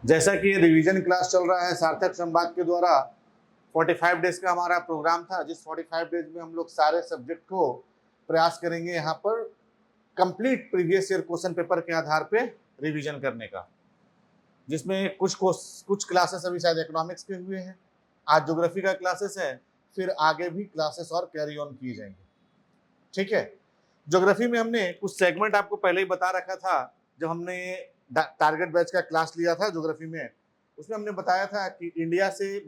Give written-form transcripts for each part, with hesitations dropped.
जैसा कि ये रिवीजन क्लास चल रहा है सार्थक संवाद के द्वारा, 45 डेज का हमारा प्रोग्राम था, जिस 45 डेज में हम लोग सारे सब्जेक्ट को प्रयास करेंगे यहाँ पर complete previous year question paper के आधार पे रिवीजन करने का, जिसमें कुछ क्लासेस अभी शायद इकोनॉमिक्स के हुए हैं, आज ज्योग्राफी का क्लासेस है, फिर आगे भी क्लासेस और कैरी ऑन किए जाएंगे। ठीक है, ज्योग्राफी में हमने कुछ सेगमेंट आपको पहले ही बता रखा था। जब हमने टारगेट बैच का क्लास लिया था ज्योग्राफी में, उसमें हमने बताया था कि इंडिया से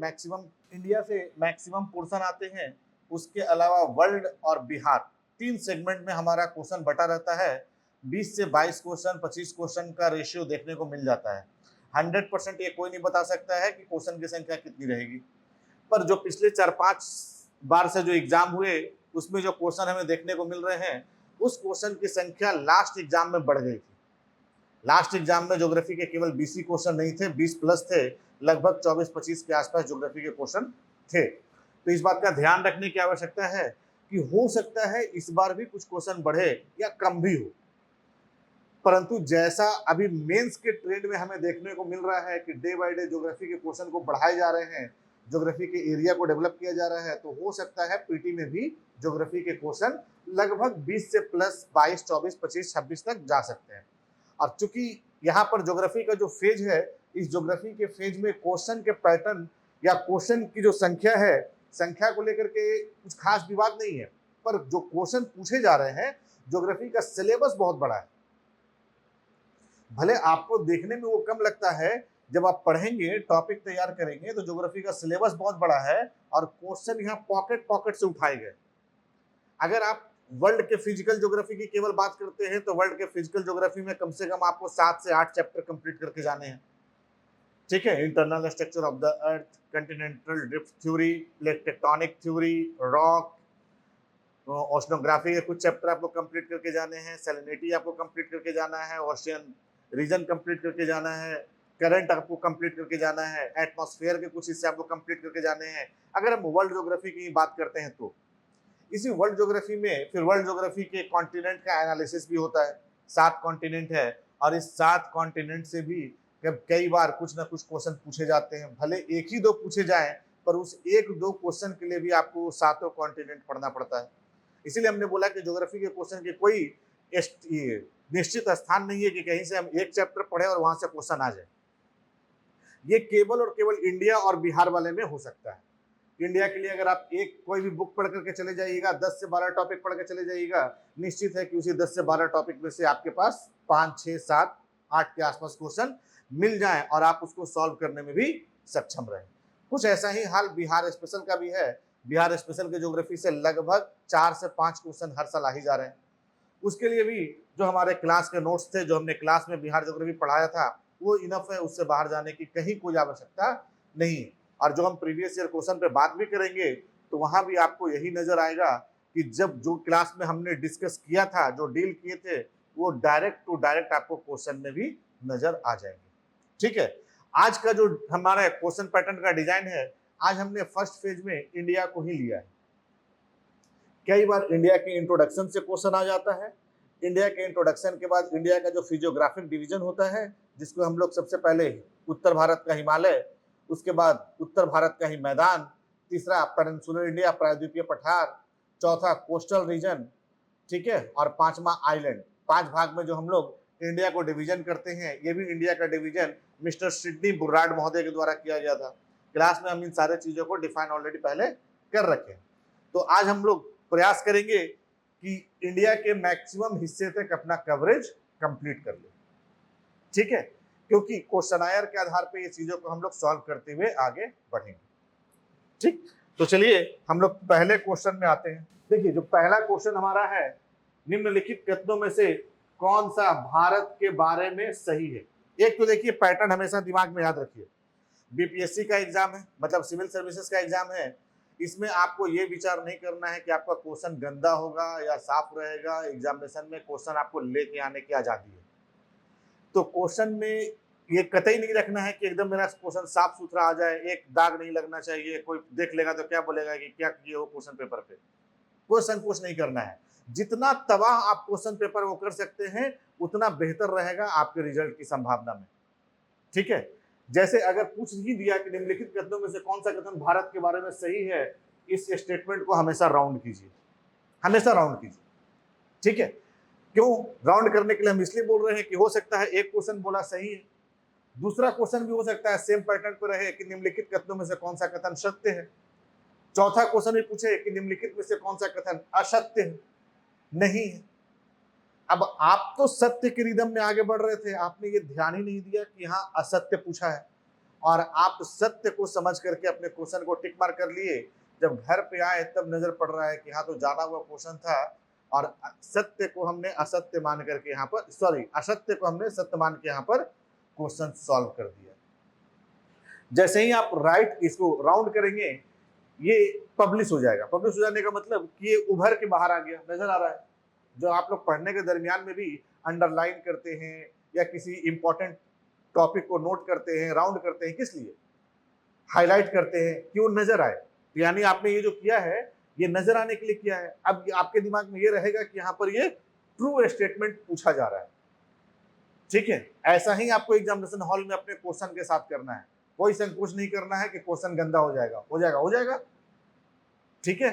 मैक्सिमम पोर्शन आते हैं, उसके अलावा वर्ल्ड और बिहार, तीन सेगमेंट में हमारा क्वेश्चन बटा रहता है। 20 से 22 क्वेश्चन, 25 क्वेश्चन का रेशियो देखने को मिल जाता है। 100% ये कोई नहीं बता सकता है कि क्वेश्चन की संख्या कितनी रहेगी, पर जो पिछले 4-5 बार से जो एग्जाम हुए उसमें जो क्वेश्चन हमें देखने को मिल रहे हैं, उस क्वेश्चन की संख्या लास्ट एग्जाम में बढ़ गई थी। लास्ट एग्जाम में ज्योग्राफी के केवल 20 ही क्वेश्चन नहीं थे, 20 प्लस थे, लगभग 24-25 के आसपास ज्योग्राफी के क्वेश्चन थे। तो इस बात का ध्यान रखने की आवश्यकता है कि हो सकता है इस बार भी कुछ क्वेश्चन बढ़े या कम भी हो, परंतु जैसा अभी मेंस के ट्रेंड में हमें देखने को मिल रहा है कि डे बाय डे ज्योग्राफी के क्वेश्चन को बढ़ाए जा रहे हैं, ज्योग्राफी के एरिया को डेवलप किया जा रहा है, तो हो सकता है पीटी में भी ज्योग्राफी के क्वेश्चन लगभग 20 से प्लस 22, 24, 25, 26 तक जा सकते हैं। और चूंकि यहाँ पर ज्योग्राफी का जो फेज है, इस ज्योग्राफी के फेज में क्वेश्चन के पैटर्न या क्वेश्चन की जो संख्या है, संख्या को लेकर के कुछ खास विवाद नहीं है, पर जो क्वेश्चन पूछे जा रहे हैं, ज्योग्राफी का सिलेबस बहुत बड़ा है। भले आपको देखने में वो कम लगता है, जब आप पढ़ेंगे, टॉपिक तैयार करेंगे, तो ज्योग्राफी का सिलेबस बहुत बड़ा है और क्वेश्चन यहाँ पॉकेट से उठाए गए। अगर आप वर्ल्ड के फिजिकल ज्योग्राफी की केवल बात करते हैं, तो वर्ल्ड के फिजिकल ज्योग्राफी में कम से कम आपको 7 से 8 चैप्टर कंप्लीट करके जाने हैं। ठीक है, internal structure of the earth, Continental drift theory, plate tectonic theory, rock, oceanography के कुछ चैप्टर आपको कंप्लीट करके जाने हैं, सैलिनिटी आपको कंप्लीट करके जाना है, ओशियन रीजन कंप्लीट करके जाना है, करंट आपको कंप्लीट करके जाना है, एटमॉस्फेयर के कुछ हिस्से आपको कंप्लीट करके जाने हैं। अगर हम वर्ल्ड ज्योग्राफी की बात करते हैं, तो इसी वर्ल्ड ज्योग्राफी में फिर वर्ल्ड ज्योग्राफी के कॉन्टिनेंट का एनालिसिस भी होता है। 7 कॉन्टिनेंट है और इस 7 कॉन्टिनेंट से भी कई बार कुछ ना कुछ क्वेश्चन पूछे जाते हैं। भले एक ही दो पूछे जाएं, पर उस एक दो क्वेश्चन के लिए भी आपको सातों कॉन्टिनेंट पढ़ना पड़ता है। इसीलिए हमने बोला कि ज्योग्राफी के क्वेश्चन के कोई निश्चित स्थान नहीं है कि कहीं से हम एक चैप्टर पढ़े और वहां से क्वेश्चन आ जाए। ये केवल और केवल इंडिया और बिहार वाले में हो सकता है। इंडिया के लिए अगर आप कोई भी बुक पढ़ करके चले जाइएगा, 10 से 12 टॉपिक पढ़ के चले जाइएगा, निश्चित है कि उसी 10 से 12 टॉपिक में से आपके पास 5, 6, 7, 8 के आसपास क्वेश्चन मिल जाए और आप उसको सॉल्व करने में भी सक्षम रहें। कुछ ऐसा ही हाल बिहार स्पेशल का भी है। बिहार स्पेशल के ज्योग्राफी से लगभग 4 से 5 क्वेश्चन हर साल आ ही जा रहे हैं। उसके लिए भी जो हमारे क्लास के नोट्स थे, जो हमने क्लास में बिहार ज्योग्राफी पढ़ाया था, वो इनफ है, उससे बाहर जाने की कहीं कोई आवश्यकता नहीं। और जो हम प्रीवियस ईयर क्वेश्चन पे बात भी करेंगे, तो वहां भी आपको यही नजर आएगा कि जब जो क्लास में हमने डिस्कस किया था, जो डील किए थे, वो डायरेक्ट टू डायरेक्ट आपको क्वेश्चन में भी नजर आ जाएंगे। ठीक है, आज का जो हमारा क्वेश्चन पैटर्न का डिजाइन है, आज हमने फर्स्ट फेज में इंडिया को ही लिया है। कई बार इंडिया के इंट्रोडक्शन से क्वेश्चन आ जाता है। इंडिया के इंट्रोडक्शन के बाद इंडिया का जो फिजियोग्राफिक डिवीजन होता है, जिसको हम लोग सबसे पहले उत्तर भारत का हिमालय, उसके बाद उत्तर भारत का ही मैदान, तीसरा पेनिनसुलर इंडिया, प्रायद्वीपीय पठार, चौथा कोस्टल रीजन, ठीक है, और पांचवा आइलैंड। 5 भाग में जो हम लोग इंडिया को डिवीजन करते हैं, ये भी इंडिया का डिवीजन मिस्टर सिडनी बुर्राड महोदय के द्वारा किया गया था। क्लास में हम इन सारे चीजों को डिफाइन ऑलरेडी पहले कर रखे। तो आज हम लोग प्रयास करेंगे कि इंडिया के मैक्सिमम हिस्से तक अपना कवरेज कंप्लीट कर ले। ठीक है, क्योंकि क्वेश्चनायर के आधार पे ये चीजों को हम लोग सॉल्व करते हुए आगे बढ़ेंगे। ठीक, तो चलिए हम लोग पहले क्वेश्चन में आते हैं। देखिए, जो पहला क्वेश्चन हमारा है, निम्नलिखित कथनों में से कौन सा भारत के बारे में सही है। एक तो देखिए, पैटर्न हमेशा दिमाग में याद रखिए। बीपीएससी का एग्जाम है, मतलब सिविल सर्विसेज का एग्जाम है। इसमें आपको ये विचार नहीं करना है कि आपका क्वेश्चन गंदा होगा या साफ रहेगा। एग्जामिनेशन में क्वेश्चन आपको लेके आने की आजादी है। तो क्वेश्चन में ये कतई नहीं रखना है कि एकदम मेरा क्वेश्चन साफ सुथरा आ जाए, एक दाग नहीं लगना चाहिए, कोई देख लेगा तो क्या बोलेगा कि क्या किए हो क्वेश्चन पेपर पे। क्वेश्चन कुछ नहीं करना है। जितना तबाह आप क्वेश्चन पेपर वो कर सकते हैं, उतना बेहतर रहेगा आपके रिजल्ट की संभावना में। ठीक है, जैसे अगर पूछ ही दिया कि निम्नलिखित कथनों में से कौन सा कथन भारत के बारे में सही है, इस स्टेटमेंट को हमेशा राउंड कीजिए, हमेशा राउंड कीजिए। ठीक है, क्यों राउंड करने के लिए हम इसलिए बोल रहे हैं कि हो सकता है एक क्वेश्चन बोला सही है, दूसरा क्वेश्चन भी हो सकता है सेम पैटर्न पर रहे कि निम्नलिखित कथनों में से कौन सा कथन सत्य है, चौथा क्वेश्चन भी पूछे कि निम्नलिखित में से कौन सा कथन असत्य है, नहीं है। अब आप तो सत्य के रिदम में आगे बढ़ रहे थे, आपने ये ध्यान ही नहीं दिया कि यहाँ असत्य पूछा है, और आप सत्य को समझ करके अपने क्वेश्चन को टिक मार कर लिए। जब घर पे आए तब नजर पड़ रहा है कि हाँ तो जाना हुआ क्वेश्चन था, और सत्य को हमने असत्य मान करके यहाँ पर, सॉरी, असत्य को हमने सत्य मान के यहाँ पर क्वेश्चन सॉल्व कर दिया। जैसे ही आप राइट इसको राउंड करेंगे, ये पब्लिश हो जाएगा। पब्लिश हो जाने का मतलब कि ये उभर के बाहर आ गया, नजर आ रहा है। जो आप लोग पढ़ने के दरमियान में भी अंडरलाइन करते हैं या किसी इंपॉर्टेंट टॉपिक को नोट करते हैं, राउंड करते हैं, किस लिए हाईलाइट करते हैं? क्यों नजर आए। यानी आपने ये जो किया है ये नजर आने के लिए किया है। अब आपके दिमाग में ये रहेगा कि यहाँ पर ये ट्रू स्टेटमेंट पूछा जा रहा है। ठीक है, ऐसा ही आपको एग्जामिनेशन हॉल में अपने क्वेश्चन के साथ करना है। कोई संकोच नहीं करना है कि क्वेश्चन गंदा हो जाएगा, हो जाएगा, हो जाएगा। ठीक है,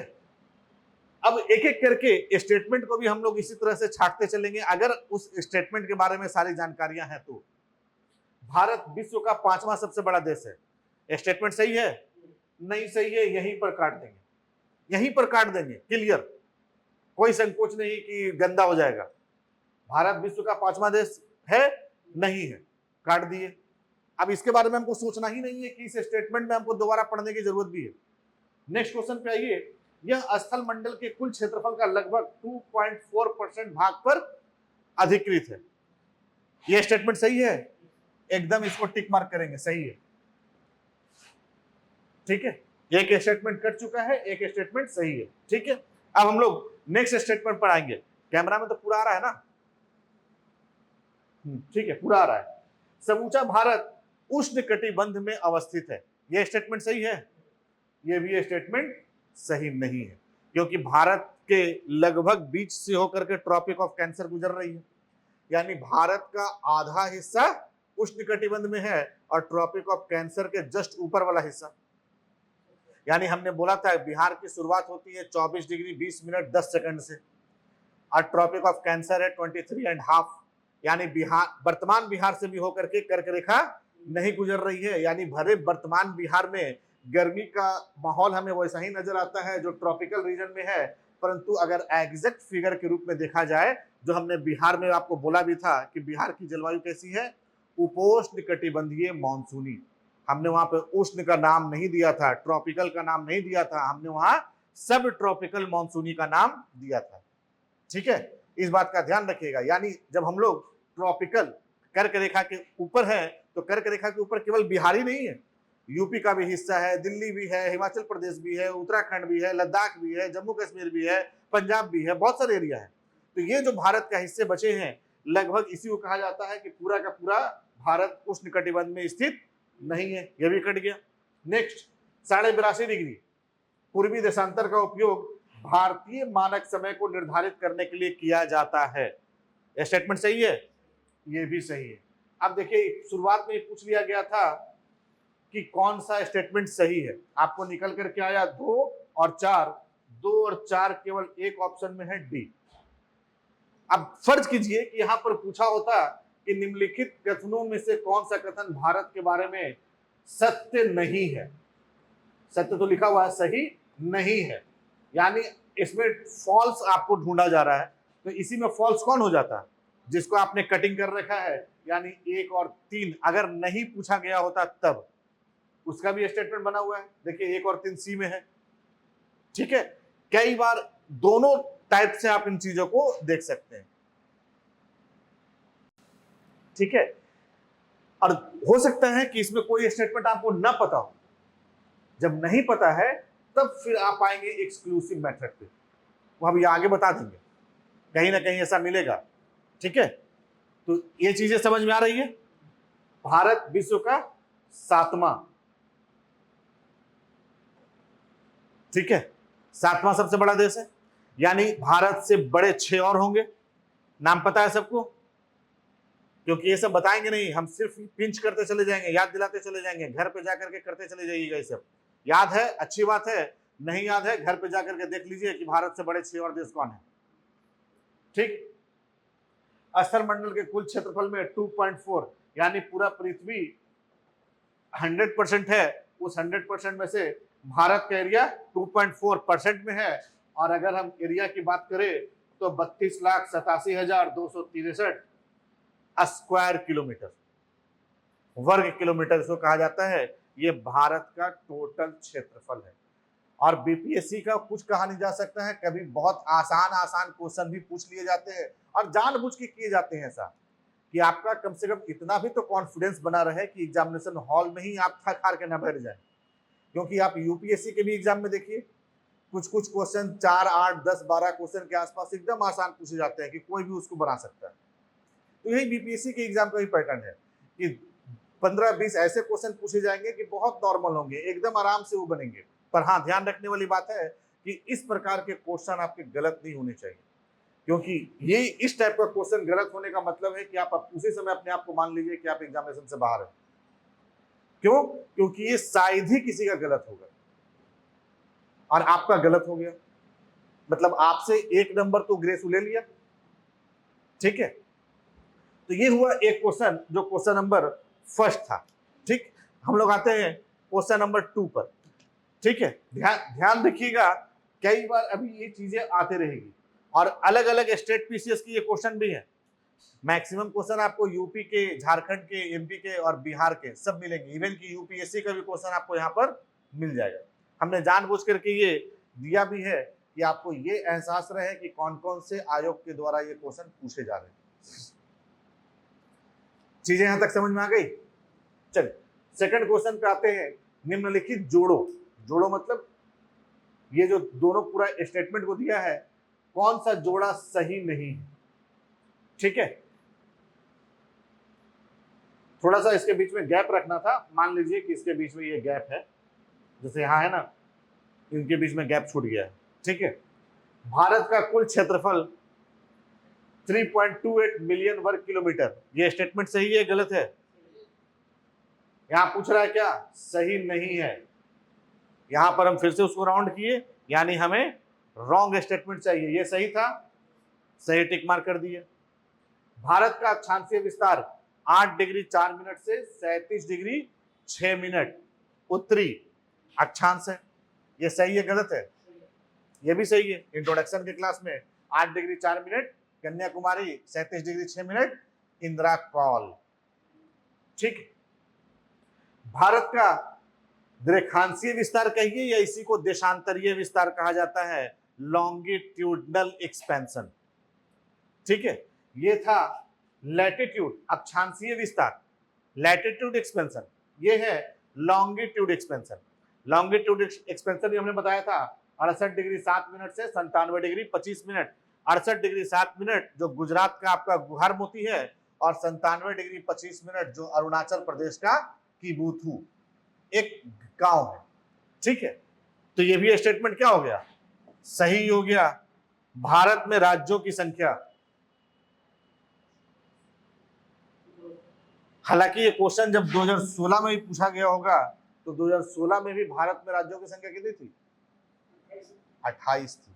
अब एक एक करके स्टेटमेंट को भी हम लोग इसी तरह से छांटते चलेंगे। अगर उस स्टेटमेंट के बारे में सारी जानकारियां हैं तो भारत विश्व का 5वां सबसे बड़ा देश है। स्टेटमेंट सही है? नहीं सही है, यहीं पर काट देंगे, यहीं पर काट देंगे, क्लियर, कोई संकोच नहीं कि गंदा हो जाएगा। भारत विश्व का 5वां देश है? नहीं है, काट दिए। अब इसके बारे में हमको सोचना ही नहीं है कि इस स्टेटमेंट में हमको दोबारा पढ़ने की जरूरत भी है। नेक्स्ट क्वेश्चन पे आइए। यह स्थल मंडल के कुल क्षेत्रफल का लगभग 2.4% भाग पर अधिकृत है। यह स्टेटमेंट सही है? एकदम इसको टिक मार्क करेंगे, सही है। ठीक है, एक स्टेटमेंट कट चुका है, एक स्टेटमेंट सही है। ठीक है, अब हम लोग नेक्स्ट स्टेटमेंट पर आएंगे। कैमरा में तो पूरा आ रहा है ना? ठीक है, पूरा आ रहा है। समूचा भारत उष्णकटिबंध में अवस्थित है। यह स्टेटमेंट सही है? यह भी स्टेटमेंट सही नहीं है, क्योंकि भारत के लगभग बीच से होकर के ट्रॉपिक ऑफ कैंसर गुजर रही है। यानी भारत का आधा हिस्सा उष्णकटिबंध में है और ट्रॉपिक ऑफ कैंसर के जस्ट ऊपर वाला हिस्सा। यानी हमने बोला था बिहार की शुरुआत होती है 24 डिग्री 20 मिनट 10 सेकंड से, और ट्रॉपिक ऑफ कैंसर है 23.5। यानी बिहार, वर्तमान बिहार से भी होकर के कर्क रेखा नहीं गुजर रही है। यानी भरे वर्तमान बिहार में गर्मी का माहौल हमें वैसा ही नजर आता है जो ट्रॉपिकल रीजन में है। परंतु अगर एग्जैक्ट फिगर के रूप में देखा जाए, जो हमने बिहार में आपको बोला भी था कि बिहार की जलवायु कैसी है, उपोष्ण कटिबंधीय मानसूनी। हमने वहां पे उष्ण का नाम नहीं दिया था, ट्रॉपिकल का नाम नहीं दिया था, हमने वहां सब ट्रॉपिकल मानसूनी का नाम दिया था। ठीक है, इस बात का ध्यान रखिएगा। यानी जब हम लोग ट्रॉपिकल कर्क रेखा के ऊपर है, तो कर्क रेखा के ऊपर केवल बिहार ही नहीं है, यूपी का भी हिस्सा है, दिल्ली भी है, हिमाचल प्रदेश भी है, उत्तराखंड भी है, लद्दाख भी है, जम्मू कश्मीर भी है, पंजाब भी है, बहुत सारे एरिया है। तो ये जो भारत का हिस्से बचे हैं, लगभग इसी को कहा जाता है कि पूरा का पूरा भारत उष्णकटिबंध में स्थित नहीं है। यह भी कट गया। नेक्स्ट, 82.5 डिग्री पूर्वी देशांतर का उपयोग भारतीय मानक समय को निर्धारित करने के लिए किया जाता है। यह स्टेटमेंट सही है? यह भी सही है। अब देखिए, शुरुआत में पूछ लिया गया था कि कौन सा स्टेटमेंट सही है, आपको निकल करके आया 2 और 4, 2 और 4 केवल एक ऑप्शन में है, डी। अब फर्ज कीजिए कि यहां पर पूछा होता कि निम्नलिखित कथनों में से कौन सा कथन भारत के बारे में सत्य नहीं है। सत्य तो लिखा हुआ है, सही नहीं है, यानी इसमें फॉल्स आपको ढूंढा जा रहा है। तो इसी में फॉल्स कौन हो जाता है? जिसको आपने कटिंग कर रखा है। यानी 1 और 3 अगर नहीं पूछा गया होता तब उसका भी स्टेटमेंट बना हुआ है। देखिए 1 और 3 सी में है। ठीक है, कई बार दोनों टाइप से आप इन चीजों को देख सकते हैं। ठीक है, और हो सकता है कि इसमें कोई स्टेटमेंट आपको ना पता हो। जब नहीं पता है तब फिर आप आएंगे एक्सक्लूसिव मेथड पे, वो अभी आगे बता देंगे, कहीं ना कहीं ऐसा मिलेगा। ठीक है, तो ये चीजें समझ में आ रही है। भारत विश्व का 7वां, ठीक है, 7वां सबसे बड़ा देश है। यानी भारत से बड़े 6 और होंगे, नाम पता है सबको। क्योंकि ये सब बताएंगे नहीं, हम सिर्फ पिंच करते चले जाएंगे, याद दिलाते चले जाएंगे, घर पे जाकर के करते चले जाइएगा। ये सब याद है अच्छी बात है, नहीं याद है घर पे जाकर के देख लीजिए कि भारत से बड़े 6 और देश कौन है। ठीक, अस्तर मंडल के कुल क्षेत्रफल में 2.4 यानी पूरा पृथ्वी 100% है, उस 100% में से भारत का एरिया 2.4% में है। और अगर हम एरिया की बात करें तो 32,87,263 स्क्वायर किलोमीटर, वर्ग किलोमीटर इसको कहा जाता है। ये भारत का टोटल क्षेत्रफल है। और बीपीएससी का कुछ कहा नहीं जा सकता है, कभी बहुत आसान क्वेश्चन भी पूछ लिए जाते हैं और जानबूझ के किए जाते हैं ऐसा कि आपका कम से कम इतना भी तो कॉन्फिडेंस बना रहे कि एग्जामिनेशन हॉल में ही आप थक हार के न बैठ जाए। क्योंकि आप यूपीएससी के भी एग्जाम में देखिए, कुछ क्वेश्चन 4, 8, 10, 12 क्वेश्चन के आसपास एकदम आसान पूछे जाते हैं कि कोई भी उसको बना सकता है। तो यही बीपीएससी के एग्जाम का भी पैटर्न है कि 15-20 ऐसे क्वेश्चन पूछे जाएंगे कि बहुत नॉर्मल होंगे, एकदम आराम से वो बनेंगे। पर हाँ, ध्यान रखने वाली बात है कि इस प्रकार के क्वेश्चन आपके गलत नहीं होने चाहिए, क्योंकि ये इस टाइप का क्वेश्चन गलत होने का मतलब है कि आप उसी समय अपने आप को मान लीजिए कि आप एग्जामिनेशन से बाहर हैं। क्यों? क्योंकि ये शायद ही किसी का गलत होगा और आपका गलत हो गया, मतलब आपसे 1 नंबर तो ग्रेस ले लिया। ठीक है, तो ये हुआ एक क्वेश्चन जो क्वेश्चन नंबर फर्स्ट था। ठीक, हम लोग आते हैं क्वेश्चन नंबर 2 पर। ठीक है, ध्यान रखिएगा, कई बार अभी ये चीजें आते रहेगी और अलग अलग स्टेट पीसीएस की ये क्वेश्चन भी है। मैक्सिमम क्वेश्चन आपको यूपी के, झारखंड के, एमपी के और बिहार के सब मिलेंगे। इवन की यूपीएससी का भी क्वेश्चन आपको यहाँ पर मिल जाएगा। हमने जानबूझ करके ये दिया भी है कि आपको ये एहसास रहे कि कौन कौन से आयोग के द्वारा ये क्वेश्चन पूछे जा रहे हैं। चीजें यहां तक समझ में आ गई? चलिए सेकंड क्वेश्चन पे आते हैं। निम्नलिखित जोड़ो, जोड़ो मतलब ये जो दोनों पूरा स्टेटमेंट को दिया है, कौन सा जोड़ा सही नहीं है। ठीक है, थोड़ा सा इसके बीच में गैप रखना था। मान लीजिए कि इसके बीच में ये गैप है, जैसे यहां है ना, इनके बीच में गैप छूट गया है। ठीक है, भारत का कुल क्षेत्रफल 3.28 मिलियन वर्ग किलोमीटर, ये स्टेटमेंट सही है गलत है? यहां पूछ रहा है क्या? सही नहीं है। यहां पर हम फिर से उसको राउंड किए, यानी हमें रॉन्ग स्टेटमेंट चाहिए। ये सही था, सही टिक मार्क कर दिए। भारत का अक्षांशीय विस्तार 8 डिग्री 4 मिनट से 37 डिग्री 6 मिनट उत्तरी अक्षांश है। ये सही है गलत है? ये भी सही है। इंट्रोडक्शन के क्लास में 8 degree 4 minute Kanyakumari, 37 degree 6 minute Indira call. ठीक, भारत का द्रेखांशीय विस्तार कहिए या इसी को देशांतरीय विस्तार कहा जाता है, लॉन्गिट्यूडनल एक्सपेंशन। ठीक है, ये था लैटिट्यूड अक्षांशीय विस्तार, लैटिट्यूड एक्सपेंशन। ये है लॉन्गिट्यूड एक्सपेंशन। लॉन्गिट्यूड एक्सपेंशन हमने बताया था 68 डिग्री 7 मिनट से 97 डिग्री 25 मिनट। 68 डिग्री 7 मिनट जो गुजरात का आपका गुहार मोती है, और 97 डिग्री 25 मिनट जो अरुणाचल प्रदेश का किबुथु एक गांव है। ठीक है, तो ये भी स्टेटमेंट क्या हो गया? सही हो गया। भारत में राज्यों की संख्या, हालांकि ये क्वेश्चन जब 2016 में भी पूछा गया होगा तो 2016 में भी भारत में राज्यों की संख्या कितनी थी? 28 थी।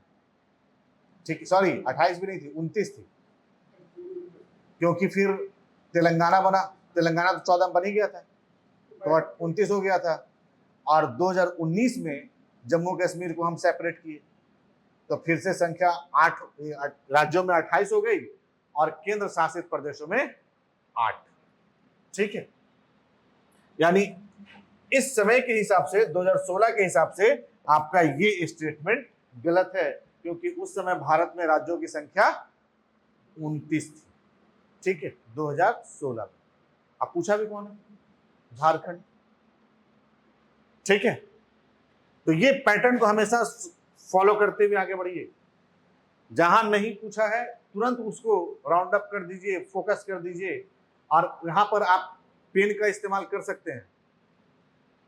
ठीक, सॉरी 28 भी नहीं थी, 29 थी, क्योंकि फिर तेलंगाना बना। तेलंगाना तो 14 में बन ही गया था, तो 29 हो गया था। और 2019 में जम्मू कश्मीर को हम सेपरेट किए, तो फिर से संख्या 8 राज्यों में 28 हो गई और केंद्र शासित प्रदेशों में 8। ठीक है, यानी इस समय के हिसाब से 2016 के हिसाब से आपका ये स्टेटमेंट गलत है, क्योंकि उस समय भारत में राज्यों की संख्या 29 थी। ठीक है, 2016 में। अब पूछा भी कौन है? झारखंड। ठीक है, तो ये पैटर्न को हमेशा फॉलो करते हुए आगे बढ़िए। जहां नहीं पूछा है तुरंत उसको राउंड अप कर दीजिए, फोकस कर दीजिए, और यहां पर आप पेन का इस्तेमाल कर सकते हैं।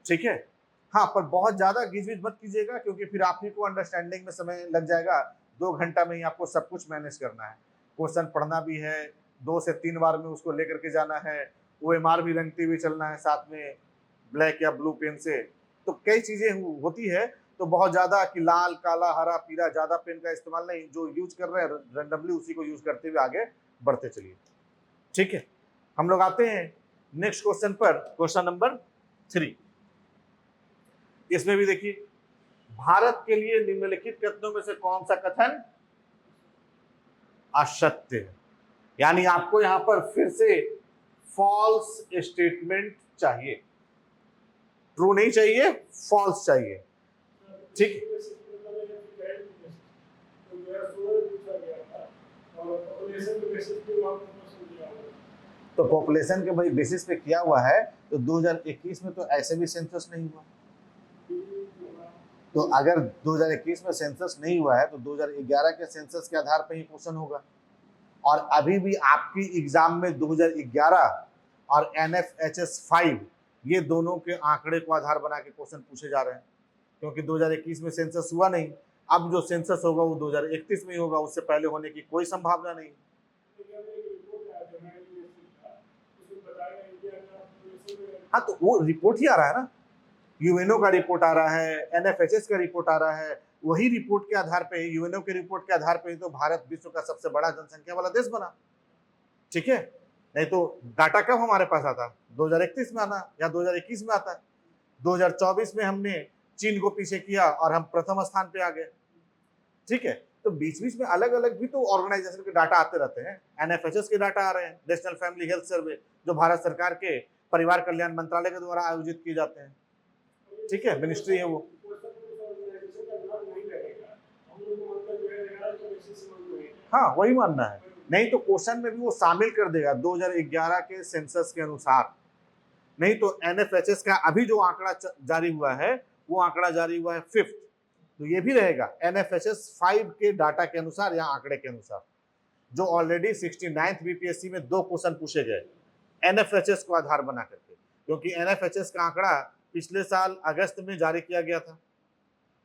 ठीक है, हाँ, पर बहुत ज्यादा गिजविज मत कीजिएगा, क्योंकि फिर आप ही को अंडरस्टैंडिंग में समय लग जाएगा। 2 घंटा में ही आपको सब कुछ मैनेज करना है, क्वेश्चन पढ़ना भी है, 2 से 3 बार में उसको लेकर के जाना है, OMR भी रंगते हुए चलना है साथ में ब्लैक या ब्लू पेन से। तो कई चीजें होती है, तो बहुत ज्यादा कि लाल काला हरा पीला ज्यादा पेन का इस्तेमाल नहीं, जो यूज कर रहे हैं रैंडमली उसी को यूज करते हुए आगे बढ़ते चलिए। ठीक है, हम लोग आते हैं नेक्स्ट क्वेश्चन पर, क्वेश्चन नंबर 3। इसमें भी देखिए, भारत के लिए निम्नलिखित कथनों में से कौन सा कथन असत्य है? यानी आपको यहां पर फिर से फॉल्स स्टेटमेंट चाहिए, ट्रू नहीं चाहिए, फॉल्स चाहिए। ठीक, तो पॉपुलेशन के भाई बेसिस पे किया हुआ है, तो 2021 में तो ऐसे भी सेंसस नहीं हुआ। तो अगर 2021 में सेंसस नहीं हुआ है तो 2011 के सेंसस के आधार पर ही क्वेश्चन होगा। और अभी भी आपकी एग्जाम में 2011 और NFHS 5 ये दोनों के आंकड़े को आधार बना के क्वेश्चन पूछे जा रहे हैं, क्योंकि 2021 में सेंसस हुआ नहीं। अब जो सेंसस होगा वो 2031 में ही होगा, उससे पहले होने की कोई संभावना नहीं। हाँ, तो वो रिपोर्ट ही आ रहा है ना, यूएनओ का रिपोर्ट आ रहा है, NFHS का रिपोर्ट आ रहा है, वही रिपोर्ट के आधार पे, यूएनओ के रिपोर्ट के आधार पे तो भारत विश्व का सबसे बड़ा जनसंख्या वाला देश बना। ठीक है, नहीं तो डाटा कब हमारे पास आता? 2031 में आना या 2021 में आता है। 2024 में हमने चीन को पीछे किया और हम प्रथम स्थान पे आ गए। ठीक है, तो बीच बीच में अलग अलग भी तो ऑर्गेनाइजेशन के डाटा आते रहते हैं। NFHS के डाटा आ रहे हैं, नेशनल फैमिली हेल्थ सर्वे, जो भारत सरकार के परिवार कल्याण मंत्रालय के द्वारा आयोजित किए जाते हैं। ठीक है, मिनिस्ट्री है वो। हाँ, वही मानना है, नहीं तो क्वेश्चन में भी वो शामिल कर देगा 2011 के सेंसस के अनुसार। नहीं तो NFHS का अभी जो आंकड़ा जारी हुआ है वो आंकड़ा जारी हुआ है 5th, तो ये भी रहेगा NFHS 5 के डाटा के अनुसार या आंकड़े के अनुसार, जो ऑलरेडी 69th BPSC में 2 क्वेश्चन पूछे गए NFHS को आधार बना करके, क्योंकि NFHS का आंकड़ा पिछले साल अगस्त में जारी किया गया था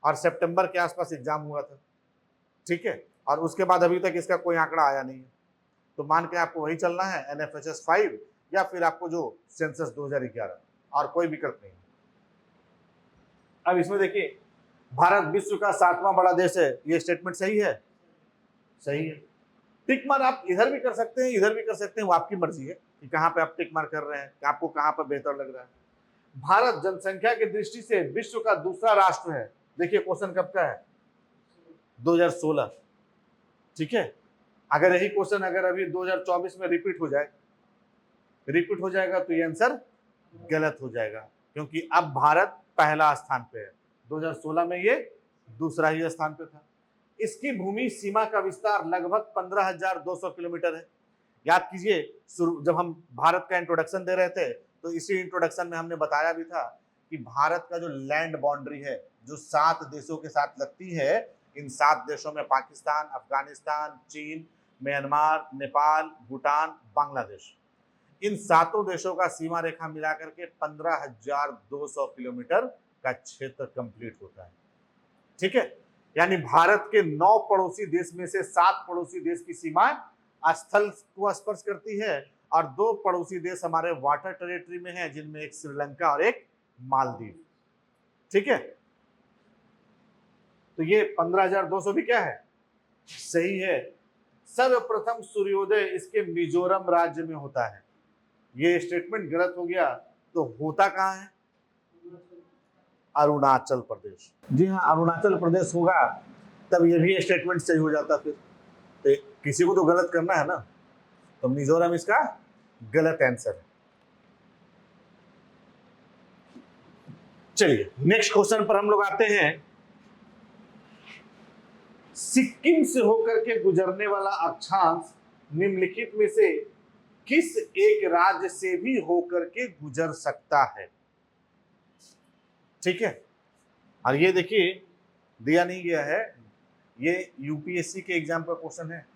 और सितंबर के आसपास एग्जाम हुआ था। ठीक है, और उसके बाद अभी तक इसका कोई आंकड़ा आया नहीं है, तो मान के आपको वही चलना है NFHS 5 या फिर आपको जो सेंसस 2011, और कोई विकल्प नहीं। अब इसमें देखिए, भारत विश्व का 7वां बड़ा देश है, ये स्टेटमेंट सही है? सही है। टिक मार आप इधर भी कर सकते हैं, इधर भी कर सकते हैं, वो आपकी मर्जी है कि कहां पे आप टिक मार कर रहे हैं, कि आपको कहां पर बेहतर लग रहा है। भारत जनसंख्या की दृष्टि से विश्व का दूसरा राष्ट्र है। देखिए क्वेश्चन कब का है? 2016। ठीक है, अगर यही क्वेश्चन अगर अभी 2024 में रिपीट हो जाएगा तो ये आंसर गलत हो जाएगा, क्योंकि अब भारत पहला स्थान पे है, 2016 में ये दूसरा ही स्थान पे था। इसकी भूमि सीमा का विस्तार लगभग 15,200 किलोमीटर है। याद कीजिए, जब हम भारत का इंट्रोडक्शन दे रहे थे तो इसी इंट्रोडक्शन में हमने बताया भी था कि भारत का जो लैंड बाउंड्री है, जो 7 देशों के साथ लगती है, इन 7 देशों में पाकिस्तान, अफगानिस्तान, चीन, म्यांमार, नेपाल, भूटान, बांग्लादेश, इन 7 देशों का सीमा रेखा मिलाकर के 15,200 किलोमीटर का क्षेत्र कंप्लीट होता है। ठीक है, यानी भारत के 9 पड़ोसी देश में से 7 पड़ोसी देश की सीमा स्थल को स्पर्श करती है और 2 पड़ोसी देश हमारे वाटर टेरिटरी में हैं, जिनमें एक श्रीलंका और एक मालदीव। ठीक है, तो ये 15,200 भी क्या है? सही है। सर्वप्रथम सूर्योदय इसके मिजोरम राज्य में होता है। ये स्टेटमेंट गलत हो गया, तो होता कहां है? अरुणाचल प्रदेश। जी हाँ, अरुणाचल प्रदेश होगा तब ये भी स्टेटमेंट सही हो जाता। फिर तो किसी को तो गलत करना है ना, तो मिजोरम इसका गलत आंसर है। चलिए नेक्स्ट क्वेश्चन पर हम लोग आते हैं। सिक्किम से होकर के गुजरने वाला अक्षांश निम्नलिखित में से किस एक राज्य से भी होकर के गुजर सकता है? ठीक है, और ये देखिए दिया नहीं गया है, ये यूपीएससी के एग्जाम का क्वेश्चन है।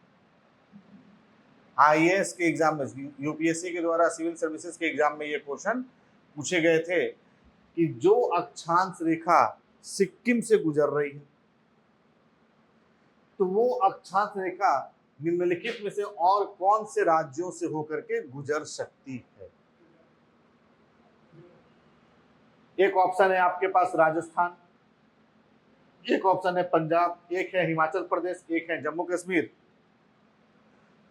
आईएएस के एग्जाम में, यूपीएससी के द्वारा सिविल सर्विसेज के एग्जाम में ये क्वेश्चन पूछे गए थे कि जो अक्षांश रेखा सिक्किम से गुजर रही है, तो वो अक्षांश रेखा निम्नलिखित में से और कौन से राज्यों से होकर के गुजर सकती है? एक ऑप्शन है आपके पास राजस्थान, एक ऑप्शन है पंजाब, एक है हिमाचल प्रदेश, एक है जम्मू कश्मीर।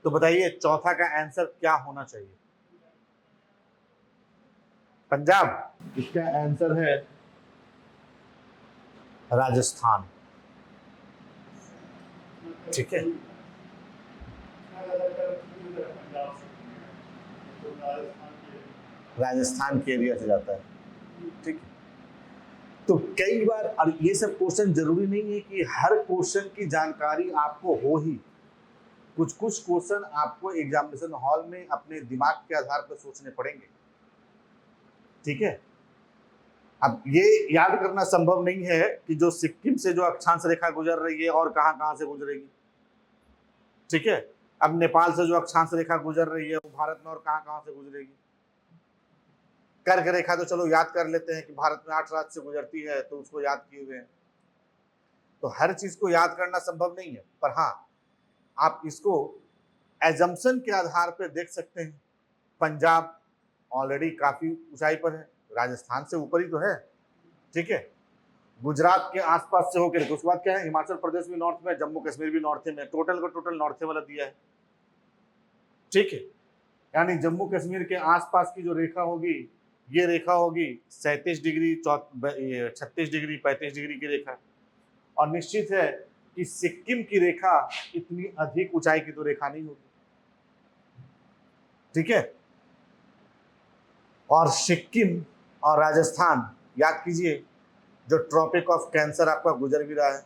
तो बताइए चौथा का आंसर क्या होना चाहिए? पंजाब। इसका आंसर है राजस्थान। ठीक है, राजस्थान के एरिया से जाता है। ठीक है, तो कई बार, और ये सब क्वेश्चन जरूरी नहीं है कि हर क्वेश्चन की जानकारी आपको हो ही। कुछ कुछ क्वेश्चन आपको एग्जामिनेशन हॉल में अपने दिमाग के आधार पर सोचने पड़ेंगे। ठीक है, अब ये याद करना संभव नहीं है कि जो सिक्किम से जो अक्षांश रेखा गुजर रही है और कहां कहां से गुजरेगी। ठीक है, अब नेपाल से जो अक्षांश रेखा गुजर रही है वो भारत में और कहां कहां से गुजरेगी। कर्क रेखा तो चलो याद कर लेते हैं कि भारत में 8 राज्य से गुजरती है, तो उसको याद किए हुए हैं। तो हर चीज को याद करना संभव नहीं है, पर हाँ आप इसको एजम्पशन के आधार पर देख सकते हैं। पंजाब ऑलरेडी काफी ऊंचाई पर है, राजस्थान से ऊपर ही तो है। ठीक है, गुजरात के आसपास से होकर उसके बाद क्या है, हिमाचल प्रदेश भी नॉर्थ में, जम्मू कश्मीर भी नॉर्थ में, टोटल को टोटल नॉर्थ वाला दिया है। ठीक है, यानी जम्मू कश्मीर के आसपास की जो रेखा होगी, ये रेखा होगी 37 डिग्री 36 डिग्री 35 डिग्री की रेखा। और निश्चित है कि सिक्किम की रेखा इतनी अधिक ऊंचाई की तो रेखा नहीं होगी। ठीक है, और सिक्किम और राजस्थान याद कीजिए, जो ट्रॉपिक ऑफ कैंसर आपका गुजर भी रहा है,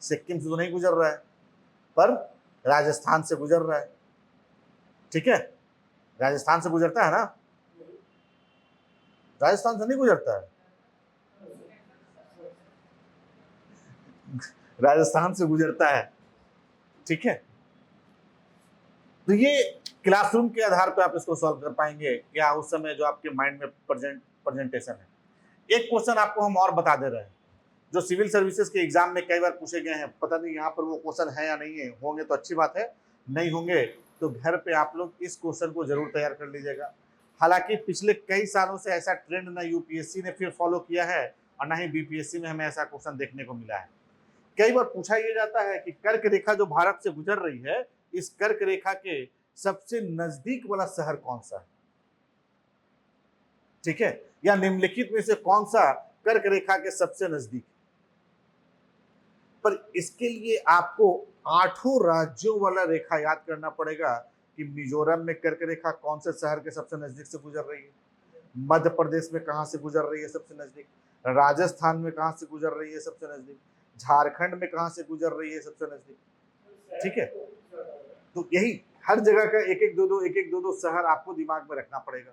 सिक्किम से तो नहीं गुजर रहा है पर राजस्थान से गुजर रहा है। ठीक है, राजस्थान से गुजरता है ना? राजस्थान से नहीं गुजरता है, राजस्थान से गुजरता है। ठीक है, तो ये क्लासरूम के आधार पर आप इसको सॉल्व कर पाएंगे या उस समय जो आपके माइंड में प्रेजेंटेशन है। एक क्वेश्चन आपको हम और बता दे रहे हैं, जो सिविल सर्विसेज के एग्जाम में कई बार पूछे गए हैं। पता नहीं यहाँ पर वो क्वेश्चन है या नहीं है, होंगे तो अच्छी बात है, नहीं होंगे तो घर पे आप लोग इस क्वेश्चन को जरूर तैयार कर लीजिएगा। हालांकि पिछले कई सालों से ऐसा ट्रेंड ना यूपीएससी ने फिर फॉलो किया है और ना ही बीपीएससी में हमें ऐसा क्वेश्चन देखने को मिला है। कई बार पूछा यह जाता है कि कर्क रेखा जो भारत से गुजर रही है, इस कर्क रेखा के सबसे नजदीक वाला शहर कौन सा है? ठीक है, या निम्नलिखित में से कौन सा कर्क रेखा के सबसे नजदीक? पर इसके लिए आपको 8 राज्यों वाला रेखा याद करना पड़ेगा कि मिजोरम में कर्क रेखा कौन से शहर के सबसे नजदीक से गुजर रही है, मध्य प्रदेश में कहां से गुजर रही है सबसे नजदीक, राजस्थान में कहां से गुजर रही है सबसे नजदीक, झारखंड में कहां से गुजर रही है सबसे नजदीक। ठीक है, तो यही हर जगह का एक एक दो दो शहर आपको दिमाग में रखना पड़ेगा।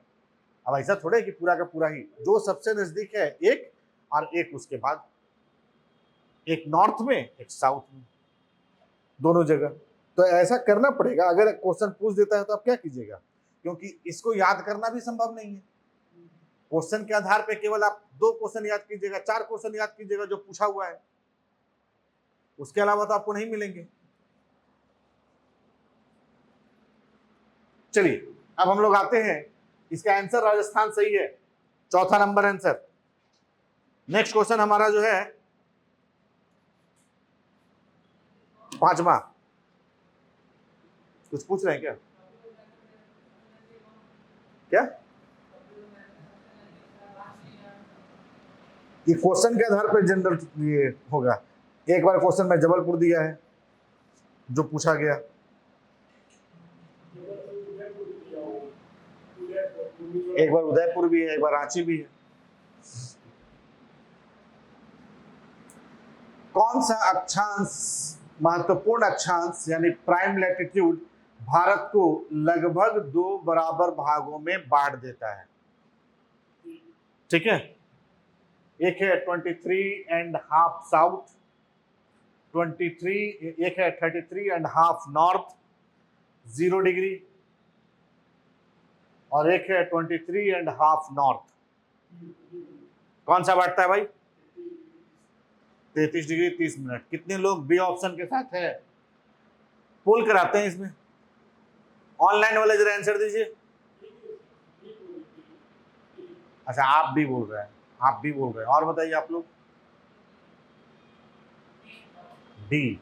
अब ऐसा थोड़ा है कि पूरा का पूरा ही, जो सबसे नजदीक है एक, और एक उसके बाद, एक नॉर्थ में एक साउथ में, दोनों जगह। तो ऐसा करना पड़ेगा। अगर क्वेश्चन पूछ देता है तो आप क्या कीजिएगा, क्योंकि इसको याद करना भी संभव नहीं है। क्वेश्चन के आधार पे केवल आप 2 क्वेश्चन याद कीजिएगा, 4 क्वेश्चन याद कीजिएगा जो पूछा हुआ है, उसके अलावा तो आपको नहीं मिलेंगे। चलिए अब हम लोग आते हैं, इसका आंसर राजस्थान सही है, चौथा नंबर आंसर। नेक्स्ट क्वेश्चन हमारा जो है 5वां, कुछ पूछ रहे हैं क्या? क्या ये क्वेश्चन के आधार पर जनरल ये होगा? एक बार क्वेश्चन में जबलपुर दिया है जो पूछा गया, एक बार उदयपुर भी है, एक बार रांची भी है। कौन सा अक्षांश, महत्वपूर्ण अक्षांश यानी प्राइम लैटिट्यूड, भारत को लगभग 2 बराबर भागों में बांट देता है? ठीक है, एक है 23.5 साउथ, 23, एक है 33.5 नॉर्थ 0 डिग्री, और एक है 23.5 नॉर्थ। कौन सा बांटता है भाई? 33 डिग्री 30 मिनट। कितने लोग बी ऑप्शन के साथ है? पोल कराते हैं इसमें। ऑनलाइन वाले जरा आंसर दीजिए। अच्छा, आप भी बोल रहे हैं, आप भी बोल रहे हैं, और बताइए आप लोग। डी,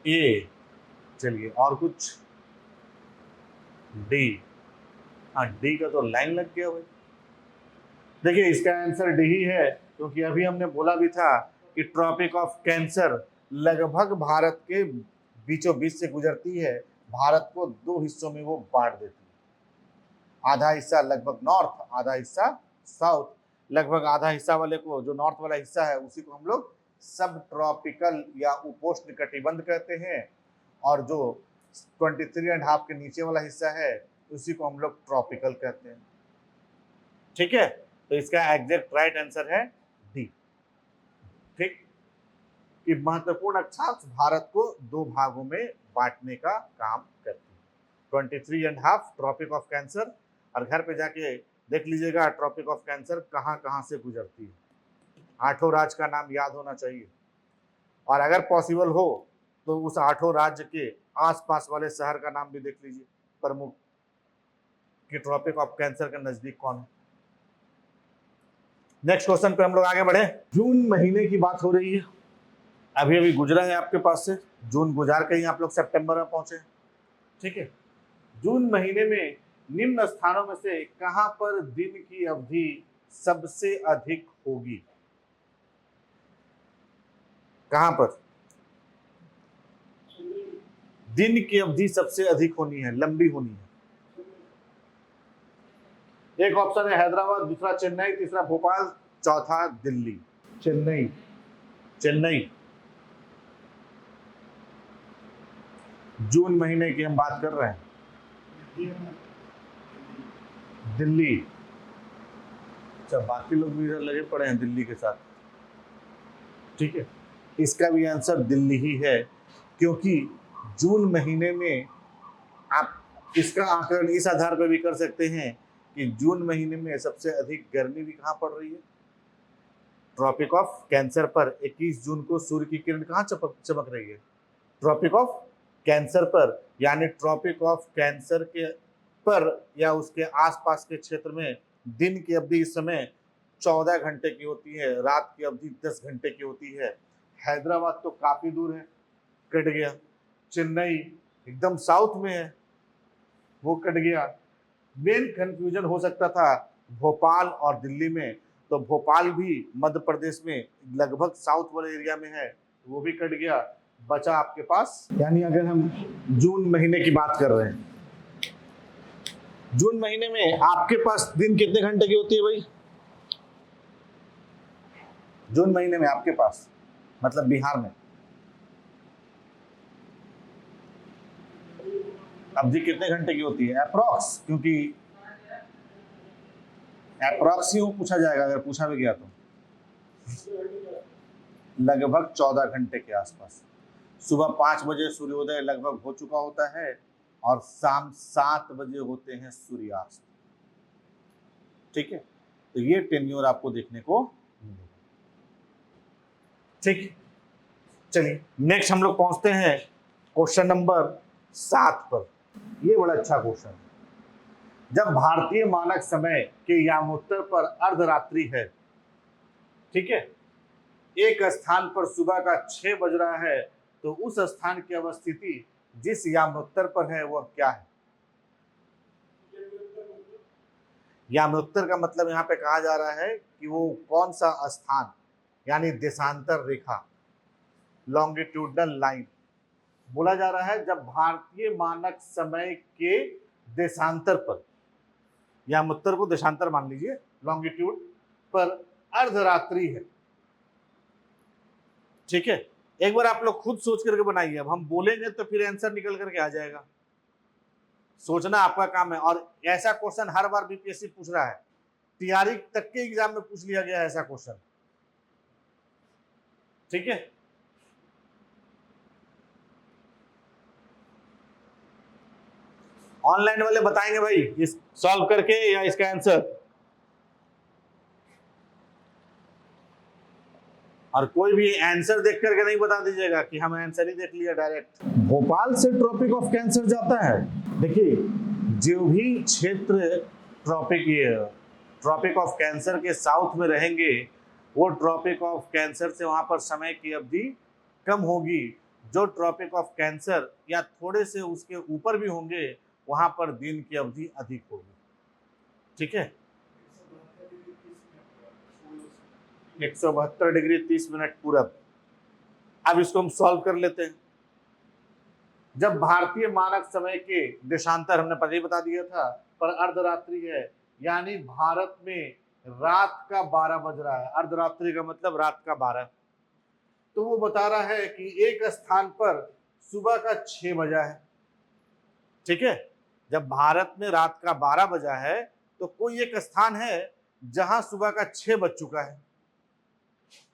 ए, चलिए और कुछ। डी, हाँ डी का तो लाइन लग गया भाई। देखिए इसका आंसर डी ही है, क्योंकि अभी हमने बोला भी था कि ट्रॉपिक ऑफ कैंसर लगभग भारत के बीचों बीच से गुजरती है। भारत को दो हिस्सों में वो बांट देती है, आधा हिस्सा लगभग नॉर्थ, आधा हिस्सा साउथ। लगभग आधा हिस्सा वाले को, जो नॉर्थ वाला हिस्सा है, उसी को हम लोग सब ट्रॉपिकल या उपोष्ण कटिबंध कहते हैं, और जो 23.5 के नीचे वाला हिस्सा है उसी को हम लोग ट्रॉपिकल कहते हैं। ठीक है, तो इसका एग्जैक्ट राइट आंसर है डी। ठीक, कि महत्वपूर्ण अक्षांश भारत को दो भागों में बांटने का काम करती है। 23.5 ट्रॉपिक ऑफ कैंसर, और घर पे जाके देख लीजिएगा ट्रॉपिक ऑफ कैंसर कहाँ कहाँ से गुजरती है। 8 राज्य का नाम याद होना चाहिए, और अगर पॉसिबल हो तो उस 8 राज्य के आसपास वाले शहर का नाम भी देख लीजिए प्रमुख, कि ट्रॉपिक ऑफ कैंसर के नजदीक कौन है। नेक्स्ट क्वेश्चन पे हम लोग आगे बढ़े। जून महीने की बात हो रही है, अभी अभी गुजरा है आपके पास से, जून गुजार के ही आप लोग सितंबर में पहुंचे। ठीक है, जून महीने में निम्न स्थानों में से कहां पर दिन की अवधि सबसे अधिक होगी? कहां पर दिन की अवधि सबसे अधिक होनी है, लंबी होनी है? एक ऑप्शन है हैदराबाद, दूसरा चेन्नई, तीसरा भोपाल, चौथा दिल्ली। चेन्नई, चेन्नई। जून महीने की हम बात कर रहे हैं। दिल्ली। अच्छा, बाकी लोग भी इधर लगे पड़े हैं दिल्ली के साथ। ठीक है, इसका भी आंसर दिल्ली ही है, क्योंकि जून महीने में आप इसका आकलन इस आधार पर भी कर सकते हैं कि जून महीने में सबसे अधिक गर्मी भी कहाँ पड़ रही है? ट्रॉपिक ऑफ कैंसर पर 21 जून को सूर्य की किरण कहाँ चमक रही है? ट्रॉपिक ऑफ कैंसर पर, यानी ट्रॉपिक ऑफ कैंसर के पर या उसके आसपास के क्षेत्र में दिन की अवधि इस समय 14 घंटे की होती है, रात की अवधि 10 घंटे की होती है। हैदराबाद तो काफी दूर है, कट गया। चेन्नई एकदम साउथ में है, वो कट गया। मेन कंफ्यूजन हो सकता था भोपाल और दिल्ली में, तो भोपाल भी मध्य प्रदेश में लगभग साउथ वाले एरिया में है, वो भी कट गया। बचा आपके पास, यानी अगर हम जून महीने की बात कर रहे हैं, जून महीने में आपके पास दिन कितने घंटे की होती है भाई? जून महीने में आपके पास, मतलब बिहार में अवधि कितने घंटे की होती है अप्रॉक्स? क्योंकि अप्रॉक्स ही पूछा जाएगा, अगर पूछा भी गया तो लगभग 14 घंटे के आसपास। सुबह 5 बजे सूर्योदय लगभग हो चुका होता है, और शाम 7 बजे होते हैं सूर्यास्त। ठीक है, तो ये टेन्योर आपको देखने को मिलेगा। ठीक, चलिए नेक्स्ट हम लोग पहुंचते हैं क्वेश्चन नंबर 7 पर। ये बड़ा अच्छा क्वेश्चन है। जब भारतीय मानक समय के यामोत्तर पर अर्धरात्रि है, ठीक है, एक स्थान पर सुबह का 6 बज रहा है, तो उस स्थान की अवस्थिति जिस यामोत्तर पर है वह क्या है? यामोत्तर का मतलब यहाँ पे कहा जा रहा है कि वो कौन सा स्थान, यानी देशांतर रेखा, लॉन्गिट्यूडनल लाइन बोला जा रहा है। जब भारतीय मानक समय के देशांतर पर, यामोत्तर को देशांतर मान लीजिए, लॉन्गिट्यूड पर अर्धरात्रि है। ठीक है, एक बार आप लोग खुद सोच करके बनाइए, अब हम बोलेंगे तो फिर आंसर निकल करके आ जाएगा। सोचना आपका काम है, और ऐसा क्वेश्चन हर बार बीपीएससी पूछ रहा है, तैयारी तक के एग्जाम में पूछ लिया गया है ऐसा क्वेश्चन। ठीक है, ऑनलाइन वाले बताएंगे भाई इस सॉल्व करके या इसका आंसर? और कोई भी आंसर देख करके नहीं बता दीजिएगा कि हम आंसर ही देख लिया डायरेक्ट। भोपाल से ट्रॉपिक ऑफ कैंसर जाता है। देखिए, जो भी क्षेत्र ट्रॉपिक ऑफ कैंसर के साउथ में रहेंगे, वो ट्रॉपिक ऑफ कैंसर से वहां पर समय की अवधि कम होगी। जो ट्रॉपिक ऑफ कैंसर या थोड़े से उसके ऊपर भी होंगे, वहां पर दिन की अवधि अधिक होगी। ठीक है, 172 डिग्री 30 मिनट पूरब। अब इसको हम सॉल्व कर लेते हैं। जब भारतीय मानक समय के देशांतर हमने पहले ही बता दिया था, पर अर्धरात्रि है, यानी भारत में रात का 12 बज रहा है। अर्धरात्रि का मतलब रात का 12। तो वो बता रहा है कि एक स्थान पर सुबह का 6 बजा है। ठीक है, जब भारत में रात का 12 बजा है, तो कोई एक स्थान है जहां सुबह का 6 बज चुका है।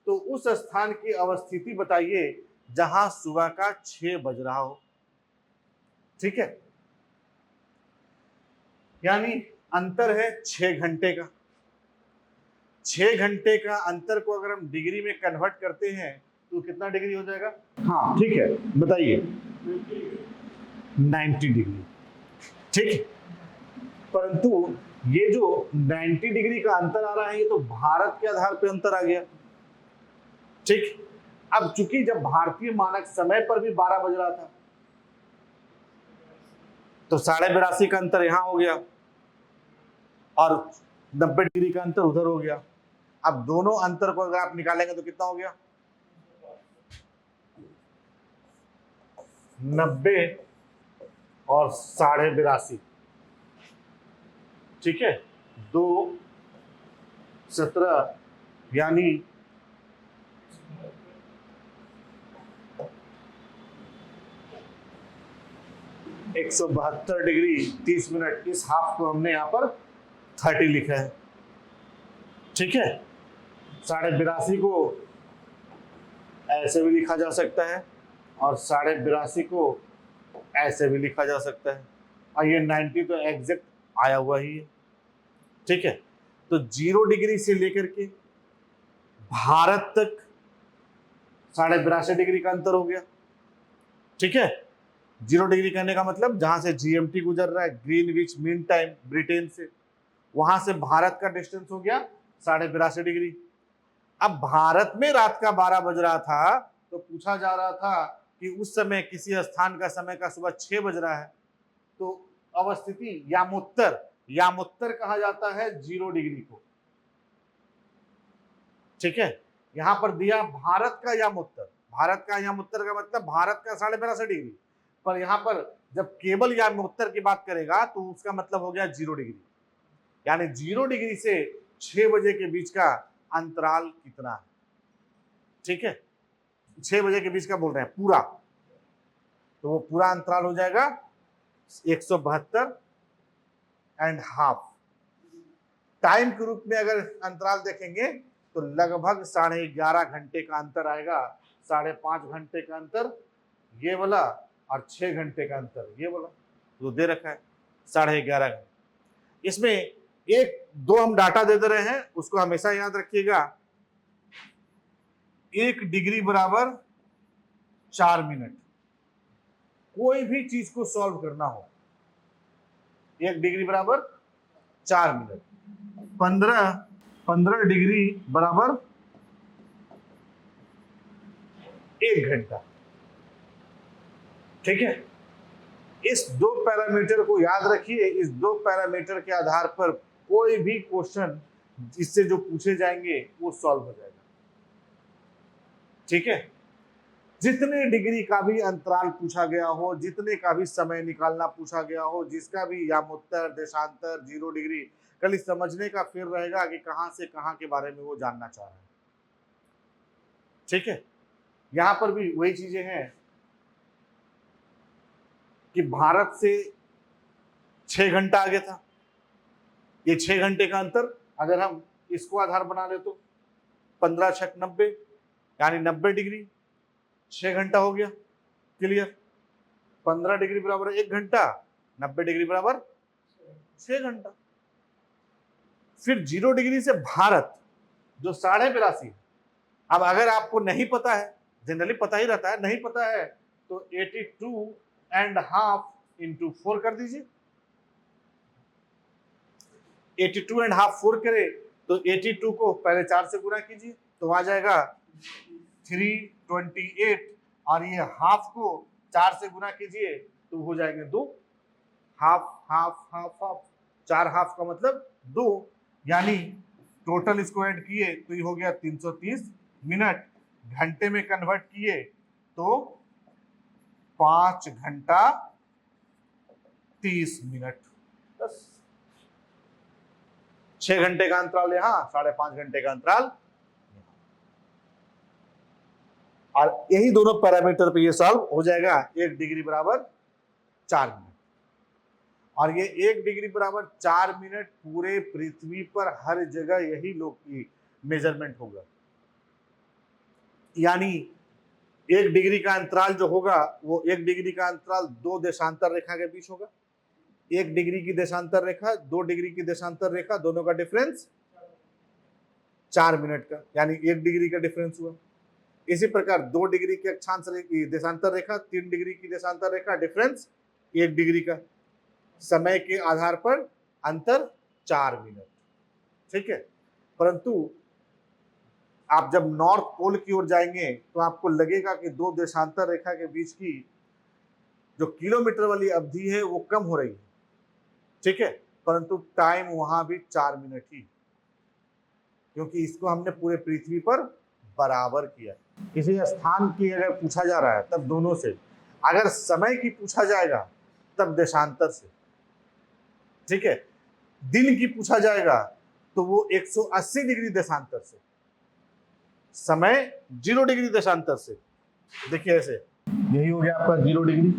तो उस स्थान की अवस्थिति बताइए जहां सुबह का 6 बज रहा हो। ठीक है, यानी अंतर है 6 घंटे का। 6 घंटे का अंतर को अगर हम डिग्री में कन्वर्ट करते हैं तो कितना डिग्री हो जाएगा? हाँ ठीक है, बताइए। 90 डिग्री। ठीक, परंतु ये जो 90 डिग्री का अंतर आ रहा है, ये तो भारत के आधार पर अंतर आ गया। ठीक, अब चूंकि जब भारतीय मानक समय पर भी 12 बज रहा था, तो 82.5 का अंतर यहां हो गया और 90 डिग्री का अंतर उधर हो गया। अब दोनों अंतर को अगर आप निकालेंगे तो कितना हो गया? 90 और 82.5। ठीक है, 2 17 यानी 172 डिग्री 30 मिनट। इस हाफ को हमने यहां पर 30 लिखा है। ठीक है, 82.5 को ऐसे भी लिखा जा सकता है और 82.5 को ऐसे भी लिखा जा सकता है, और ये 90 तो एग्जैक्ट आया हुआ ही है। ठीक है, तो 0 डिग्री से लेकर के भारत तक 82.5 डिग्री का अंतर हो गया। ठीक है, 0 डिग्री कहने का मतलब जहां से जीएमटी गुजर रहा है, ग्रीनविच मीन टाइम, ब्रिटेन से, वहां से भारत का डिस्टेंस हो गया 82.5 डिग्री। अब भारत में रात का 12 बज रहा था, तो पूछा जा रहा था कि उस समय किसी स्थान का समय का सुबह 6 बज रहा है, तो अवस्थिति यामोत्तर कहा जाता है 0 डिग्री को। ठीक है, यहां पर दिया भारत का यामोत्तर। भारत का यामोत्तर का मतलब भारत का 82.5 डिग्री, पर यहां पर जब केवल यामोत्तर की बात करेगा तो उसका मतलब हो गया 0 डिग्री। यानी 0 डिग्री से 6 बजे के बीच का अंतराल कितना है? ठीक है, 6 बजे के बीच का बोल रहे हैं पूरा, तो वो पूरा अंतराल हो जाएगा 172.5। टाइम के रूप में अगर अंतराल देखेंगे तो लगभग 11.5 घंटे का अंतर आएगा। 5.5 घंटे का अंतर ये वाला और 6 घंटे का अंतर ये वाला, तो दे रखा है 11.5 घंटे। इसमें एक दो हम डाटा दे दे रहे हैं, उसको हमेशा याद रखिएगा। 1 डिग्री बराबर 4 मिनट। कोई भी चीज को सॉल्व करना हो, 1 डिग्री बराबर 4 मिनट। 15 डिग्री बराबर 1 घंटा। ठीक है, इस 2 पैरामीटर को याद रखिए। इस 2 पैरामीटर के आधार पर कोई भी क्वेश्चन इससे जो पूछे जाएंगे वो सॉल्व हो जाएगा। ठीक है, जितने डिग्री का भी अंतराल पूछा गया हो, जितने का भी समय निकालना पूछा गया हो, जिसका भी यामोत्तर, देशांतर, 0 डिग्री, कल समझने का फिर रहेगा कि कहां से कहां के बारे में वो जानना चाह रहे हैं। ठीक है, यहां पर भी वही चीजें हैं कि भारत से 6 घंटा आगे था। ये 6 घंटे का अंतर अगर हम इसको आधार बना ले तो 15 छक 90 यानी 90 डिग्री, 6 घंटा हो गया। क्लियर? 15 डिग्री बराबर 1 घंटा, 90 डिग्री बराबर 6 घंटा। फिर 0 डिग्री से भारत जो 82.5 अब अगर आपको नहीं पता है, जनरली पता ही रहता है, नहीं पता है तो 82.5 इंटू 4 कर दीजिए। 82.5 4 करे तो 82 को पहले 4 से गुना कीजिए तो आ जाएगा 328, और ये हाफ को 4 से गुना कीजिए तो हो जाएंगे 2। Half half half half, 4 half का मतलब 2, यानी टोटल इसको ऐड किए तो ये हो गया 330 मिनट। घंटे में कन्वर्ट किए तो 5 घंटा 30 मिनट। बस 6 घंटे का अंतराल यहाँ, 5.5 घंटे का अंतराल, और यही दोनों पैरामीटर पे ये सॉल्व हो जाएगा। 1 डिग्री बराबर 4 मिनट, और ये 1 डिग्री बराबर 4 मिनट पूरे पृथ्वी पर हर जगह यही लोग की मेजरमेंट होगा। यानी 1 डिग्री का अंतराल जो होगा वो 1 डिग्री का अंतराल 2 देशांतर रेखा के बीच होगा। 1 डिग्री की देशांतर रेखा, 2 डिग्री की देशांतर रेखा, दोनों का डिफरेंस 4 मिनट का, यानी 1 डिग्री का डिफरेंस हुआ। इसी प्रकार 2 डिग्री की अक्षांश देशांतर रेखा, 3 डिग्री की देशांतर रेखा, डिफरेंस 1 डिग्री का। समय के आधार पर अंतर 4 मिनट, ठीक है। परंतु आप जब नॉर्थ पोल की ओर जाएंगे तो आपको लगेगा कि 2 देशांतर रेखा के बीच की जो किलोमीटर वाली अवधि है वो कम हो रही है, ठीक है, परंतु टाइम वहां भी 4 मिनट ही, क्योंकि इसको हमने पूरे पृथ्वी पर बराबर किया। किसी स्थान की अगर पूछा जा रहा है तब दोनों से, अगर समय की पूछा जाएगा तब देशांतर से, ठीक है। दिन की पूछा जाएगा तो वो 180 डिग्री देशांतर से, समय 0 डिग्री देशांतर से। देखिए ऐसे, यही हो गया आपका 0 degree,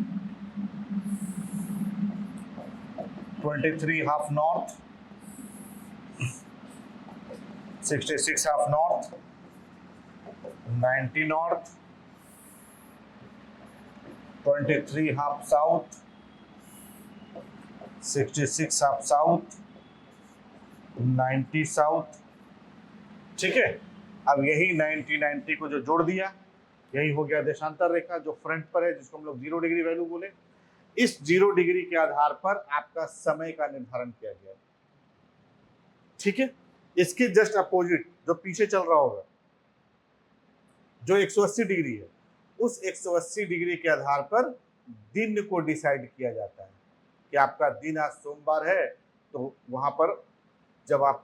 23 half north, 66 half north, 90 north, 23 half south, 66 half south, 90 south, ठीक है। अब यही 90 को जो जोड़ दिया, यही हो गया देशांतर रेखा जो फ्रंट पर है, जिसको हम लोग 0 डिग्री वैल्यू बोले। इस 0 डिग्री के आधार पर आपका समय का निर्धारण किया गया, ठीक है। इसके जस्ट अपोजिट जो पीछे चल रहा होगा, जो 180 डिग्री है, उस 180 डिग्री के आधार पर दिन को डिसाइड किया जाता है कि आपका दिन आज सोमवार है, तो वहां पर जब आप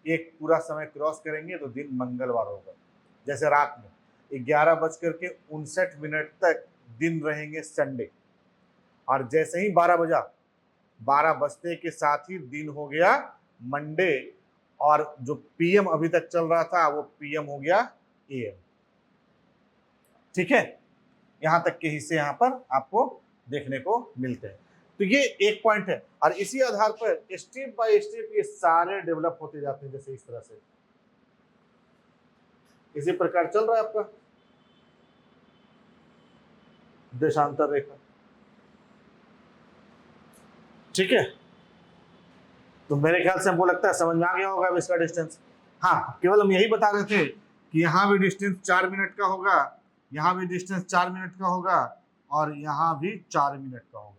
एक पूरा समय क्रॉस करेंगे तो दिन मंगलवार होगा। जैसे रात में 11:59 तक दिन रहेंगे संडे, और जैसे ही 12 बजा, 12 बजते के साथ ही दिन हो गया मंडे, और जो पीएम अभी तक चल रहा था वो पीएम हो गया एएम, ठीक है। यहां तक के हिस्से यहां पर आपको देखने को मिलते हैं। तो ये एक पॉइंट है, और इसी आधार पर स्टेप बाय स्टेप ये सारे डेवलप होते जाते हैं। जैसे इस तरह से इसी प्रकार चल रहा है आपका देशांतर रेखा, ठीक है। तो मेरे ख्याल से हमको लगता है समझ में आ गया होगा अब इसका डिस्टेंस। हाँ, केवल हम यही बता रहे थे कि यहाँ भी डिस्टेंस 4 मिनट का होगा, यहाँ भी डिस्टेंस 4 मिनट का होगा, और यहाँ भी 4 मिनट का होगा,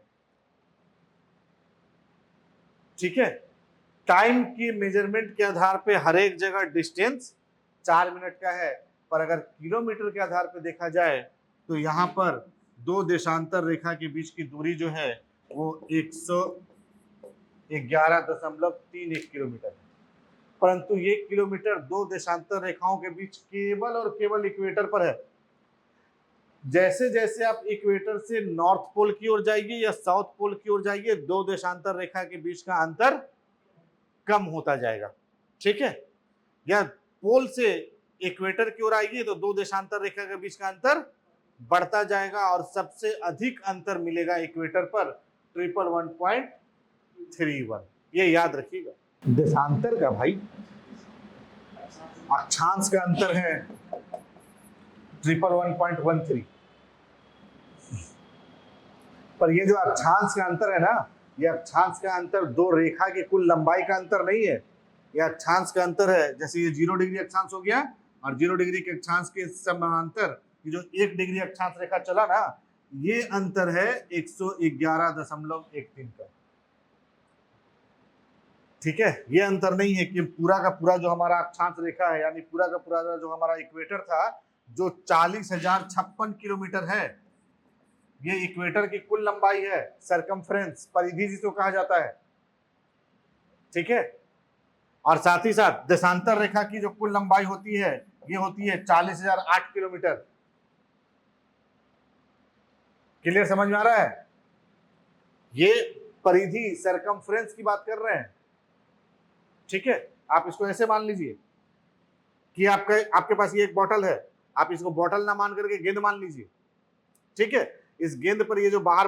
ठीक है। टाइम की मेजरमेंट के आधार पे हर एक जगह डिस्टेंस 4 मिनट का है, पर अगर किलोमीटर के आधार पे देखा जाए तो यहाँ पर 2 देशांतर रेखा के बीच की दूरी जो है वो 111.31 किलोमीटर है। परंतु ये किलोमीटर 2 देशांतर रेखाओं के बीच केवल और केवल इक्वेटर पर है। जैसे जैसे आप इक्वेटर से नॉर्थ पोल की ओर जाइए या साउथ पोल की ओर जाइए, 2 देशांतर रेखा के बीच का अंतर कम होता जाएगा, ठीक है। या पोल से इक्वेटर की ओर आइए तो 2 देशांतर रेखा के बीच का अंतर बढ़ता जाएगा, और सबसे अधिक अंतर मिलेगा इक्वेटर पर 111.31। ये याद रखिएगा। देशांतर का भाई अक्षांश का अंतर है 111.13, पर ये जो अक्षांश का अंतर है ना, ये अक्षांश का अंतर 2 रेखा की कुल लंबाई का अंतर नहीं है। ये अक्षांश का अंतर है, जैसे ये 0 डिग्री अक्षांश हो गया और 0 डिग्री के अक्षांश के समानांतर जो 1 डिग्री अक्षांश रेखा चला ना, ये अंतर है 111.13 का। ठीक है, ये अंतर नहीं है कि पूरा का पूरा जो हमारा अक्षांश रेखा है, यानी पूरा का पूरा जो हमारा इक्वेटर था, जो 40,056 किलोमीटर है, ये इक्वेटर की कुल लंबाई है, सरकमफ्रेंस, परिधि जिसको कहा जाता है। ठीक है, और साथ ही साथ देशांतर रेखा की जो कुल लंबाई होती है, ये होती है 40,008 किलोमीटर। क्लियर, समझ में आ रहा है? ये परिधि, सरकमफ्रेंस की बात कर रहे हैं। ठीक है, आप इसको ऐसे मान लीजिए कि आपके पास ये एक बोतल है, आप इसको बोतल ना मान करके गेंद मान लीजिए। ठीक है, इस गेंद पर ये जो बाहर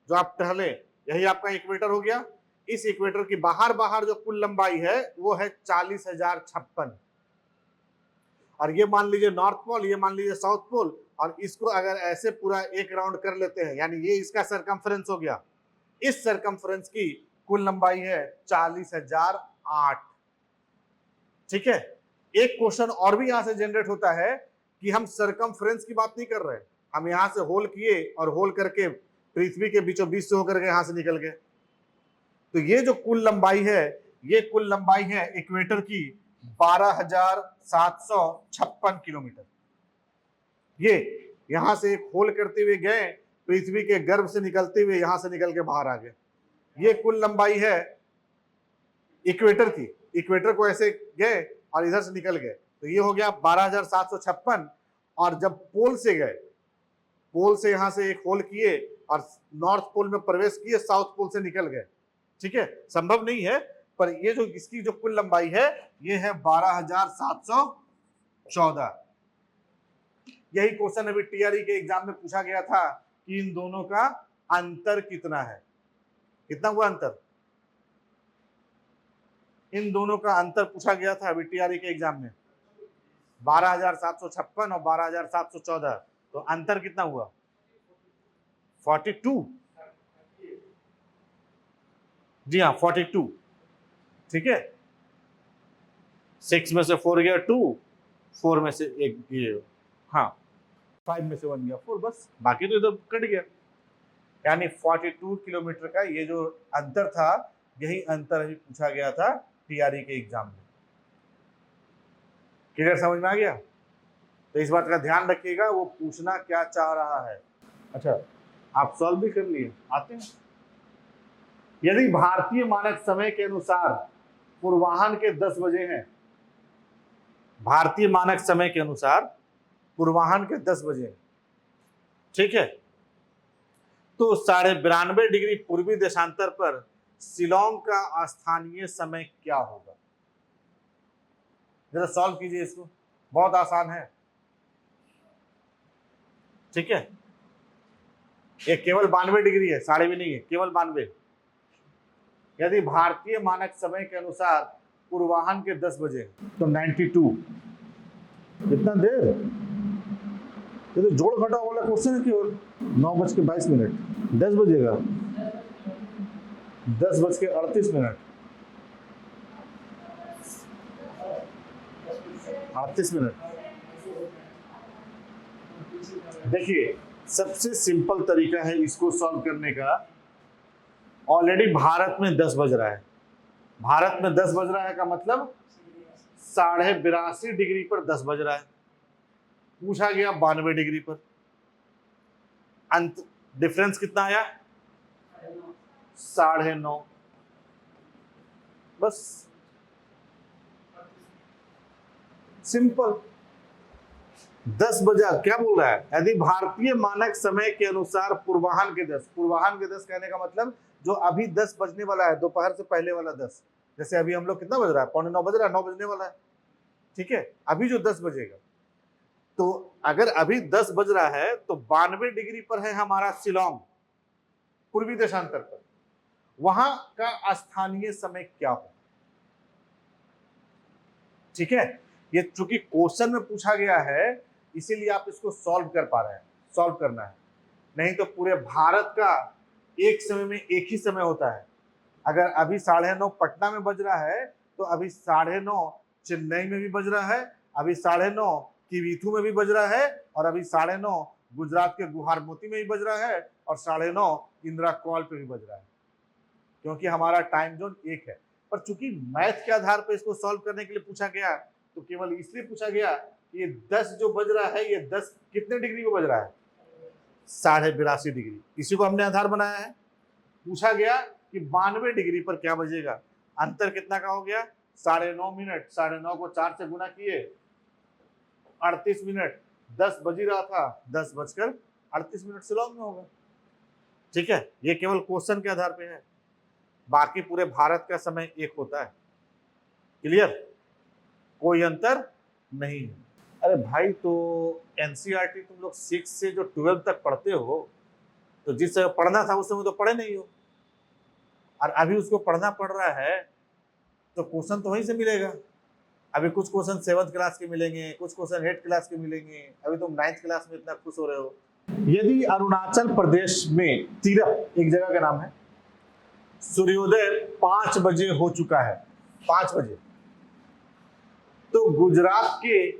जो आप टहले, यही आपका इक्वेटर हो गया। इस इक्वेटर की बाहर जो कुल लंबाई है वो है 40,056, और ये मान लीजिए नॉर्थ पोल, ये मान लीजिए साउथ पोल, और इसको अगर ऐसे पूरा एक राउंड कर लेते हैं, यानी ये इसका सरकमफ्रेंस हो गया। इस सरकमफ्रेंस की कुल लंबाई है 40,008। ठीक है, एक क्वेश्चन और भी यहां से जनरेट होता है कि हम सरकमफ्रेंस की बात नहीं कर रहे, हम यहां से होल किए और होल करके पृथ्वी के बीचों बीच से होकर के यहां से निकल गए। तो ये जो कुल लंबाई है, ये कुल लंबाई है इक्वेटर की 12,756 किलोमीटर। ये यहां से एक होल करते हुए गए, पृथ्वी के गर्भ से निकलते हुए यहां से निकल के बाहर आ गए। ये कुल लंबाई है इक्वेटर की। इक्वेटर को ऐसे गए और इधर से निकल गए, तो ये हो गया 12,756। और जब पोल से गए, पोल से यहां से एक होल किए और नॉर्थ पोल में प्रवेश किए, साउथ पोल से निकल गए। ठीक है, संभव नहीं है, पर ये जो इसकी जो कुल लंबाई है, ये है 12,714। यही क्वेश्चन अभी टीआरई के एग्जाम में पूछा गया था कि इन दोनों का अंतर कितना है। कितना हुआ अंतर? इन दोनों का अंतर पूछा गया था अभी टीआरई के एग्जाम में, 12,756 और 12,714। तो अंतर कितना हुआ? 42। जी हाँ, 42। ठीक है, 6 में से 4 गया 2, 4 में से 1 ये, हाँ 5 में से 1 गया 4, बस बाकी तो इधर कट गया। यानी 42 किलोमीटर का ये जो अंतर था, यही अंतर अभी पूछा गया था टीआरई के एग्जाम में। क्लियर, समझ में आ गया? तो इस बात का ध्यान रखिएगा, वो पूछना क्या चाह रहा है। अच्छा, आप सॉल्व भी कर लिए, आते हैं। यदि भारतीय मानक समय के अनुसार पूर्वाह्न के 10 बजे हैं, भारतीय मानक समय के अनुसार पूर्वाह्न के 10 बजे हैं, ठीक है, तो 92.5 डिग्री पूर्वी देशांतर पर शिलोंग का स्थानीय समय क्या होगा? जरा सॉल्व कीजिए इसको, बहुत आसान है। ठीक है, ये केवल 92 डिग्री है, साढ़े भी नहीं है, केवल 92। यदि भारतीय मानक समय के अनुसार पूर्वाह्न के 10 बजे तो 92। इतना देर? ये तो जोड़ घटाव वाला क्वेश्चन है। केवल 9:22, 10 बजेगा 10:38, 38। देखिए, सबसे सिंपल तरीका है इसको सॉल्व करने का। ऑलरेडी भारत में 10 बज रहा है, भारत में 10 बज रहा है का मतलब 82.5 डिग्री पर 10 बज रहा है। पूछा गया 92 डिग्री पर, अंत डिफरेंस कितना आया? 9.5। बस सिंपल। 10 बजा, क्या बोल रहा है? यदि भारतीय मानक समय के अनुसार पूर्वाह्न के 10, पूर्वाह्न के 10 कहने का मतलब जो अभी 10 बजने वाला है, दोपहर से पहले वाला 10। जैसे अभी हम लोग कितना बज रहा है? 8:45 बज रहा है, 9 बजने वाला है। ठीक है, अभी जो 10 बजेगा, तो अगर अभी 10 बज रहा है तो 92 डिग्री पर है हमारा शिलोंग, पूर्वी देशांतर पर। वहां का स्थानीय समय क्या हो? ठीक है, ये चूंकि क्वेश्चन में पूछा गया है, इसीलिए आप इसको सॉल्व कर पा रहे हैं। सॉल्व करना है, नहीं तो पूरे भारत का एक समय में एक ही समय होता है। अगर अभी 9:30 पटना में बज रहा है, तो अभी 9:30 चेन्नई में भी बज रहा है, अभी 9:30 कीवीथू में भी बज रहा है, और अभी 9:30 गुजरात के गुहार मोती में भी बज रहा है, और 9:30 इंदिरा कॉल पे भी बज रहा है, क्योंकि हमारा टाइम जोन एक है। पर चूंकि मैथ के आधार पर इसको सॉल्व करने के लिए पूछा गया, तो केवल इसलिए पूछा गया कि ये 10 जो बज रहा है, ये 10 कितने डिग्री को बज रहा है? 82.5 डिग्री। इसी को हमने आधार बनाया है। पूछा गया कि 92 डिग्री पर क्या बजेगा। अंतर कितना का हो गया? 9.5 मिनट। 9.5 को 4 से गुना किए, 38 मिनट। 10 बज ही रहा था, 10:38 से लॉन्ग में होगा। ठीक है, ये केवल क्वेश्चन के आधार पे है, बाकी पूरे भारत का समय एक होता है। क्लियर? कोई अंतर नहीं है। अरे भाई, तो एनसीईआरटी तुम लोग 6 से जो 12 तक पढ़ते हो, तो जिस समय पढ़ना था उस समय तो पढ़े नहीं हो, और अभी उसको पढ़ना पड़ रहा है, तो क्वेश्चन तो वहीं से मिलेगा। अभी कुछ क्वेश्चन 7th क्लास के मिलेंगे, कुछ क्वेश्चन 8th क्लास के मिलेंगे। अभी तुम 9th क्लास में इतना खुश हो रहे हो। यदि अरुणाचल प्रदेश में तीरथ एक जगह का नाम है, सूर्योदय 5 बजे हो चुका है, 5 बजे, तो गुजरात के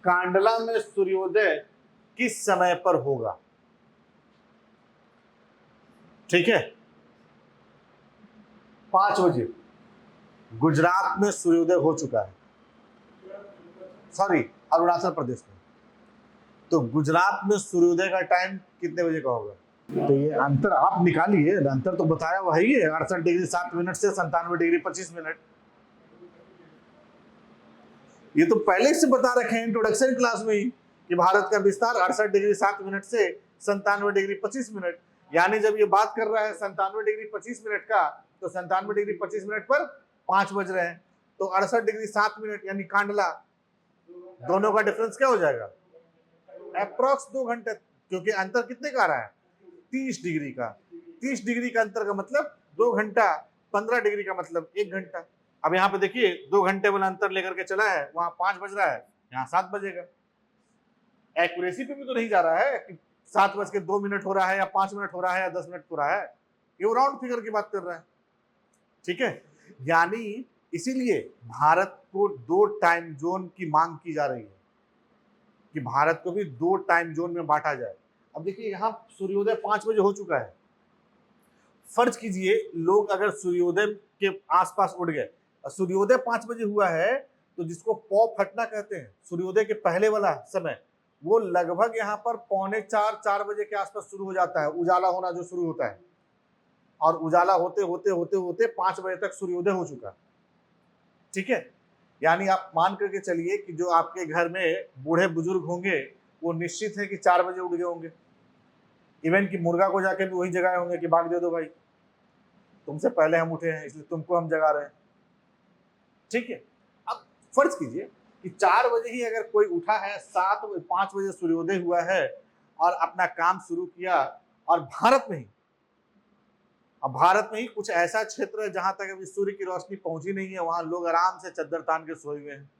कांडला में सूर्योदय किस समय पर होगा? ठीक है, 5 बजे गुजरात में सूर्योदय हो चुका है, सॉरी अरुणाचल प्रदेश में। तो गुजरात में सूर्योदय का टाइम कितने बजे का होगा? तो ये अंतर आप निकालिए, अंतर तो बताया वही है, 68 डिग्री 7 मिनट से 97 डिग्री 25 मिनट। ये तो पहले से बता रखे हैं इंट्रोडक्शन क्लास में ही कि भारत का विस्तार 68 डिग्री 7 मिनट से 97 डिग्री 25 मिनट। यानी जब ये बात कर रहा है 97 डिग्री 25 मिनट का, तो 97 डिग्री 25 मिनट पर 5 बज रहे हैं, तो 68 डिग्री 7 मिनट यानी कांडला, दोनों का डिफरेंस क्या हो जाएगा? अप्रॉक्स 2 घंटे, क्योंकि अंतर कितने का आ रहा है? 30 डिग्री का। 30 डिग्री का अंतर का मतलब 2 घंटा, 15 डिग्री का मतलब 1 घंटा। अब यहाँ पे देखिए 2 घंटे वाला अंतर लेकर के चला है, वहां 5 बज रहा है, यहाँ 7 बजेगा। एक्यूरेसी पे भी तो नहीं जा रहा है कि 7:02 हो रहा है, या 5 मिनट हो रहा है, या 10 मिनट हो रहा है। ये राउंड फिगर की बात कर रहा है। ठीक है, यानी इसीलिए भारत को 2 टाइम जोन की मांग की जा रही है कि भारत को भी 2 टाइम जोन में बांटा जाए। अब देखिए यहाँ सूर्योदय 5 बजे हो चुका है। फर्ज कीजिए लोग अगर सूर्योदय के आसपास उठ गए, सूर्योदय 5 बजे हुआ है, तो जिसको पौ फटना कहते हैं, सूर्योदय के पहले वाला समय, वो लगभग यहाँ पर 3:45-4 बजे के आसपास शुरू हो जाता है, उजाला होना जो शुरू होता है, और उजाला होते होते होते होते 5 बजे तक सूर्योदय हो चुका। ठीक है, यानी आप मान करके चलिए कि जो आपके घर में बूढ़े बुजुर्ग होंगे, वो निश्चित है कि 4 बजे उठ गए होंगे। इवन कि मुर्गा को जाके भी वही जगाए होंगे कि भाग दे दो भाई, तुमसे पहले हम उठे हैं, इसलिए तुमको हम जगा रहे हैं। ठीक है, अब फर्ज कीजिए कि 4 बजे ही अगर कोई उठा है, 5 बजे सूर्योदय हुआ है और अपना काम शुरू किया, और भारत में ही कुछ ऐसा क्षेत्र है जहां तक अभी सूर्य की रोशनी पहुंची नहीं है, वहां लोग आराम से चद्दर तान के सोए हुए हैं।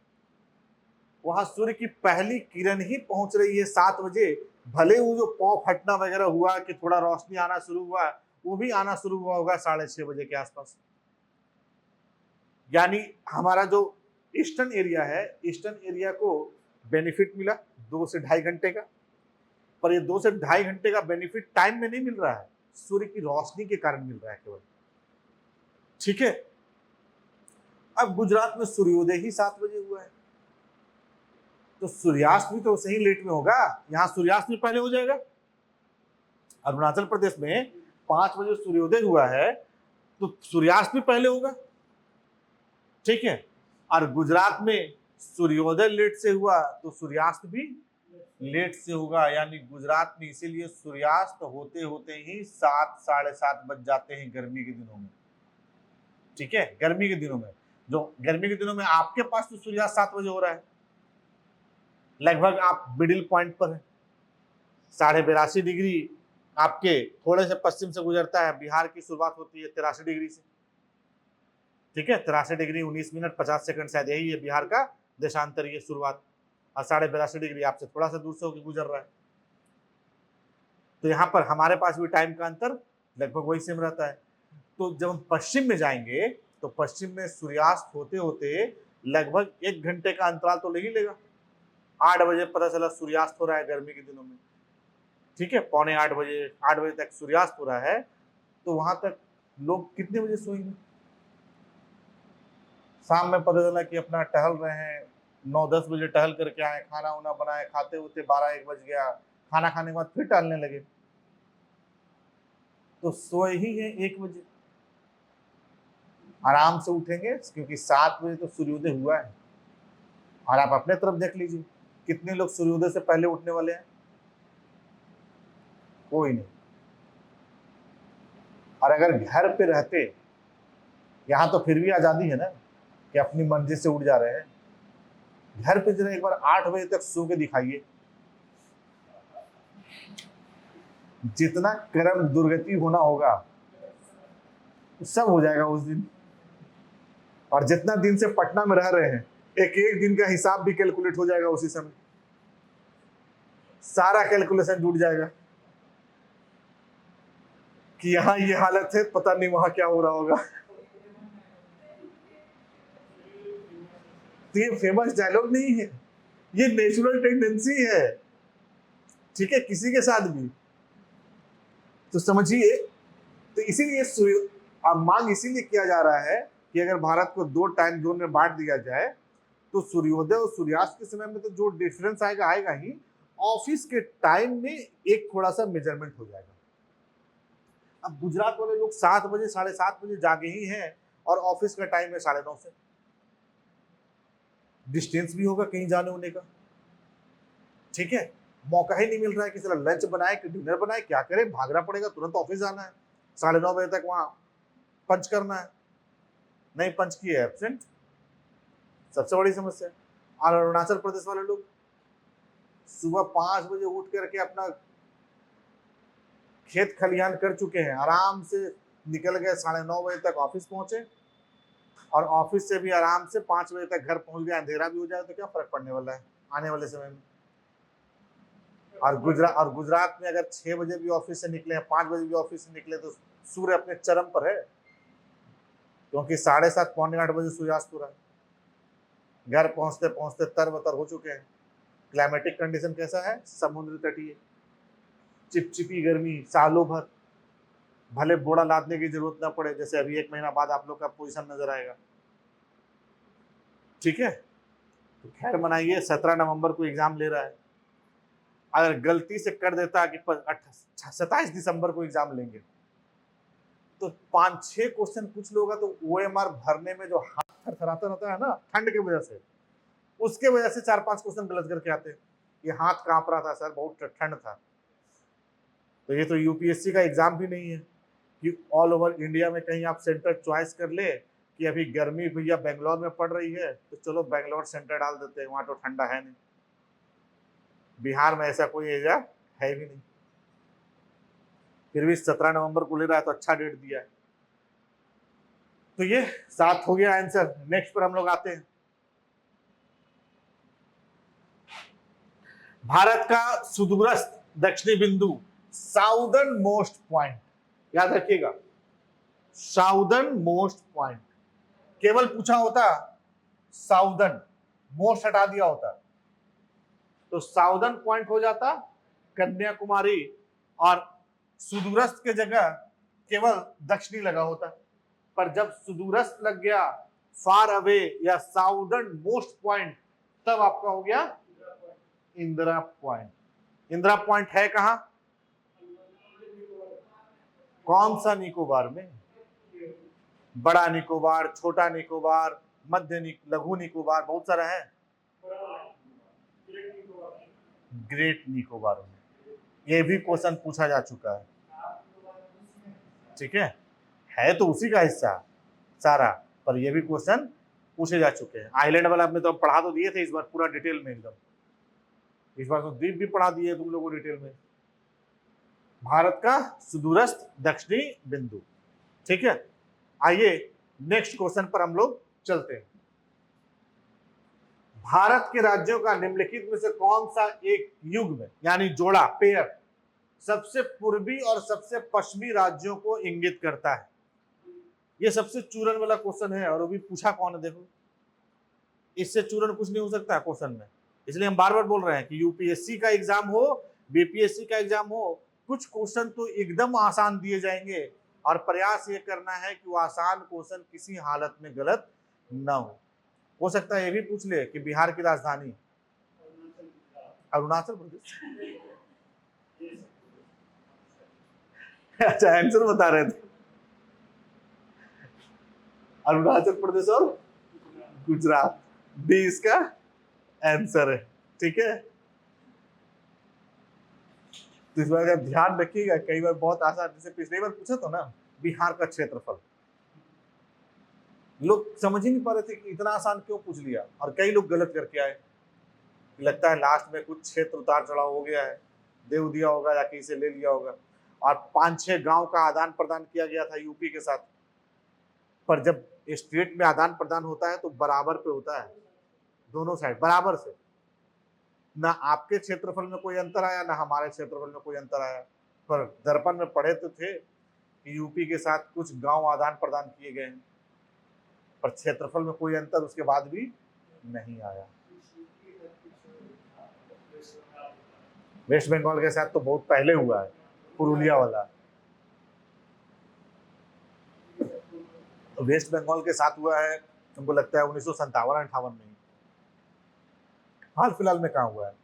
वहां सूर्य की पहली किरण ही पहुंच रही है 7 बजे। भले वो जो पौ फटना वगैरह हुआ कि थोड़ा रोशनी आना शुरू हुआ, वो भी आना शुरू हुआ होगा 6:30 बजे के आसपास। यानी हमारा जो ईस्टर्न एरिया है, ईस्टर्न एरिया को बेनिफिट मिला 2 से 2.5 घंटे का, पर ये 2 से 2.5 घंटे का बेनिफिट टाइम में नहीं मिल रहा है, सूर्य की रोशनी के कारण मिल रहा है केवल। ठीक है, अब गुजरात में सूर्योदय ही 7 बजे हुआ है, तो सूर्यास्त भी तो सही लेट में होगा, यहां सूर्यास्त भी पहले हो जाएगा। अरुणाचल प्रदेश में 5 बजे सूर्योदय हुआ है, तो सूर्यास्त भी पहले होगा। ठीक है, और गुजरात में सूर्योदय लेट से हुआ, तो सूर्यास्त भी लेट से होगा। यानी गुजरात में इसीलिए सूर्यास्त होते होते ही 7 साढ़े 7 बज जाते हैं गर्मी के दिनों में। ठीक है, गर्मी के दिनों में, जो गर्मी के दिनों में आपके पास तो सूर्यास्त 7 बजे हो रहा है, लगभग आप मिडिल पॉइंट पर है। 82.5 डिग्री आपके थोड़े से पश्चिम से गुजरता है, बिहार की शुरुआत होती है 83 डिग्री से। ठीक है, 83 डिग्री 19 मिनट 50 सेकंड, शायद यही है बिहार का देशांतरीय शुरुआत, और 82.5 डिग्री आपसे थोड़ा सा दूर से होकर गुजर रहा है। तो यहाँ पर हमारे पास भी टाइम का अंतर लगभग वही सेम रहता है। तो जब हम पश्चिम में जाएंगे, तो पश्चिम में सूर्यास्त होते होते लगभग 1 घंटे का अंतराल तो ले ही लेगा। 8 बजे पता चला सूर्यास्त हो रहा है गर्मी के दिनों में, ठीक है, पौने 8 बजे, 8 बजे तक सूर्यास्त हो रहा है, तो वहां तक लोग कितने बजे सोएंगे? शाम में पता चला कि अपना टहल रहे हैं, 9-10 बजे टहल करके आए, खाना वाना बनाए, खाते होते 12-1 बज गया, खाना खाने के बाद फिर टहलने लगे, तो सोए ही है 1 बजे। आराम से उठेंगे क्योंकि 7 बजे तो सूर्योदय हुआ है। और आप अपने तरफ देख लीजिए, कितने लोग सूर्योदय से पहले उठने वाले हैं? कोई नहीं। और अगर घर पे रहते, यहाँ तो फिर भी आजादी है ना कि अपनी मर्जी से उठ जा रहे हैं, घर पे जरा एक बार 8 बजे तक सो के दिखाइए, जितना कर्म दुर्गति होना होगा सब हो जाएगा उस दिन। और जितना दिन से पटना में रह रहे हैं, एक एक दिन का हिसाब भी कैलकुलेट हो जाएगा उसी समय, सारा कैलकुलेशन जुट जाएगा कि यहाँ ये हालत है, पता नहीं वहां क्या हो रहा होगा। तो ये फेमस डायलॉग नहीं है, ये नेचुरल टेंडेंसी है, ठीक है, किसी के साथ भी। तो समझिए, तो इसीलिए मांग इसीलिए किया जा रहा है कि अगर भारत को 2 टाइम जोन में बांट दिया जाए, तो सूर्योदय और सूर्यास्त के समय में तो जो डिफरेंस आएगा आएगा ही, ऑफिस के टाइम में एक थोड़ा सा मेजरमेंट हो जाएगा। अब गुजरात वाले लोग 7 बजे 7:30 बजे जागे ही हैं, और ऑफिस का टाइम है 9:30 से। डिस्टेंस भी होगा कहीं जाने होने का, ठीक है, मौका ही नहीं मिल रहा है कि चलो लंच बनाए कि डिनर बनाए, क्या करे, भागना पड़ेगा, तुरंत ऑफिस जाना है, 9:30 बजे तक वहां पंच करना है, नहीं पंच किए एब्सेंट, सबसे बड़ी समस्या। और अरुणाचल प्रदेश वाले लोग सुबह 5 बजे उठ करके अपना खेत खलिहान कर चुके हैं, आराम से निकल गए, 9:30 बजे तक ऑफिस पहुंचे, और ऑफिस से भी आराम से 5 बजे तक घर पहुंच गए। अंधेरा भी हो जाए तो क्या फर्क पड़ने वाला है आने वाले समय में। और गुजरात में अगर 6 बजे भी ऑफिस से निकले, 5 बजे भी ऑफिस से निकले, तो सूर्य अपने चरम पर है, क्योंकि 7:30 पौने 8 बजे सूर्यास्त हो रहा है। घर पहुंचते पहुंचते तरबतर हो चुके हैं। क्लाइमेटिक कंडीशन कैसा है? समुद्र तटीय, चिपचिपी गर्मी सालों भर, भले बोड़ा लादने की जरूरत ना पड़े, जैसे अभी 1 महीना बाद आप लोग का पोजीशन नजर आएगा, ठीक है। तो खैर मनाइए, 17 नवंबर को एग्जाम ले रहा है, अगर गलती से कर देता कि 27 दिसंबर को एग्जाम लेंगे, तो 5-6 क्वेश्चन पूछ लोगा, तो OMR भरने में जो हाथ थरथराता रहता है ना ठंड की वजह से, उसके वजह से 4-5 क्वेश्चन गलत करके आते हैं, ये हाथ कांप रहा था सर, बहुत ठंड था। तो ये तो यूपीएससी का एग्जाम भी नहीं है कि ऑल ओवर इंडिया में कहीं आप सेंटर चॉइस कर ले कि अभी गर्मी भैया बेंगलोर में पड़ रही है, तो चलो बेंगलोर सेंटर डाल देते हैं, वहां तो ठंडा है नहीं। बिहार में ऐसा कोई एरिया है भी नहीं, फिर भी 17 नवंबर को ले रहा है, तो अच्छा डेट दिया है। तो ये 7 हो गया आंसर। नेक्स्ट पर हम लोग आते हैं। भारत का सुदूरस्थ दक्षिणी बिंदु, साउदर्न मोस्ट पॉइंट, याद रखिएगा, साउदर्न मोस्ट पॉइंट। केवल पूछा होता साउदर्न, मोस्ट हटा दिया होता, तो साउदर्न पॉइंट हो जाता कन्याकुमारी, और सुदूरस्थ के जगह केवल दक्षिणी लगा होता। पर जब सुदूरस्थ लग गया, फार अवे या साउदर्न मोस्ट पॉइंट, तब आपका हो गया इंदिरा पॉइंट। इंदिरा पॉइंट है कहां? कौन सा निकोबार में? बड़ा निकोबार, छोटा निकोबार, लघु निकोबार, बहुत सारा है। ग्रेट निकोबार में ये भी क्वेश्चन पूछा जा चुका है, ठीक है तो उसी का हिस्सा सारा, पर ये भी क्वेश्चन पूछे जा चुके हैं। आइलैंड वाला आपने तो पढ़ा तो दिए थे इस बार पूरा डिटेल में, एकदम इस बार तो द्वीप भी पढ़ा दिए तुम लोगों को डिटेल में। भारत का सुदूरस्थ दक्षिणी बिंदु, ठीक है। आइए नेक्स्ट क्वेश्चन पर हम लोग चलते हैं। भारत के राज्यों का निम्नलिखित में से कौन सा एक युग्म यानी जोड़ा, पेयर, सबसे पूर्वी और सबसे पश्चिमी राज्यों को इंगित करता है? ये सबसे चूरन वाला क्वेश्चन है, और वो भी पूछा कौन है देखो। इससे चूरन कुछ नहीं हो सकता क्वेश्चन में। इसलिए हम बार बार बोल रहे हैं कि यूपीएससी का एग्जाम हो, बीपीएससी का एग्जाम हो, कुछ क्वेश्चन तो एकदम आसान दिए जाएंगे और प्रयास ये करना है कि वो आसान क्वेश्चन किसी हालत में गलत ना हो सकता है ये भी पूछ ले कि बिहार की राजधानी अरुणाचल प्रदेश। अच्छा आंसर बता रहे थे, अरुणाचल प्रदेश और गुजरात, डी इसका आंसर है। ठीक है, तो इस बार का ध्यान रखिएगा, कई बार बहुत आसान, जैसे पिछली बार पूछा था ना बिहार का क्षेत्रफल, लोग समझ ही नहीं पा रहे थे कि इतना आसान क्यों पूछ लिया, और कई लोग गलत करके आए। लगता है लास्ट में कुछ क्षेत्र उतार चढ़ाव हो गया है, देव दिया होगा या कहीं से ले लिया होगा, और 5-6 गांव का आदान प्रदान किया गया था यूपी के साथ। पर जब स्टेट में आदान प्रदान होता है तो बराबर पे होता है, दोनों साइड बराबर से, ना आपके क्षेत्रफल में कोई अंतर आया ना हमारे क्षेत्रफल में कोई अंतर आया। पर दर्पण में पढ़े तो थे कि यूपी के साथ कुछ गांव आदान प्रदान किए गए हैं, पर क्षेत्रफल में कोई अंतर उसके बाद भी नहीं आया। वेस्ट बंगाल के साथ तो बहुत पहले हुआ है, पुरुलिया वाला। वेस्ट बंगाल के साथ हुआ है हमको लगता है 1957-58 में। हाल फिलहाल में कहाँ हुआ है,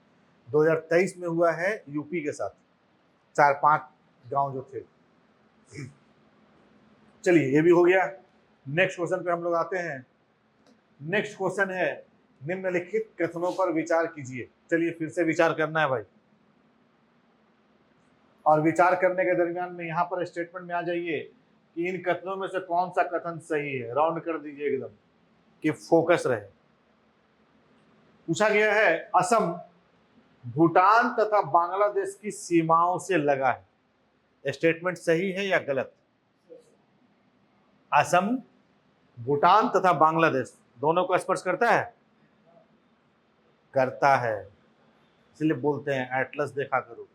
2023 में हुआ है यूपी के साथ, 4-5 गांव जो थे। चलिए ये भी हो गया। नेक्स्ट क्वेश्चन पे हम लोग आते हैं। नेक्स्ट क्वेश्चन है निम्नलिखित कथनों पर विचार कीजिए। चलिए फिर से विचार करना है भाई, और विचार करने के दरमियान में यहाँ पर स्टेटमेंट में आ जाइए कि इन कथनों में से कौन सा कथन सही है। राउंड कर दीजिए एकदम कि फोकस रहे। पूछा गया है असम भूटान तथा बांग्लादेश की सीमाओं से लगा है, स्टेटमेंट सही है या गलत? असम भूटान तथा बांग्लादेश दोनों को स्पर्श करता है, करता है, इसलिए बोलते हैं एटलस देखा करो।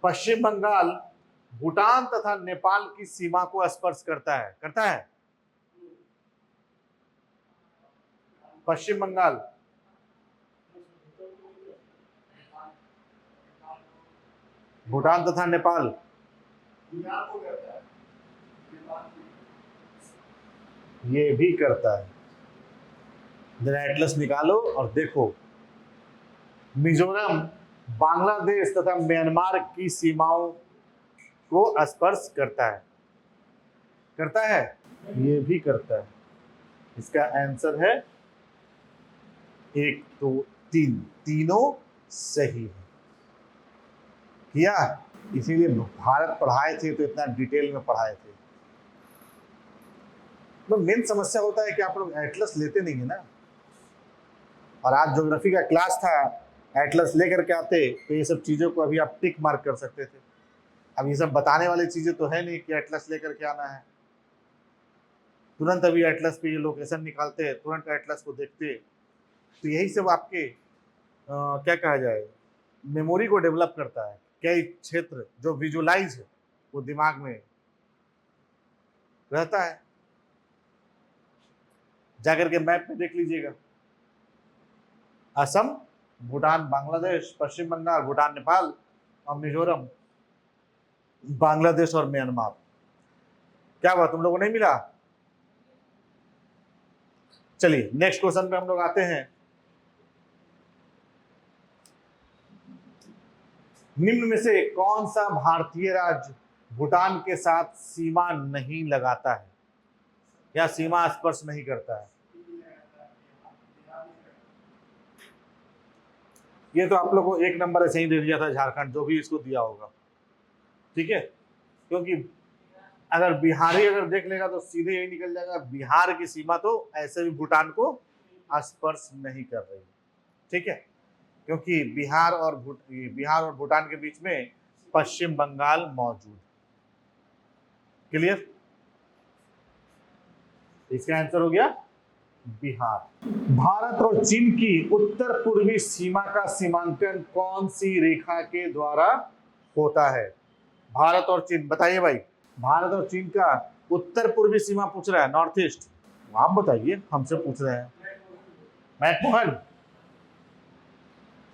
पश्चिम बंगाल भूटान तथा नेपाल की सीमा को स्पर्श करता है, करता है? पश्चिम बंगाल भूटान तथा नेपाल ये भी करता है। जरा एटलस निकालो और देखो, मिजोरम बांग्लादेश तथा म्यांमार की सीमाओं को स्पर्श करता है, करता है, ये भी करता है। इसका आंसर है 1 2 3, तीनों सही है। किया, इसीलिए भारत पढ़ाए थे तो इतना डिटेल में पढ़ाए थे। तो मेन समस्या होता है कि आप लोग एटलस लेते नहीं है ना, और आज ज्योग्राफी का क्लास था, एटलस लेकर के आते तो ये सब चीज़ों को अभी आप टिक मार्क कर सकते थे। अब ये सब बताने वाली चीज़ें तो है नहीं कि एटलस लेकर के आना है। तुरंत अभी एटलस पे ये लोकेशन निकालते, तुरंत एटलस को देखते, तो यही सब आपके क्या कहा जाए, मेमोरी को डेवलप करता है। कई क्षेत्र जो विजुअलाइज है वो दिमाग में रहता है। जाकर के मैप में देख लीजिएगा, असम भूटान बांग्लादेश, पश्चिम बंगाल भूटान नेपाल, और मिजोरम बांग्लादेश और म्यांमार। क्या हुआ, तुम लोगों को नहीं मिला? चलिए नेक्स्ट क्वेश्चन पे हम लोग आते हैं। निम्न में से कौन सा भारतीय राज्य भूटान के साथ सीमा नहीं लगाता है या सीमा स्पर्श नहीं करता है? ये तो आप लोगों को 1 नंबर ऐसे ही दे दिया था, झारखंड, जो भी इसको दिया होगा। ठीक है, क्योंकि अगर बिहारी अगर देख लेगा तो सीधे यही निकल जाएगा, बिहार की सीमा तो ऐसे भी भूटान को स्पर्श नहीं कर रही। ठीक है, क्योंकि बिहार और भूटान के बीच में पश्चिम बंगाल मौजूद। क्लियर? इसका आंसर हो गया बिहार। भारत और चीन की उत्तर पूर्वी सीमा का सीमांकन कौन सी रेखा के द्वारा होता है? भारत और चीन, बताइए भाई, भारत और चीन का उत्तर पूर्वी सीमा पूछ रहा है, नॉर्थ ईस्ट। आप बताइए, हमसे पूछ रहे हैं। मैकमोहन,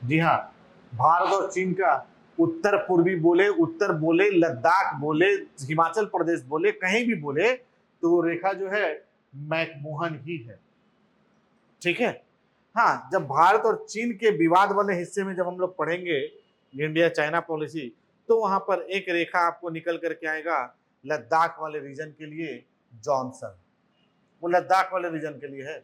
जी हाँ, भारत और चीन का उत्तर पूर्वी बोले, उत्तर बोले, लद्दाख बोले, हिमाचल प्रदेश बोले, कहीं भी बोले तो वो रेखा जो है मैकमोहन ही है। ठीक है। हाँ, जब भारत और चीन के विवाद वाले हिस्से में जब हम लोग पढ़ेंगे इंडिया चाइना पॉलिसी, तो वहां पर एक रेखा आपको निकल करके आएगा लद्दाख वाले रीजन के लिए, जॉनसन। वो लद्दाख वाले रीजन के लिए है।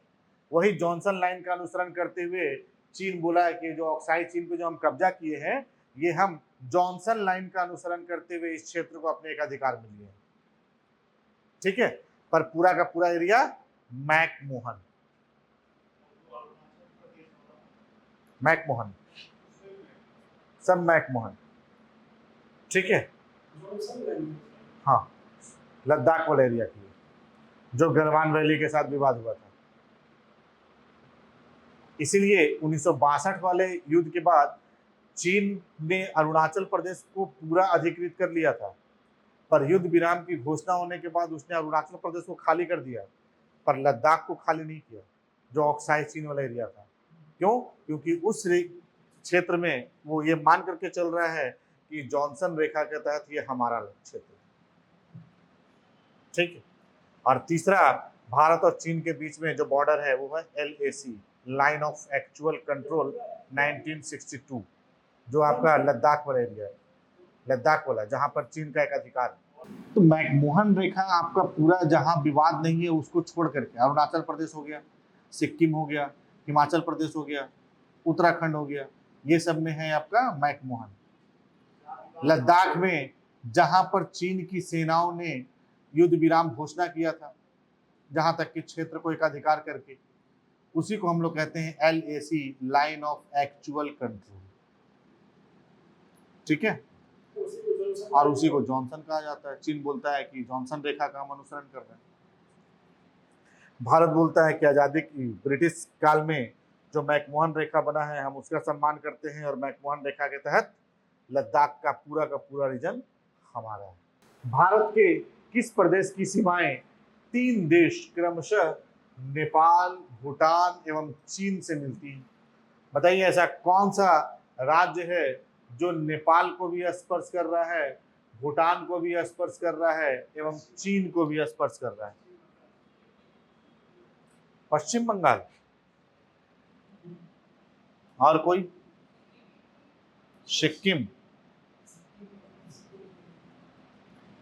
वही जॉनसन लाइन का अनुसरण करते हुए चीन बोला है कि जो ऑक्साई चीन पे जो हम कब्जा किए हैं, ये हम जॉनसन लाइन का अनुसरण करते हुए इस क्षेत्र को अपने एक अधिकार में लिए। ठीक है, पर पूरा का पूरा एरिया मैकमोहन, मैकमोहन, सब मैकमोहन। ठीक है, हाँ, लद्दाख वाले एरिया की, जो गलवान वैली के साथ विवाद हुआ था। इसीलिए 1962 वाले युद्ध के बाद चीन ने अरुणाचल प्रदेश को पूरा अधिकृत कर लिया था, पर युद्ध विराम की घोषणा होने के बाद उसने अरुणाचल प्रदेश को खाली कर दिया, पर लद्दाख को खाली नहीं किया, जो ऑक्साई चीन वाला एरिया था। क्यों? क्योंकि उस क्षेत्र में वो ये मान करके चल रहा है कि जॉनसन रेखा के तहत ये हमारा क्षेत्र है। ठीक है। और तीसरा, भारत और चीन के बीच में जो बॉर्डर है वो है LAC, line of actual control 1962, जो आपका लद्दाख वाला एरिया है, लद्दाख वाला, जहां पर चीन का एक अधिकार है। तो मैकमोहन रेखा आपका पूरा जहां विवाद नहीं है उसको छोड़ करके अरुणाचल प्रदेश हो गया, सिक्किम हो गया, हिमाचल प्रदेश हो गया, उत्तराखंड हो गया, ये सब में है आपका मैकमोहन। लद्दाख में जहां पर चीन की सेनाओं ने युद्ध विराम घोषणा किया था, जहां तक कि क्षेत्र को एक अधिकार करके, उसी को हम लोग कहते हैं LAC, line of actual control. ठीक है, और उसी को जॉनसन कहा जाता है। चीन बोलता है कि जॉनसन रेखा का हम अनुसरण कर रहे हैं। भारत बोलता है कि आजादी की ब्रिटिश काल में जो मैकमोहन रेखा बना है हम उसका सम्मान करते हैं, और मैकमोहन रेखा के तहत लद्दाख का पूरा रीजन हमारा है। भारत के किस प्रदेश की सीमाएं 3 देश क्रमशः नेपाल, भूटान एवं चीन से मिलती हैं? बताइए, ऐसा कौन सा राज्य है जो नेपाल को भी स्पर्श कर रहा है, भूटान को भी स्पर्श कर रहा है एवं चीन को भी स्पर्श कर रहा है? पश्चिम बंगाल। और कोई? सिक्किम।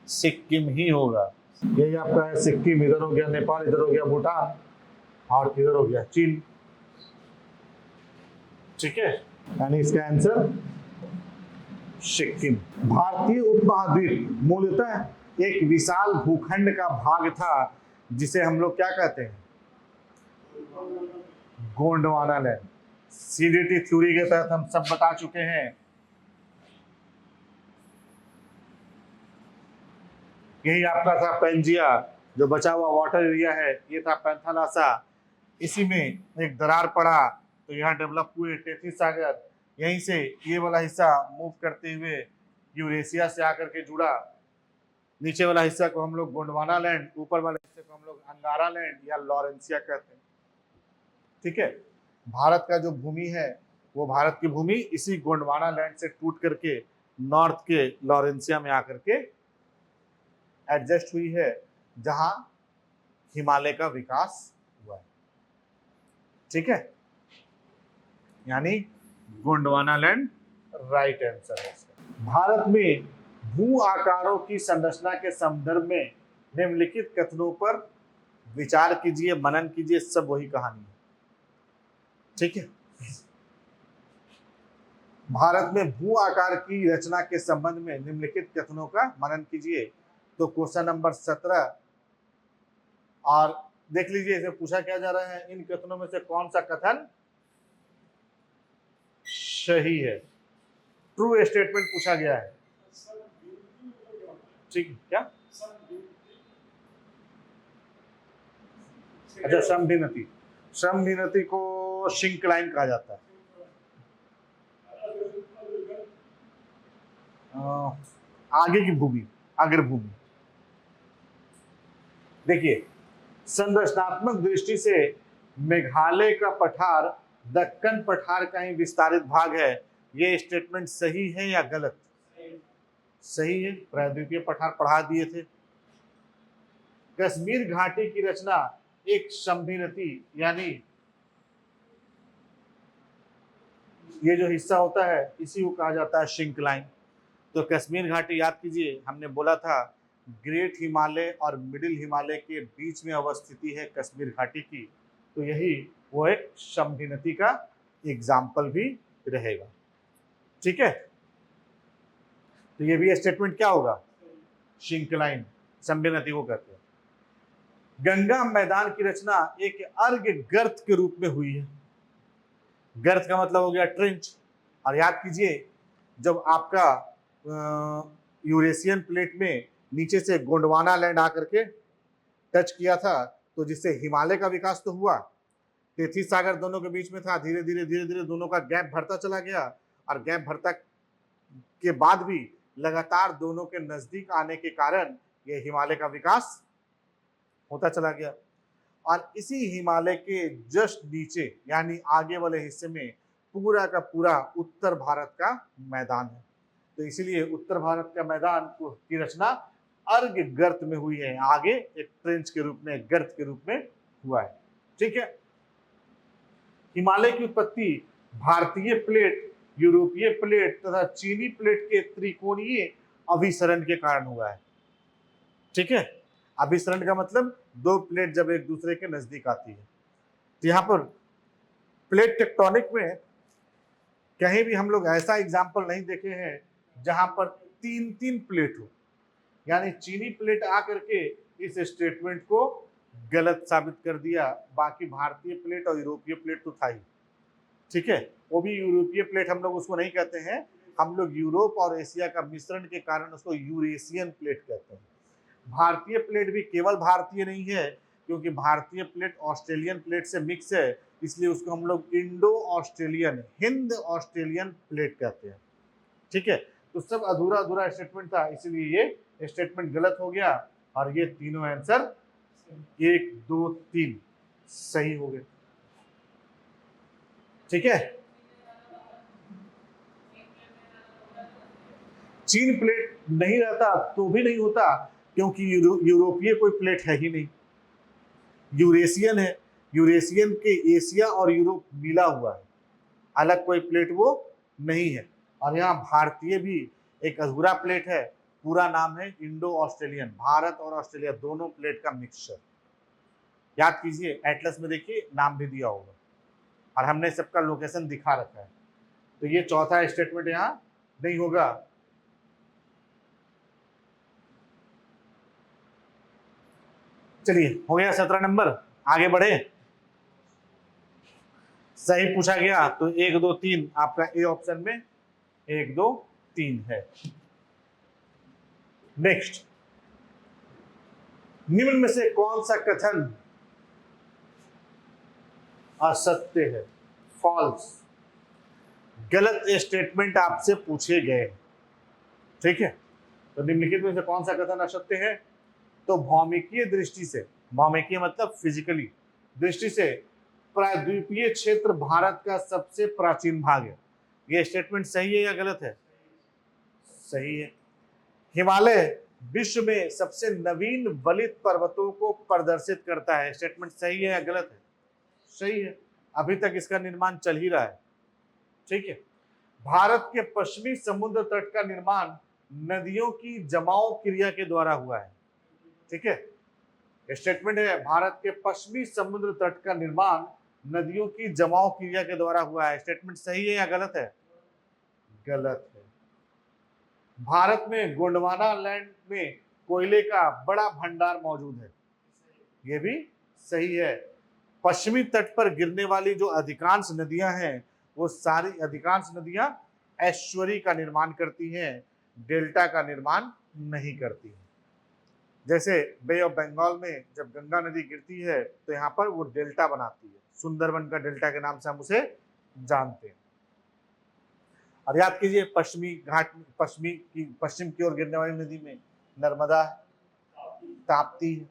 सिक्किम ही होगा। यही आपका है सिक्किम, इधर हो गया नेपाल, इधर हो गया भूटान, और इधर हो गया चीन। ठीक है, यानी इसका आंसर सिक्किम। भारतीय उपमहाद्वीप मूलतः एक विशाल भूखंड का भाग था जिसे हम लोग क्या कहते हैं? गोंडवाना लैंड। CDT थ्योरी के तहत हम सब बता चुके हैं। यही आपका था पेंजिया, जो बचा हुआ वाटर एरिया है, ये था पैंथालासा। इसी में एक दरार पड़ा तो यहाँ डेवलप हुए टेथी सागर, यहीं से ये वाला हिस्सा मूव करते हुए यूरेशिया से आकर के जुड़ा। नीचे वाला हिस्सा को हम लोग गोंडवाना लैंड, ऊपर वाले हिस्से को हम लोग अंगारा लैंड या लॉरेंसिया कहते हैं। ठीक है, भारत का जो भूमि है वो भारत की भूमि इसी गोंडवाना लैंड से टूट करके नॉर्थ के लॉरेंसिया में आकर के एडजस्ट हुई है, जहां हिमालय का विकास हुआ है। ठीक है, यानी गोंडवाना लैंड राइट आंसर है। भारत में भू आकारों की संरचना के संदर्भ में निम्नलिखित कथनों पर विचार कीजिए, मनन कीजिए, सब वही कहानी है। ठीक है, भारत में भू आकार की रचना के संबंध में निम्नलिखित कथनों का मनन कीजिए। तो क्वेश्चन नंबर 17, और देख लीजिए इसे पूछा क्या जा रहा है, इन कथनों में से कौन सा कथन सही है? ट्रू स्टेटमेंट पूछा गया है। ठीक, क्या? अच्छा, समभिन्नति। समभिन्नति को सिंक्लाइन कहा जाता है। आगे की भूमि, अग्रभूमि। देखिए, संरचनात्मक दृष्टि से मेघालय का पठार दक्कन पठार का ही विस्तारित भाग है। ये स्टेटमेंट सही है या गलत? सही है, प्रायद्वीपीय पठार पढ़ा दिए थे। कश्मीर घाटी की रचना एक संभिनति, यानी ये जो हिस्सा होता है इसी को कहा जाता है श्रिंकलाइन। तो कश्मीर घाटी याद कीजिए, हमने बोला था ग्रेट हिमालय और मिडिल हिमालय के बीच में अवस्थिति है कश्मीर घाटी की, तो यही वो एक संभिनति का एग्जाम्पल भी रहेगा। ठीक है, तो ये भी स्टेटमेंट क्या होगा? श्रिंकलाइन, संभिनति को कहते हैं। गंगा मैदान की रचना एक अर्घ गर्त के रूप में हुई है। गर्त का मतलब हो गया ट्रेंच। और याद कीजिए, जब आपका यूरेशियन प्लेट में नीचे से गोंडवाना लैंड आकर के टच किया था, तो जिससे हिमालय का विकास तो हुआ, तेथिस सागर दोनों के बीच में था, धीरे धीरे दोनों का गैप भरता चला गया, और गैप भरता के बाद भी लगातार दोनों के नजदीक आने के कारण ये हिमालय का विकास होता चला गया। और इसी हिमालय के जस्ट नीचे यानी आगे वाले हिस्से में पूरा का पूरा उत्तर भारत का मैदान है। तो इसीलिए उत्तर भारत का मैदान की रचना अर्घ गर्त में हुई है, आगे एक ट्रेंच के रूप में, गर्त के रूप में हुआ है। ठीक है, हिमालय की उत्पत्ति भारतीय प्लेट, यूरोपीय प्लेट तथा चीनी प्लेट के त्रिकोणीय अभिसरण के कारण हुआ है। ठीक है, अभिसरण का मतलब दो प्लेट जब एक दूसरे के नजदीक आती है। तो यहाँ पर प्लेट टेक्टोनिक में कहीं भी हम लोग ऐसा एग्जाम्पल नहीं देखे हैं जहां पर तीन तीन प्लेट हो, यानी चीनी प्लेट आकर के इस स्टेटमेंट को गलत साबित कर दिया। बाकी भारतीय प्लेट और यूरोपीय प्लेट तो था ही। ठीक है, वो भी यूरोपीय प्लेट हम लोग उसको नहीं कहते हैं, हम लोग यूरोप और एशिया का मिश्रण के कारण उसको यूरेशियन प्लेट कहते हैं। भारतीय प्लेट भी केवल भारतीय नहीं है, क्योंकि भारतीय प्लेट ऑस्ट्रेलियन प्लेट से मिक्स है, इसलिए उसको हम लोग Indo Australian, Hind Australian plate कहते हैं। ठीक है, तो सब अधूरा अधूरा स्टेटमेंट था, इसलिए ये स्टेटमेंट गलत हो गया, और ये तीनों आंसर 1 2 3 सही हो गए। ठीक है, चीन प्लेट नहीं रहता तो भी नहीं होता, क्योंकि यूरोपीय कोई प्लेट है ही नहीं, यूरेशियन है। यूरेशियन के एशिया और यूरोप मिला हुआ है, अलग कोई प्लेट वो नहीं है। और यहाँ भारतीय भी एक अधूरा प्लेट है, पूरा नाम है इंडो ऑस्ट्रेलियन, भारत और ऑस्ट्रेलिया दोनों प्लेट का मिक्सचर। याद कीजिए, एटलस में देखिए नाम भी दिया होगा, और हमने सबका लोकेशन दिखा रखा है। तो ये चौथा स्टेटमेंट यहाँ नहीं होगा। चलिए, हो गया 17 नंबर, आगे बढ़े। सही पूछा गया तो 1 2 3 आपका ए ऑप्शन में 1 2 3 है। नेक्स्ट, निम्न में से कौन सा कथन असत्य है? फॉल्स, गलत स्टेटमेंट आपसे पूछे गए। ठीक है, तो निम्नलिखित में से कौन सा कथन असत्य है? तो भौमिकीय दृष्टि से, भौमिकीय मतलब फिजिकली दृष्टि से प्रायद्वीपीय क्षेत्र भारत का सबसे प्राचीन भाग है। यह स्टेटमेंट सही है या गलत है? सही है। हिमालय विश्व में सबसे नवीन वलित पर्वतों को प्रदर्शित करता है। स्टेटमेंट सही है या गलत है? सही है, अभी तक इसका निर्माण चल ही रहा है। ठीक है, भारत के पश्चिमी समुद्र तट का निर्माण नदियों की जमाव क्रिया के द्वारा हुआ है। ठीक है, स्टेटमेंट है भारत के पश्चिमी समुद्र तट का निर्माण नदियों की जमाव क्रिया के द्वारा हुआ है। स्टेटमेंट सही है या गलत है? गलत है। भारत में गोंडवाना लैंड में कोयले का बड़ा भंडार मौजूद है। यह भी सही है। पश्चिमी तट पर गिरने वाली जो अधिकांश नदियां हैं, वो सारी अधिकांश नदियां एस्चुअरी का निर्माण करती हैं, डेल्टा का निर्माण नहीं करती हैं। जैसे बे ऑफ बंगाल में जब गंगा नदी गिरती है तो यहाँ पर वो डेल्टा बनाती है, सुंदरबन का डेल्टा के नाम से हम उसे जानते हैं। और याद कीजिए, पश्चिमी घाट, पश्चिम की ओर गिरने वाली नदी में नर्मदा, ताप्ती,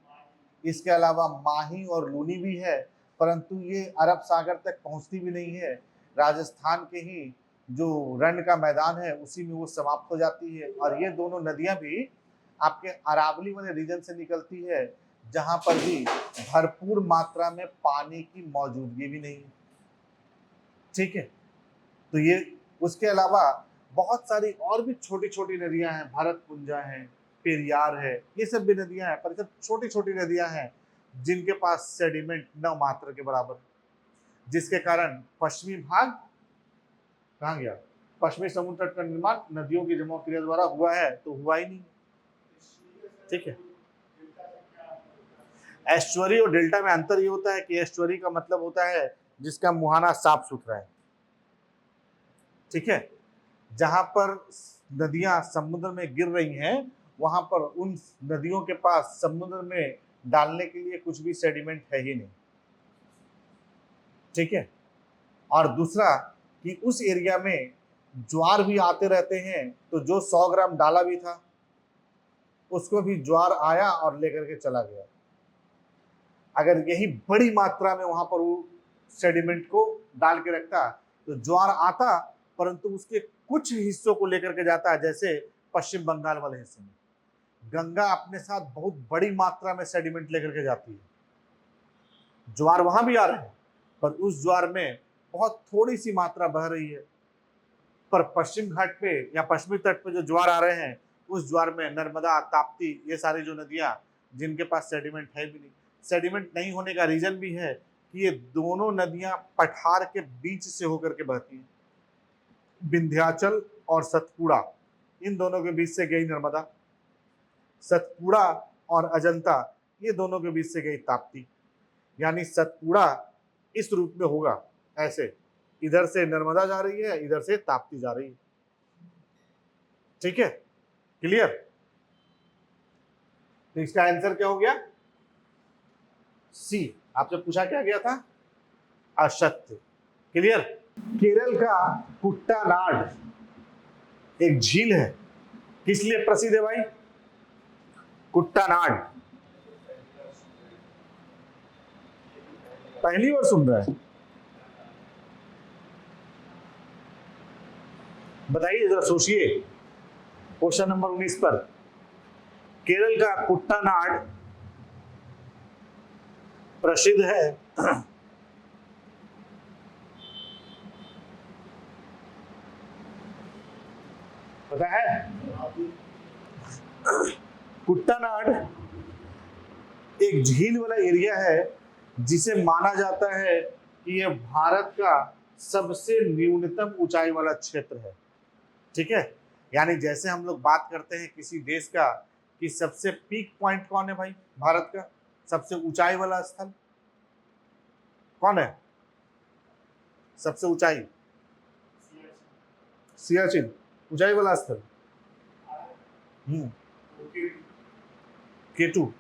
इसके अलावा माही और लूनी भी है। परंतु ये अरब सागर तक पहुंचती भी नहीं है। राजस्थान के ही जो रण का मैदान है उसी में वो समाप्त हो जाती है। और ये दोनों नदियां भी आपके अरावली वाले रीजन से निकलती है, जहां पर भी भरपूर मात्रा में पानी की मौजूदगी भी नहीं है। ठीक है, तो ये उसके अलावा बहुत सारी और भी छोटी छोटी नदियां हैं, भरतपुंजा है, पेरियार है, ये सब भी नदियां हैं, पर सब छोटी छोटी नदियां हैं जिनके पास सेडिमेंट न मात्र के बराबर, जिसके कारण पश्चिमी भाग कहाँ गया, पश्चिमी समुद्र तट का निर्माण नदियों की जमा क्रिया द्वारा हुआ है तो हुआ ही नहीं। ठीक है, एस्चुअरी और डेल्टा में अंतर ये होता है कि एस्चुअरी का मतलब होता है जिसका मुहाना साफ सुथरा है। ठीक है, जहां पर नदियां समुद्र में गिर रही हैं वहां पर उन नदियों के पास समुद्र में डालने के लिए कुछ भी सेडिमेंट है ही नहीं। ठीक है, और दूसरा कि उस एरिया में ज्वार भी आते रहते हैं, तो जो 100 ग्राम डाला भी था उसको भी ज्वार आया और लेकर के चला गया। अगर यही बड़ी मात्रा में वहां पर वो सेडिमेंट को डाल के रखता तो ज्वार आता, परंतु उसके कुछ हिस्सों को लेकर के जाता है, जैसे पश्चिम बंगाल वाले हिस्से में गंगा अपने साथ बहुत बड़ी मात्रा में सेडिमेंट लेकर के जाती है। ज्वार वहां भी आ रहे हैं पर उस ज्वार में बहुत थोड़ी सी मात्रा बह रही है, पर पश्चिम घाट पे या पश्चिमी तट पे जो ज्वार आ रहे हैं उस ज्वार में नर्मदा, ताप्ती, ये सारी जो नदियां जिनके पास सेडिमेंट है भी नहीं। सेडिमेंट नहीं होने का रीजन भी है कि ये दोनों नदियां पठार के बीच से होकर के बहती हैं। विंध्याचल और सतपुड़ा, इन दोनों के बीच से गई नर्मदा, सतपुड़ा और अजंता ये दोनों के बीच से गई ताप्ती। यानी सतपुड़ा इस रूप में होगा, ऐसे इधर से नर्मदा जा रही है, इधर से ताप्ती जा रही है। ठीक है, क्लियर? तो इसका आंसर क्या हो गया? सी। आपसे पूछा क्या गया था? अशक्त। क्लियर? केरल का कुट्टानाड एक झील है, किस लिए प्रसिद्ध है भाई? कुट्टानाड। पहली बार सुन रहा है? बताइए जरा, सोचिए। क्वेश्चन नंबर 19 पर केरल का कुट्टानाड प्रसिद्ध है पता है? कुट्टानाड एक झील वाला एरिया है जिसे माना जाता है कि यह भारत का सबसे न्यूनतम ऊंचाई वाला क्षेत्र है। ठीक है, यानी जैसे हम लोग बात करते हैं किसी देश का कि सबसे पीक पॉइंट कौन है भाई, भारत का सबसे ऊंचाई वाला स्थल कौन है? सबसे ऊंचाई सियाचिन, ऊंचाई वाला स्थल। केटू।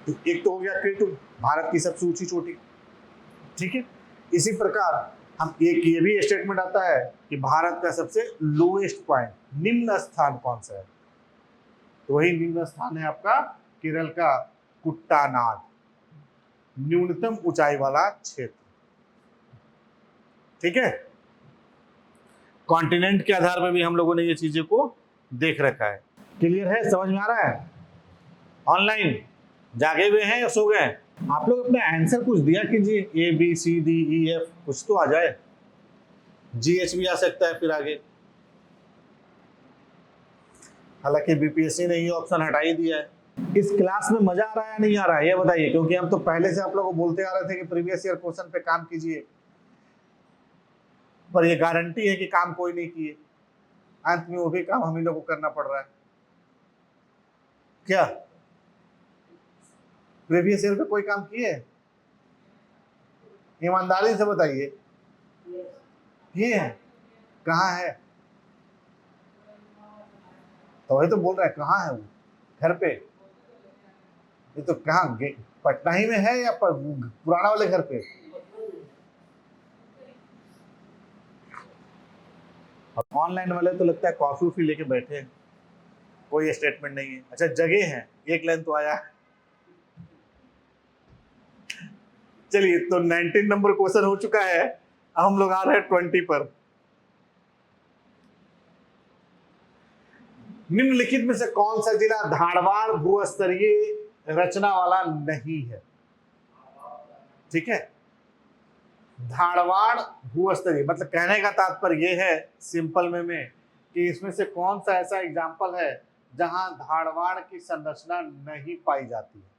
एक तो हो गया केटू, भारत की सबसे ऊंची चोटी। ठीक है, इसी प्रकार हम एक ये भी स्टेटमेंट आता है कि भारत का सबसे लोएस्ट पॉइंट, निम्न स्थान कौन सा है? तो वही निम्न स्थान है आपका केरल का कुट्टानाड, न्यूनतम ऊंचाई वाला क्षेत्र। ठीक है, कॉन्टिनेंट के आधार पर भी हम लोगों ने ये चीजें को देख रखा है। क्लियर है? समझ में आ रहा है? ऑनलाइन जागे हुए हैं या सो गए? आप लोग अपना आंसर कुछ दिया कीजिए, A B C D E F कुछ तो आ जाए, जी एच भी आ सकता है फिर आगे। हालांकि बीपीएससी ने ये ऑप्शन हटा ही दिया है। इस क्लास में मजा आ रहा है या नहीं आ रहा है ये बताइए, क्योंकि हम तो पहले से आप लोगों को बोलते आ रहे थे कि प्रीवियस ईयर क्वेश्चन पे काम कीजिए, पर ये गारंटी है कि काम कोई नहीं किए, अंत में वो भी काम हम ही लोग को करना पड़ रहा है। क्या प्रीवियस ईयर पे कोई काम किए? ईमानदारी से बताइए, किए हैं? कहाँ है? तो वही तो बोल रहा है, कहाँ है वो? घर पे? ये तो कहाँ, पटना ही में है या पुराना वाले घर पे? और ऑनलाइन वाले तो लगता है कॉफी लेके बैठे हैं, कोई स्टेटमेंट नहीं है। अच्छा जगह है, एक लाइन तो आया चलिए, तो 19 नंबर क्वेश्चन हो चुका है। अब हम लोग आ रहे हैं 20 पर। निम्नलिखित में से कौन सा जिला धारवाड़ भूस्तरीय रचना वाला नहीं है? ठीक है, धारवाड़ भूस्तरीय मतलब कहने का तात्पर्य यह है सिंपल में कि इसमें से कौन सा ऐसा एग्जाम्पल है जहां धारवाड़ की संरचना नहीं पाई जाती है।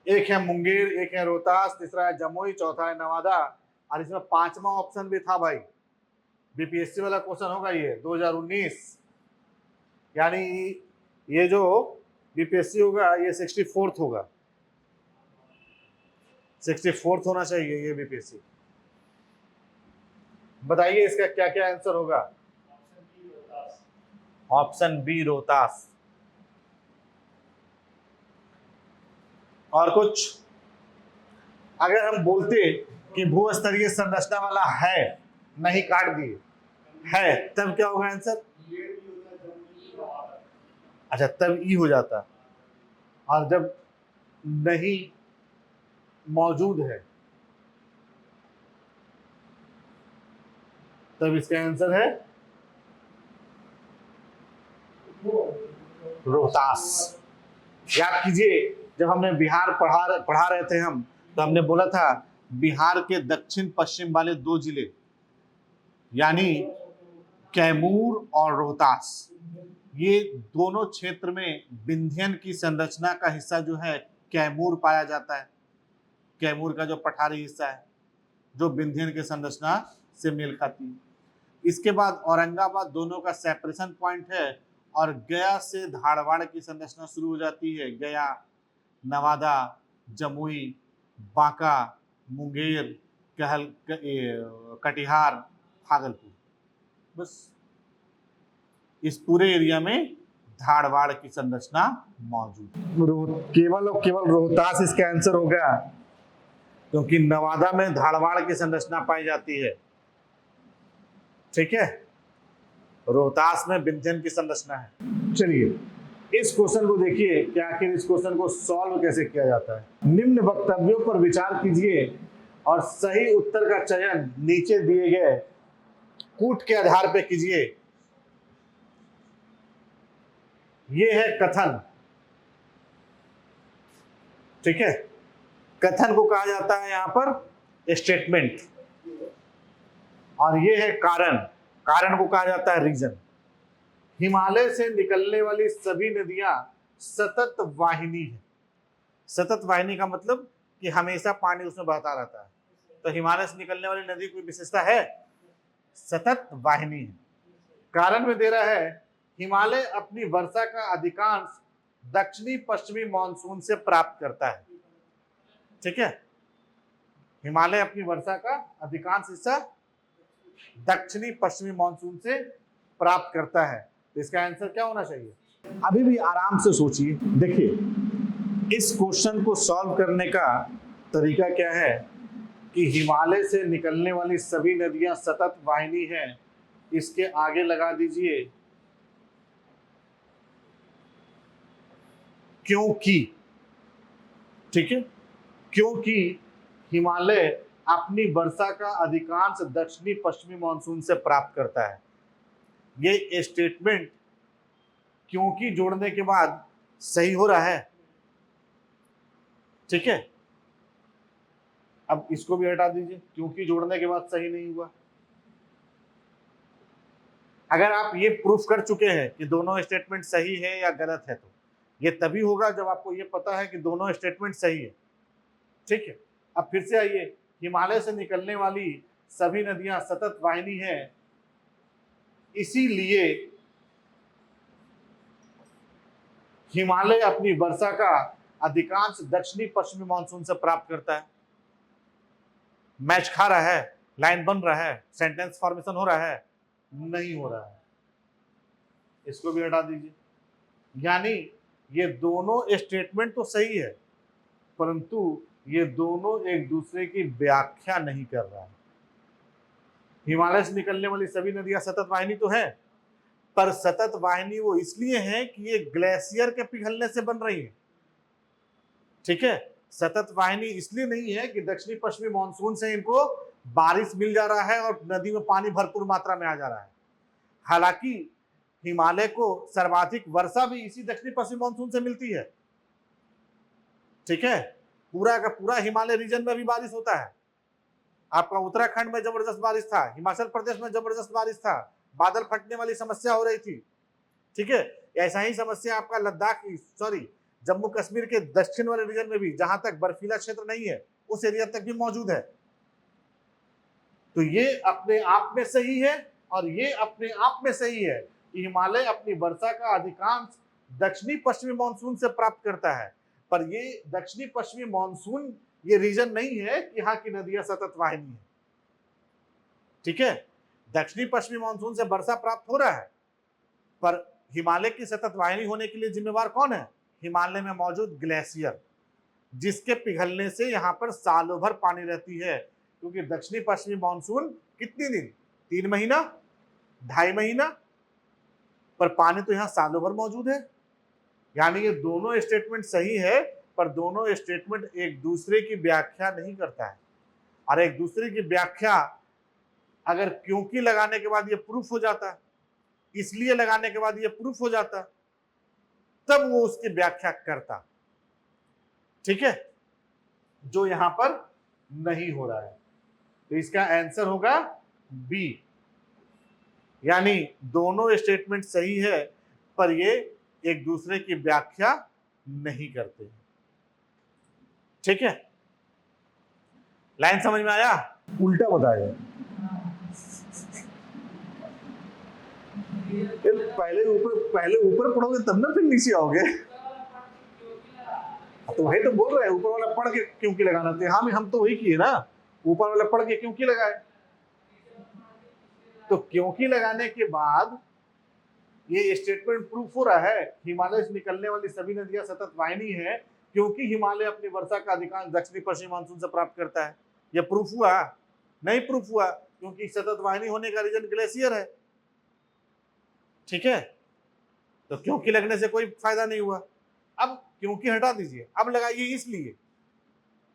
एक है मुंगेर, एक है रोहतास, तीसरा है जमुई, चौथा है नवादा, और इसमें पांचवा ऑप्शन भी था भाई। बीपीएससी वाला क्वेश्चन होगा ये 2019, यानी ये जो बीपीएससी होगा ये 64th होगा, 64th होना चाहिए ये बीपीएससी। बताइए इसका क्या क्या आंसर होगा? Option B Rohtas. और कुछ? अगर हम बोलते कि भूस्तरीय संरचना वाला है, नहीं काट दिए, है, तब क्या होगा आंसर? अच्छा, तब ई हो जाता, और जब नहीं मौजूद है तब इसका आंसर है रोहतास। याद कीजिए, जब हमने बिहार पढ़ा रहे थे हम, तो हमने बोला था बिहार के दक्षिण पश्चिम वाले 2 जिले यानी कैमूर और रोहतास, ये दोनों क्षेत्र में विंध्यन की संरचना का हिस्सा जो है कैमूर पाया जाता है। कैमूर का जो पठारी हिस्सा है जो विंध्यन की संरचना से मेल खाती है। इसके बाद औरंगाबाद दोनों का सेपरेशन पॉइंट है, और गया से धारवाड़ की संरचना शुरू हो जाती है। गया, नवादा, जमुई, बांका, मुंगेर, कटिहार, भागलपुर, बस इस पूरे एरिया में धारवाड़ की संरचना मौजूद। केवल और केवल रोहतास इसका आंसर होगा, क्योंकि नवादा में धारवाड़ की संरचना पाई जाती है। ठीक है, रोहतास में विंध्यन की संरचना है। चलिए इस क्वेश्चन को देखिए कि आखिर इस क्वेश्चन को सॉल्व कैसे किया जाता है। निम्न वक्तव्यों पर विचार कीजिए और सही उत्तर का चयन नीचे दिए गए कूट के आधार पर कीजिए। ये है कथन, ठीक है, कथन को कहा जाता है यहां पर स्टेटमेंट, और ये है कारण, कारण को कहा जाता है रीजन। हिमालय से निकलने वाली सभी नदियां सतत वाहिनी है। सतत वाहिनी का मतलब कि हमेशा पानी उसमें बहता रहता है। तो हिमालय से निकलने वाली नदी की विशेषता है सतत वाहिनी है। कारण में दे रहा है हिमालय अपनी वर्षा का अधिकांश दक्षिणी पश्चिमी मानसून से प्राप्त करता है। ठीक है, हिमालय अपनी वर्षा का अधिकांश हिस्सा दक्षिणी पश्चिमी मानसून से प्राप्त करता है। तो इसका आंसर क्या होना चाहिए? अभी भी आराम से सोचिए। देखिए इस क्वेश्चन को सॉल्व करने का तरीका क्या है कि हिमालय से निकलने वाली सभी नदियां सतत वाहिनी है, इसके आगे लगा दीजिए क्योंकि। ठीक है, क्योंकि हिमालय अपनी वर्षा का अधिकांश दक्षिणी पश्चिमी मानसून से प्राप्त करता है। ये स्टेटमेंट क्योंकि जोड़ने के बाद सही हो रहा है। ठीक है, अब इसको भी हटा दीजिए, क्योंकि जोड़ने के बाद सही नहीं हुआ। अगर आप ये प्रूफ कर चुके हैं कि दोनों स्टेटमेंट सही है या गलत है, तो ये तभी होगा जब आपको ये पता है कि दोनों स्टेटमेंट सही है। ठीक है, अब फिर से आइए, हिमालय से निकलने वाली सभी नदियां सतत वाहिनी है, इसीलिए हिमालय अपनी वर्षा का अधिकांश दक्षिणी पश्चिमी मानसून से प्राप्त करता है। मैच खा रहा है, लाइन बन रहा है, सेंटेंस फॉर्मेशन हो रहा है? नहीं हो रहा है। इसको भी हटा दीजिए। यानी ये दोनों स्टेटमेंट तो सही है, परंतु ये दोनों एक दूसरे की व्याख्या नहीं कर रहा है। हिमालय से निकलने वाली सभी नदियां सतत वाहिनी तो है, पर सतत वाहिनी वो इसलिए है कि ये ग्लेशियर के पिघलने से बन रही है। ठीक है, सतत वाहिनी इसलिए नहीं है कि दक्षिणी पश्चिमी मानसून से इनको बारिश मिल जा रहा है और नदी में पानी भरपूर मात्रा में आ जा रहा है। हालांकि हिमालय को सर्वाधिक वर्षा भी इसी दक्षिणी पश्चिमी मानसून से मिलती है। ठीक है, पूरा का पूरा हिमालय रीजन में भी बारिश होता है। आपका उत्तराखंड में जबरदस्त बारिश था, हिमाचल प्रदेश में जबरदस्त बारिश था, बादल फटने वाली समस्या हो रही थी। ठीक है, ऐसा ही समस्या आपका लद्दाख जम्मू कश्मीर के दक्षिण वाले रीजन में भी, जहां तक बर्फीला क्षेत्र नहीं है उस एरिया तक भी मौजूद है। तो ये अपने आप में सही है और ये अपने आप में सही है कि हिमालय अपनी वर्षा का अधिकांश दक्षिणी पश्चिमी मानसून से प्राप्त करता है। पर ये दक्षिणी पश्चिमी मानसून ये रीजन नहीं है कि यहाँ की नदियां सतत वाहिनी है। ठीक है, दक्षिणी पश्चिमी मानसून से वर्षा प्राप्त हो रहा है, पर हिमालय की सतत वाहिनी होने के लिए जिम्मेवार कौन है? हिमालय में मौजूद ग्लेशियर, जिसके पिघलने से यहाँ पर सालों भर पानी रहती है। क्योंकि दक्षिणी पश्चिमी मानसून कितने दिन, 3 महीना, 2.5 महीना, पर पानी तो यहाँ सालों भर मौजूद है। यानी ये दोनों स्टेटमेंट सही है, पर दोनों स्टेटमेंट एक दूसरे की व्याख्या नहीं करता है। और एक दूसरे की व्याख्या अगर क्योंकि लगाने के बाद ये प्रूफ हो जाता, इसलिए लगाने के बाद ये प्रूफ हो जाता, तब वो उसकी व्याख्या करता। ठीक है, जो यहां पर नहीं हो रहा है। तो इसका आंसर होगा बी, यानी दोनों स्टेटमेंट सही है, पर ये एक दूसरे की व्याख्या नहीं करते। ठीक है, लाइन समझ में आया? उल्टा बताया, पहले ऊपर पढ़ोगे तब ना फिर नीचे आओगे। तो वही तो बोल रहे हैं, ऊपर वाला पढ़ के क्योंकि लगाना था। हम तो वही किए ना, ऊपर वाला पढ़ के क्योंकि लगाए। तो क्योंकि लगाने के बाद ये स्टेटमेंट प्रूफ हो रहा है, हिमालय से निकलने वाली सभी नदियां सतत वाहिनी है, क्योंकि हिमालय अपनी वर्षा का अधिकांश दक्षिणी पश्चिमी मानसून से प्राप्त करता है। यह प्रूफ हुआ? नहीं प्रूफ हुआ, क्योंकि सतत वाहिनी होने का रीजन ग्लेशियर है। ठीक है, तो क्योंकि लगने से कोई फायदा नहीं हुआ। अब क्योंकि हटा दीजिए, अब लगाइए इसलिए।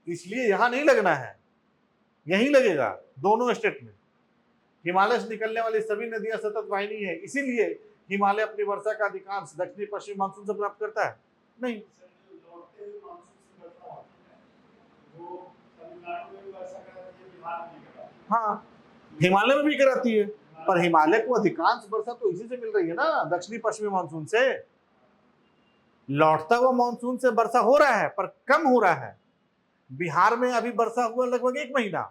इसलिए यहां नहीं लगना है, यही लगेगा दोनों स्टेटमेंट। हिमालय से निकलने वाली सभी नदियां सतत वाहिनी है, इसीलिए हिमालय अपनी वर्षा का अधिकांश दक्षिणी पश्चिमी मानसून से प्राप्त करता है। नहीं, हाँ, हिमालय में भी कराती है, पर हिमालय को अधिकांश वर्षा तो इसी से मिल रही है ना, दक्षिणी पश्चिमी मानसून से। लौटता हुआ मानसून से वर्षा हो रहा है, पर कम हो रहा है। बिहार में अभी वर्षा हुआ लगभग 1 महीना,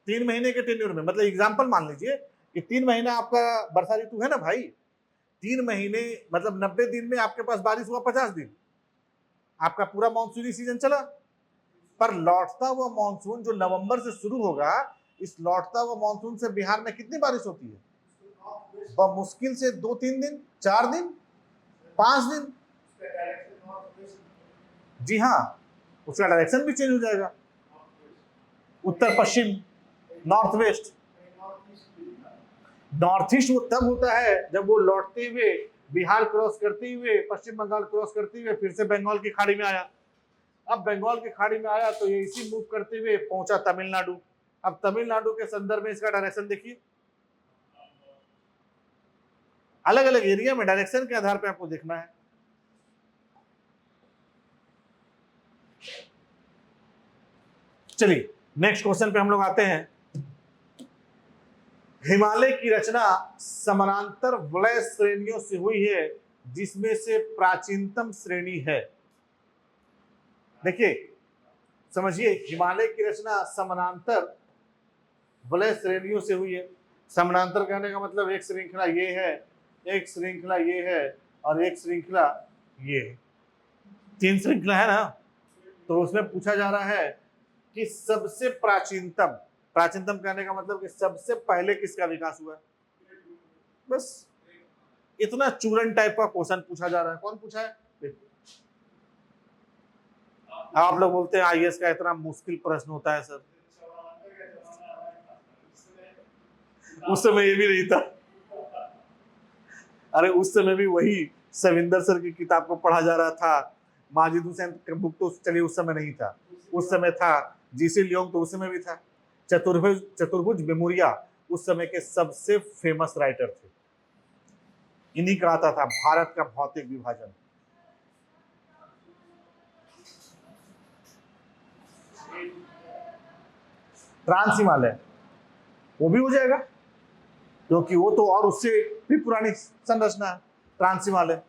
3 महीने के टेन्यूर में। मतलब एग्जाम्पल मान लीजिए कि 3 महीना आपका वर्षा ऋतु है ना भाई, 3 महीने मतलब 90 दिन में आपके पास बारिश हुआ 50 दिन, आपका पूरा मानसूनी सीजन चला। पर लौटता हुआ मानसून जो नवंबर से शुरू होगा, इस लौटता हुआ मानसून से बिहार में कितनी बारिश होती है? मुश्किल से 2-3 दिन, 4 दिन, 5 दिन। जी हाँ, उसका डायरेक्शन भी चेंज हो जाएगा, उत्तर पश्चिम, नॉर्थ वेस्ट। नॉर्थ ईस्ट वो तब होता है जब वो लौटते हुए बिहार क्रॉस करते हुए पश्चिम बंगाल क्रॉस करते हुए फिर से बंगाल की खाड़ी में आया। अब बंगाल की खाड़ी में आया तो ये इसी मूव करते हुए पहुंचा तमिलनाडु। अब तमिलनाडु के संदर्भ में इसका डायरेक्शन देखिए, अलग अलग एरिया में डायरेक्शन के आधार पर आपको देखना है। चलिए नेक्स्ट क्वेश्चन पे हम लोग आते हैं। हिमालय की रचना समानांतर वलय श्रेणियों से हुई है, जिसमें से प्राचीनतम श्रेणी है। देखिए समझिए, हिमालय की रचना समानांतर वलय श्रेणियों से हुई है। समानांतर कहने का मतलब एक श्रृंखला ये है, एक श्रृंखला ये है और एक श्रृंखला ये है। 3 श्रृंखला है ना। तो उसमें पूछा जा रहा है कि सबसे प्राचीनतम, प्राचीनतम कहने का मतलब कि सबसे पहले किसका विकास हुआ। बस इतना चूरन टाइप का क्वेश्चन पूछा जा रहा है। कौन पूछा है? आप लोग बोलते हैं आईएएस का इतना मुश्किल प्रश्न होता है सर, उस समय ये भी नहीं था। अरे उस समय भी वही सविंदर सर की किताब को पढ़ा जा रहा था, माजिद हुसैन का बुक तो चलिए उस समय नहीं था, उस समय था जीसी लियोंग, तो उस समय भी था। चतुर्भुज मेमोरिया उस समय के सबसे फेमस राइटर थे। इन्हीं का आता था भारत का भौतिक विभाजन। ट्रांस हिमालय वो भी हो जाएगा, क्योंकि वो तो और उससे भी पुरानी संरचना है ट्रांस हिमालय।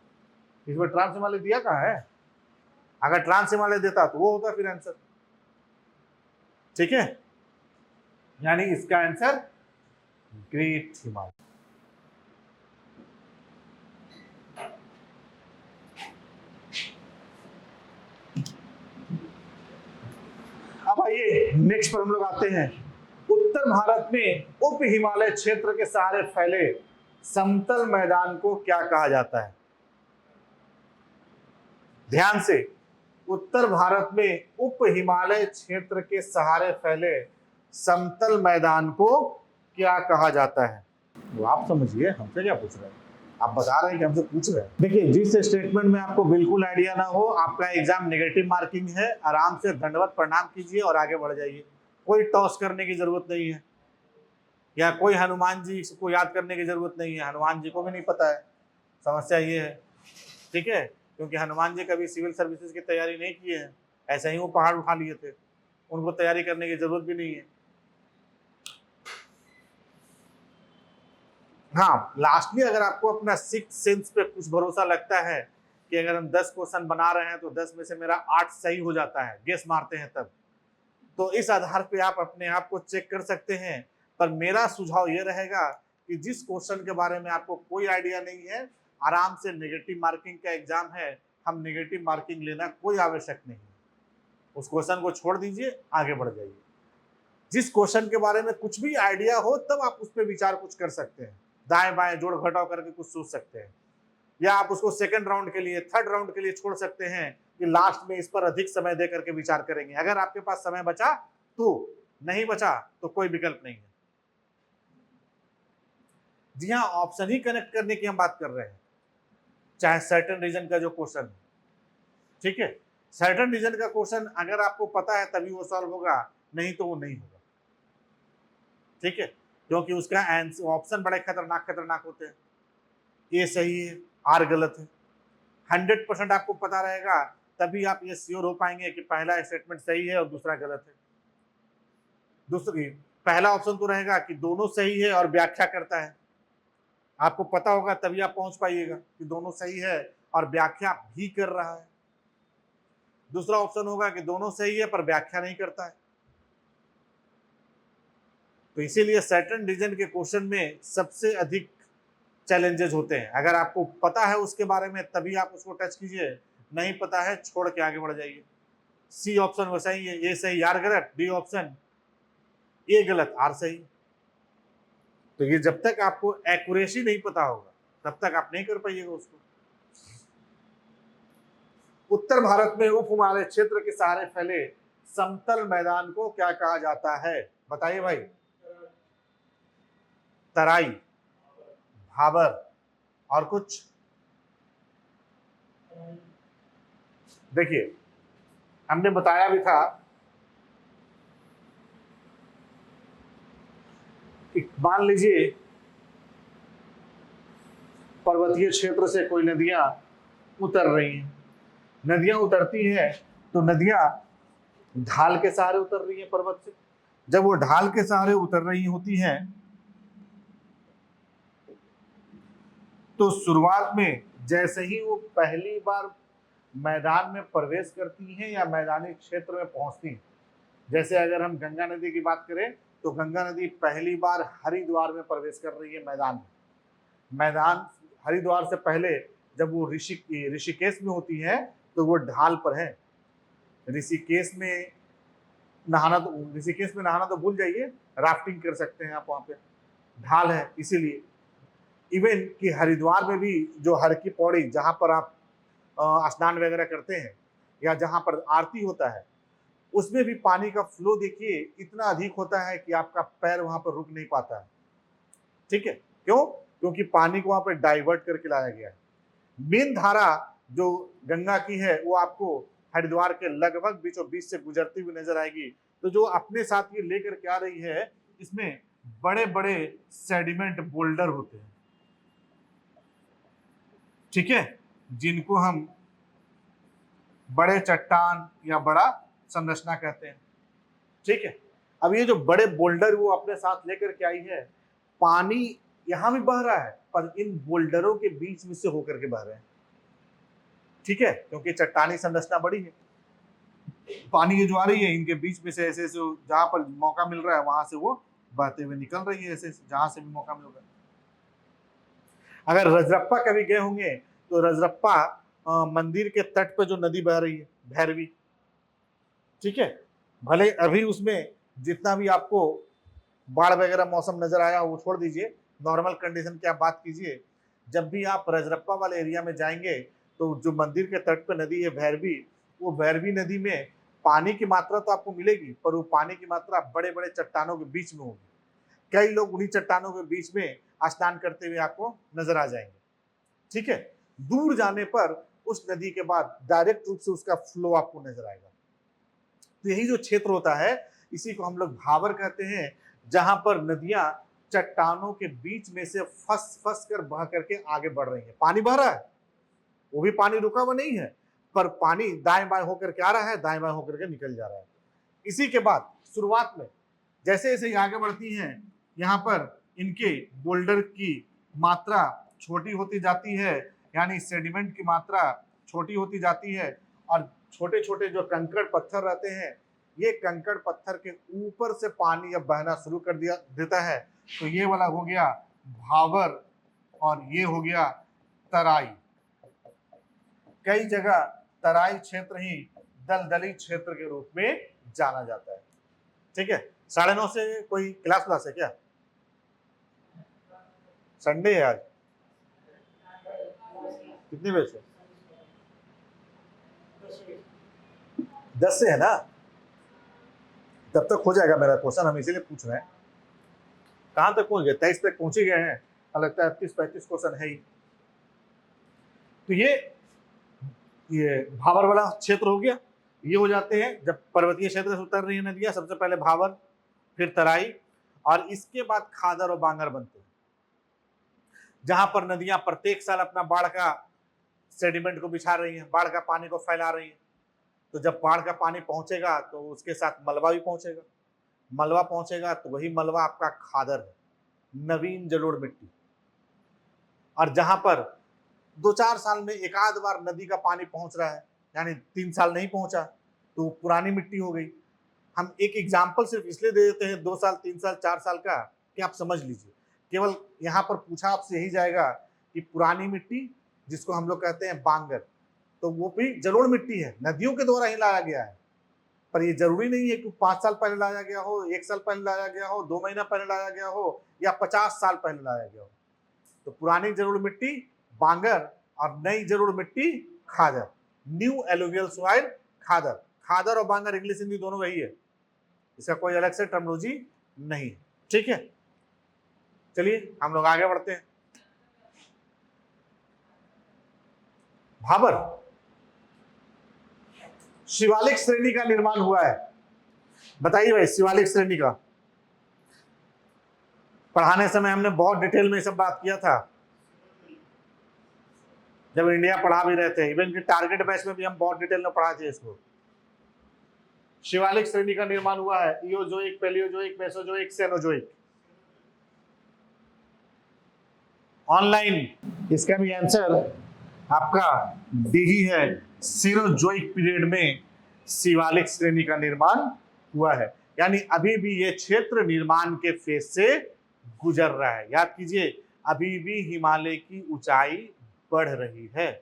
इसमें ट्रांस हिमालय दिया कहाँ है? अगर ट्रांस हिमालय देता तो वो होता फिर आंसर। ठीक है, यानी इसका आंसर ग्रेट हिमालय। अब आइए नेक्स्ट पर हम लोग आते हैं। उत्तर भारत में उप हिमालय क्षेत्र के सहारे फैले समतल मैदान को क्या कहा जाता है? ध्यान से, उत्तर भारत में उप हिमालय क्षेत्र के सहारे फैले समतल मैदान को क्या कहा जाता है? वो आप समझिए, हमसे क्या पूछ रहे हैं? आप बता रहे हैं कि हमसे पूछ रहे हैं। देखिए, जिस स्टेटमेंट में आपको बिल्कुल आइडिया ना हो, आपका एग्जाम नेगेटिव मार्किंग है, आराम से दंडवत प्रणाम कीजिए और आगे बढ़ जाइए। कोई टॉस करने की जरूरत नहीं है, या कोई हनुमान जी को याद करने की जरूरत नहीं है। हनुमान जी को भी नहीं पता है, समस्या ये है। ठीक है, क्योंकि हनुमान जी कभी सिविल सर्विसेज की तैयारी नहीं किए हैं, ऐसे ही वो पहाड़ उठा लिए थे, उनको तैयारी करने की जरूरत भी नहीं है। हाँ, लास्टली अगर आपको अपना सिक्स सेंस पे कुछ भरोसा लगता है कि अगर हम 10 क्वेश्चन बना रहे हैं तो 10 में से मेरा 8 सही हो जाता है, गेस मारते हैं तब, तो इस आधार पे आप अपने आप को चेक कर सकते हैं। पर मेरा सुझाव ये रहेगा कि जिस क्वेश्चन के बारे में आपको कोई आइडिया नहीं है, आराम से नेगेटिव मार्किंग का एग्जाम है, हम नेगेटिव मार्किंग लेना कोई आवश्यक नहीं है। उस क्वेश्चन को छोड़ दीजिए, आगे बढ़ जाइए। जिस क्वेश्चन के बारे में कुछ भी आइडिया हो तब आप उस पर विचार कुछ कर सकते हैं, दाएं बाएं जोड़ घटाव करके कुछ सोच सकते हैं, या आप उसको सेकंड राउंड के लिए, थर्ड राउंड के लिए छोड़ सकते हैं कि लास्ट में इस पर अधिक समय दे करके विचार करेंगे। अगर आपके पास समय बचा तो, नहीं बचा तो कोई विकल्प नहीं है। जी हाँ, ऑप्शन ही कनेक्ट करने की हम बात कर रहे हैं, चाहे सर्टेन रीजन का जो क्वेश्चन है। ठीक है, सर्टेन रीजन का क्वेश्चन अगर आपको पता है तभी वो सॉल्व होगा, नहीं तो वो नहीं होगा। ठीक है, क्योंकि उसका ऑप्शन बड़े खतरनाक खतरनाक होते हैं। ए सही है, आर गलत है। 100% आपको पता रहेगा तभी आप ये श्योर हो पाएंगे कि पहला स्टेटमेंट सही है और दूसरा गलत है। दूसरी, पहला ऑप्शन तो रहेगा कि दोनों सही है और व्याख्या करता है, आपको पता होगा तभी आप पहुंच पाइएगा कि दोनों सही है और व्याख्या भी कर रहा है। दूसरा ऑप्शन होगा कि दोनों सही है पर व्याख्या नहीं करता है। तो इसीलिए सर्टेन रीजन के क्वेश्चन में सबसे अधिक चैलेंजेस होते हैं। अगर आपको पता है उसके बारे में तभी आप उसको टच कीजिए, नहीं पता है छोड़ के आगे बढ़ जाइए। सी ऑप्शन वो सही है, ए सही, आर गलत, डी ऑप्शन ए गलत, आर सही। तो ये जब तक आपको एक्यूरेसी नहीं पता होगा तब तक आप नहीं कर पाइएगा उसको। उत्तर भारत में उप हिमालय क्षेत्र के सहारे फैले समतल मैदान को क्या कहा जाता है? बताइए भाई। तराई, भाबर, और कुछ? देखिए, हमने बताया भी था, मान लीजिए पर्वतीय क्षेत्र से कोई नदियां उतर रही हैं। नदियां उतरती हैं तो नदियां ढाल के सहारे उतर रही हैं पर्वत से। जब वो ढाल के सहारे उतर रही होती हैं तो शुरुआत में जैसे ही वो पहली बार मैदान में प्रवेश करती हैं या मैदानी क्षेत्र में पहुंचती हैं, जैसे अगर हम गंगा नदी की बात करें तो गंगा नदी पहली बार हरिद्वार में प्रवेश कर रही है मैदान में। मैदान हरिद्वार से पहले जब वो ऋषिकेश में होती है तो वो ढाल पर है। ऋषिकेश में नहाना तो भूल जाइए, राफ्टिंग कर सकते हैं आप, वहां पे ढाल है इसीलिए। इवन कि हरिद्वार में भी जो हर की पौड़ी जहाँ पर आप स्नान वगैरह करते हैं या जहाँ पर आरती होता है, उसमें भी पानी का फ्लो देखिए इतना अधिक होता है कि आपका पैर वहां पर रुक नहीं पाता है। ठीक है, क्यों? क्योंकि पानी को वहां पर डाइवर्ट करके लाया गया है। मेन धारा जो गंगा की है वो आपको हरिद्वार के लगभग बीचों बीच से गुजरती हुई नजर आएगी। तो जो अपने साथ ये लेकर के आ रही है, इसमें बड़े बड़े सेडिमेंट बोल्डर होते हैं, ठीक है, जिनको हम बड़े चट्टान या बड़ा संरचना कहते हैं, ठीक है। अब ये जो बड़े बोल्डर वो अपने साथ लेकर के आई है, पानी यहां भी बह रहा है पर इन बोल्डरों के बीच में से होकर के बह रहे हैं, ठीक है, क्योंकि चट्टानी संरचना बड़ी है। पानी ये जो आ रही है इनके बीच में से ऐसे ऐसे जहां पर मौका मिल रहा है वहां से वो बहते हुए निकल रही है, ऐसे जहां से भी मौका मिल रहा है। अगर रजरप्पा कभी गए होंगे तो रजरप्पा मंदिर के तट पे जो नदी बह रही है भैरवी, ठीक है, भले अभी उसमें जितना भी आपको बाढ़ वगैरह मौसम नजर आया वो छोड़ दीजिए, नॉर्मल कंडीशन की आप बात कीजिए। जब भी आप रजरप्पा वाले एरिया में जाएंगे तो जो मंदिर के तट पे नदी है भैरवी, वो भैरवी नदी में पानी की मात्रा तो आपको मिलेगी पर वो पानी की मात्रा बड़े बड़े चट्टानों के बीच में होगी। कई लोग उन्हीं चट्टानों के बीच में स्नान करते हुए आपको नजर आ जाएंगे, ठीक है। दूर जाने पर उस नदी के बाद डायरेक्ट रूप से उसका फ्लो आपको नजर आएगा। तो यही जो क्षेत्र होता है इसी को हम लोग भावर कहते हैं, जहां पर नदियां चट्टानों के बीच में से फंस फंस कर बह करके आगे बढ़ रही है। पानी बह रहा है, वो भी पानी रुका हुआ नहीं है, पर पानी दाएं बाएं होकर के आ रहा है, दाएं बाएं होकर के निकल जा रहा है। इसी के बाद शुरुआत में जैसे जैसे आगे बढ़ती हैं, यहाँ पर इनके बोल्डर की मात्रा छोटी होती जाती है, यानी सेडिमेंट की मात्रा छोटी होती जाती है, और छोटे छोटे जो कंकड़ पत्थर रहते हैं, ये कंकड़ पत्थर के ऊपर से पानी अब बहना शुरू कर देता है। तो ये वाला हो गया भावर और ये हो गया तराई। कई जगह तराई क्षेत्र ही दलदली क्षेत्र के रूप में जाना जाता है, ठीक है। 9:30 से कोई क्लास है क्या? संडे है आज, कितने बजे से? 10 से है ना, तब तक हो जाएगा मेरा क्वेश्चन, हम इसीलिए पूछ रहे हैं। कहां तक पहुंच गए? 23 तक पहुंच ही गए हैं, लगता है 30-35 क्वेश्चन है ही। तो ये भावर वाला क्षेत्र हो गया। ये हो जाते हैं जब पर्वतीय क्षेत्र से उतर रही है नदियां, सबसे पहले भावर, फिर तराई, और इसके बाद खादर और बांगर बनते हैं, जहां पर नदियां प्रत्येक साल अपना बाढ़ का सेडिमेंट को बिछा रही हैं, बाढ़ का पानी को फैला रही हैं। तो जब बाढ़ का पानी पहुंचेगा तो उसके साथ मलबा भी पहुंचेगा, मलबा पहुंचेगा तो वही मलबा आपका खादर है, नवीन जलोढ़ मिट्टी। और जहां पर 2-4 साल में एक आध बार नदी का पानी पहुंच रहा है, यानी 3 साल नहीं पहुंचा, तो पुरानी मिट्टी हो गई। हम एक एग्जाम्पल सिर्फ इसलिए दे देते हैं 2 साल 3 साल 4 साल का, कि आप समझ लीजिए। केवल यहाँ पर पूछा आपसे यही जाएगा कि पुरानी मिट्टी, जिसको हम लोग कहते हैं बांगर, तो वो भी जलोढ़ मिट्टी है, नदियों के द्वारा ही लाया गया है। पर ये जरूरी नहीं है कि 5 साल पहले लाया गया हो, 1 साल पहले लाया गया हो, 2 महीना पहले लाया गया हो, या 50 साल पहले लाया गया हो। तो पुरानी जलोढ़ मिट्टी बांगर और नई जलोढ़ मिट्टी खादर, न्यू एलुवियल सॉइल खादर। खादर और बांगर इंग्लिश हिंदी दोनों वही है, इसका कोई अलग से टर्मिनोलॉजी नहीं है, ठीक है। चलिए हम लोग आगे बढ़ते हैं। भाबर शिवालिक श्रेणी का निर्माण हुआ है। बताइए भाई, शिवालिक श्रेणी का पढ़ाने समय हमने बहुत डिटेल में सब बात किया था, जब इंडिया पढ़ा भी रहे थे, इवन कि टारगेट बैच में भी हम बहुत डिटेल में पढ़ा थे इसको। शिवालिक श्रेणी का निर्माण हुआ है इओजोइक, पैलियोजोइक, मेसोजोइक, सेनोजोइक। ऑनलाइन इसका भी आंसर आपका डी ही है, सीरोजोइक पीरियड में शिवालिक श्रेणी का निर्माण हुआ है, यानी अभी भी ये क्षेत्र निर्माण के फेज से गुजर रहा है। याद कीजिए, अभी भी हिमालय की ऊंचाई बढ़ रही है,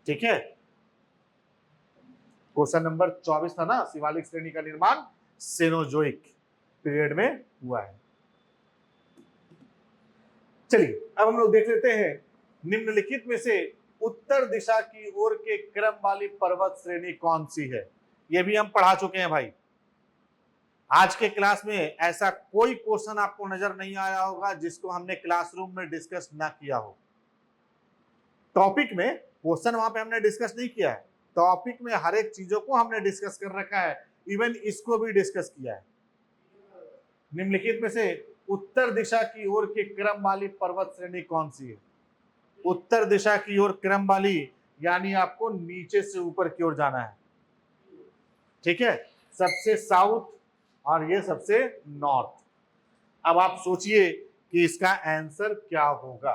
ठीक है। क्वेश्चन नंबर 24 था ना, शिवालिक श्रेणी का निर्माण सेनोजोइक पीरियड में हुआ है। चलिए अब हम लोग देख लेते हैं निम्नलिखित में से उत्तर दिशा की ओर के क्रम वाली पर्वत श्रेणी कौन सी है। यह भी हम पढ़ा चुके हैं भाई। आज के क्लास में ऐसा कोई क्वेश्चन आपको नजर नहीं आया होगा जिसको हमने क्लासरूम में डिस्कस ना किया हो। टॉपिक में क्वेश्चन वहां पे हमने डिस्कस नहीं किया है, टॉपिक में हर एक चीजों को हमने डिस्कस कर रखा है, इवन इसको भी डिस्कस किया है। निम्नलिखित में से उत्तर दिशा की ओर की क्रम वाली पर्वत श्रेणी कौन सी है? उत्तर दिशा की ओर क्रम वाली यानी आपको नीचे से ऊपर की ओर जाना है, ठीक है, सबसे साउथ और ये सबसे नॉर्थ। अब आप सोचिए कि इसका आंसर क्या होगा।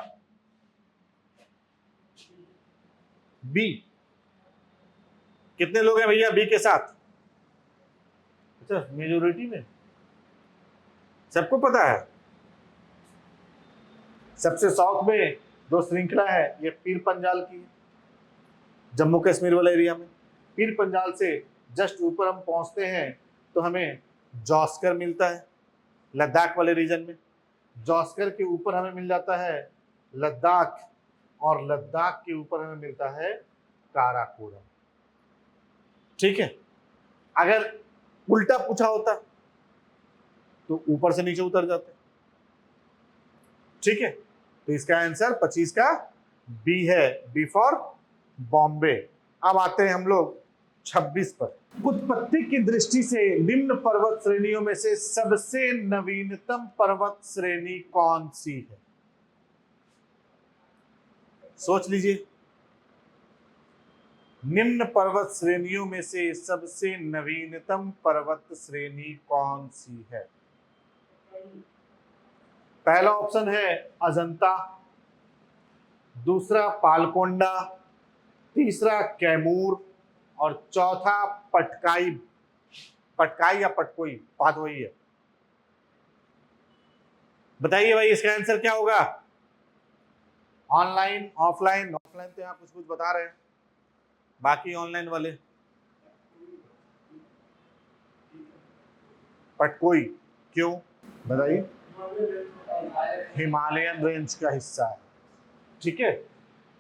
बी। कितने लोग हैं भैया बी के साथ? अच्छा, मेजोरिटी में सबको पता है। सबसे साउथ में जो श्रृंखला है ये पीर पंजाल की है, जम्मू कश्मीर वाले एरिया में। पीर पंजाल से जस्ट ऊपर हम पहुंचते हैं तो हमें जॉस्कर मिलता है, लद्दाख वाले रीजन में। जॉस्कर के ऊपर हमें मिल जाता है लद्दाख, और लद्दाख के ऊपर हमें मिलता है काराकोरम, ठीक है। अगर उल्टा पूछा होता तो ऊपर से नीचे उतर जाते, ठीक है। तो इसका आंसर 25 का बी है, बी फॉर बॉम्बे। अब आते हैं हम लोग 26 पर। उत्पत्ति की दृष्टि से निम्न पर्वत श्रेणियों में से सबसे नवीनतम पर्वत श्रेणी कौन सी है? सोच लीजिए, निम्न पर्वत श्रेणियों में से सबसे नवीनतम पर्वत श्रेणी कौन सी है? पहला ऑप्शन है अजंता, दूसरा पालकोंडा, तीसरा कैमूर और चौथा पटकाई। पटकाई या पटकोई, बात वही है। बताइए भाई इसका आंसर क्या होगा? Online, offline? ऑफलाइन तो यहाँ कुछ कुछ बता रहे हैं, बाकी ऑनलाइन वाले पटकोई। क्यों बताइए? हिमालयन रेंज का हिस्सा है, ठीक है।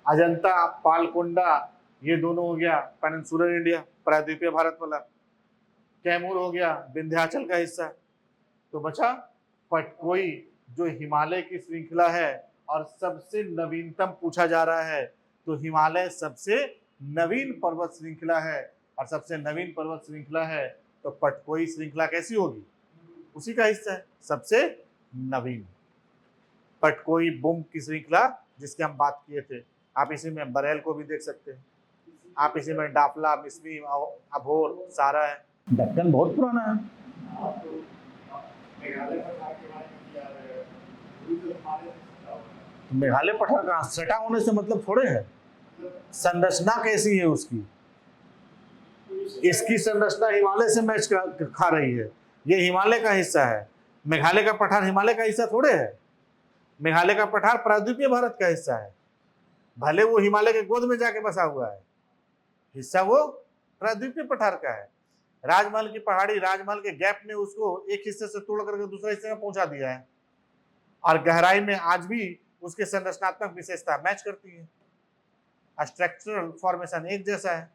अजंता, पालकोंडा ये दोनों हो गया पेनिनसुलर इंडिया, प्रायद्वीपीय भारत वाला। कैमूर हो गया विंध्याचल का हिस्सा। तो बचा पटकोई जो हिमालय की श्रृंखला है और सबसे नवीनतम पूछा जा रहा है। तो हिमालय सबसे नवीन पर्वत श्रृंखला है और सबसे नवीन पर्वत श्रृंखला है तो पटकोई श्रृंखला कैसी होगी? उसी का हिस्सा है, सबसे नवीन पटकोई बुम की श्रृंखला जिसकी हम बात किए थे। आप इसी में बरेल को भी देख सकते हैं, आप इसी में डाफला, मिस्मी, अभोर सारा है। दक्कन बहुत पुराना है। मेघालय पठार का सटा होने से मतलब थोड़े है, संरचना कैसी है उसकी, इसकी संरचना हिमालय से मैच खा रही है, ये हिमालय का हिस्सा है। मेघालय का पठार हिमालय का हिस्सा थोड़े है, मेघालय का पठार प्रायद्वीपीय भारत का हिस्सा है। भले वो हिमालय के गोद में जाके बसा हुआ है, हिस्सा वो प्रायद्वीपीय पठार का है। राजमहल की पहाड़ी, राजमहल के गैप ने उसको एक हिस्से से तोड़ करके दूसरे हिस्से में पहुंचा दिया है, और गहराई में आज भी उसके संरचनात्मक विशेषता मैच करती है, स्ट्रक्चरल फॉर्मेशन एक जैसा है,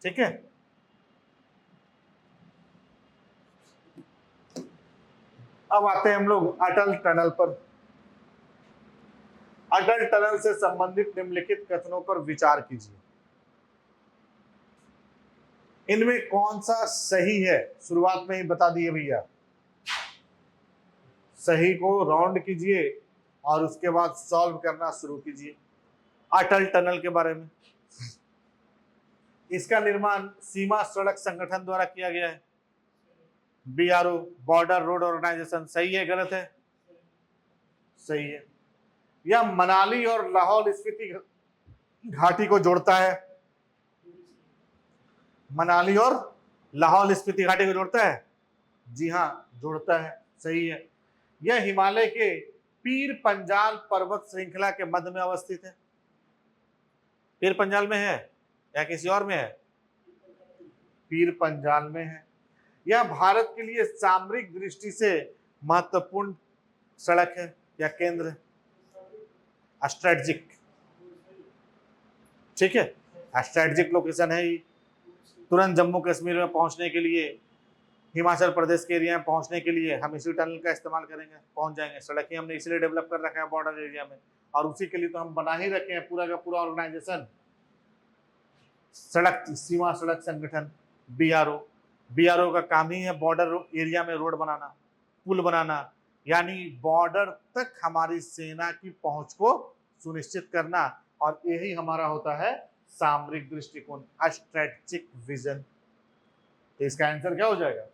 ठीक है। अब आते हैं हम लोग अटल टनल पर। अटल टनल से संबंधित निम्नलिखित कथनों पर विचार कीजिए, इनमें कौन सा सही है? शुरुआत में ही बता दिए भैया, सही को राउंड कीजिए और उसके बाद सॉल्व करना शुरू कीजिए। अटल टनल के बारे में, इसका निर्माण सीमा सड़क संगठन द्वारा किया गया है, BRO, बॉर्डर रोड ऑर्गेनाइजेशन। सही है गलत है? सही है। यह मनाली और लाहौल स्पीति घाटी को जोड़ता है, मनाली और लाहौल स्पीति घाटी को जोड़ता है, जी हाँ जोड़ता है, सही है। यह हिमालय के पीर पंजाल पर्वत श्रृंखला के मध्य में अवस्थित है। पीर पंजाल में है या किसी और में है? पीर पंजाल में है। यह भारत के लिए सामरिक दृष्टि से महत्वपूर्ण सड़क है या केंद्र है, स्ट्रेटजिक, ठीक है, स्ट्रेटजिक लोकेशन है। तुरंत जम्मू कश्मीर में पहुंचने के लिए, हिमाचल प्रदेश के एरिया में पहुंचने के लिए हम इसी टनल का इस्तेमाल करेंगे, पहुंच जाएंगे। सड़कें हमने इसलिए डेवलप कर रखा है बॉर्डर एरिया में, और उसी के लिए तो हम बना ही रखे हैं पूरा का पूरा ऑर्गेनाइजेशन, सड़क सीमा सड़क संगठन बीआरओ। बीआरओ का काम ही है बॉर्डर एरिया में रोड बनाना, पुल बनाना, यानी बॉर्डर तक हमारी सेना की पहुंच को सुनिश्चित करना, और यही हमारा होता है सामरिक दृष्टिकोण, स्ट्रेटेजिक विजन। तो इसका आंसर क्या हो जाएगा?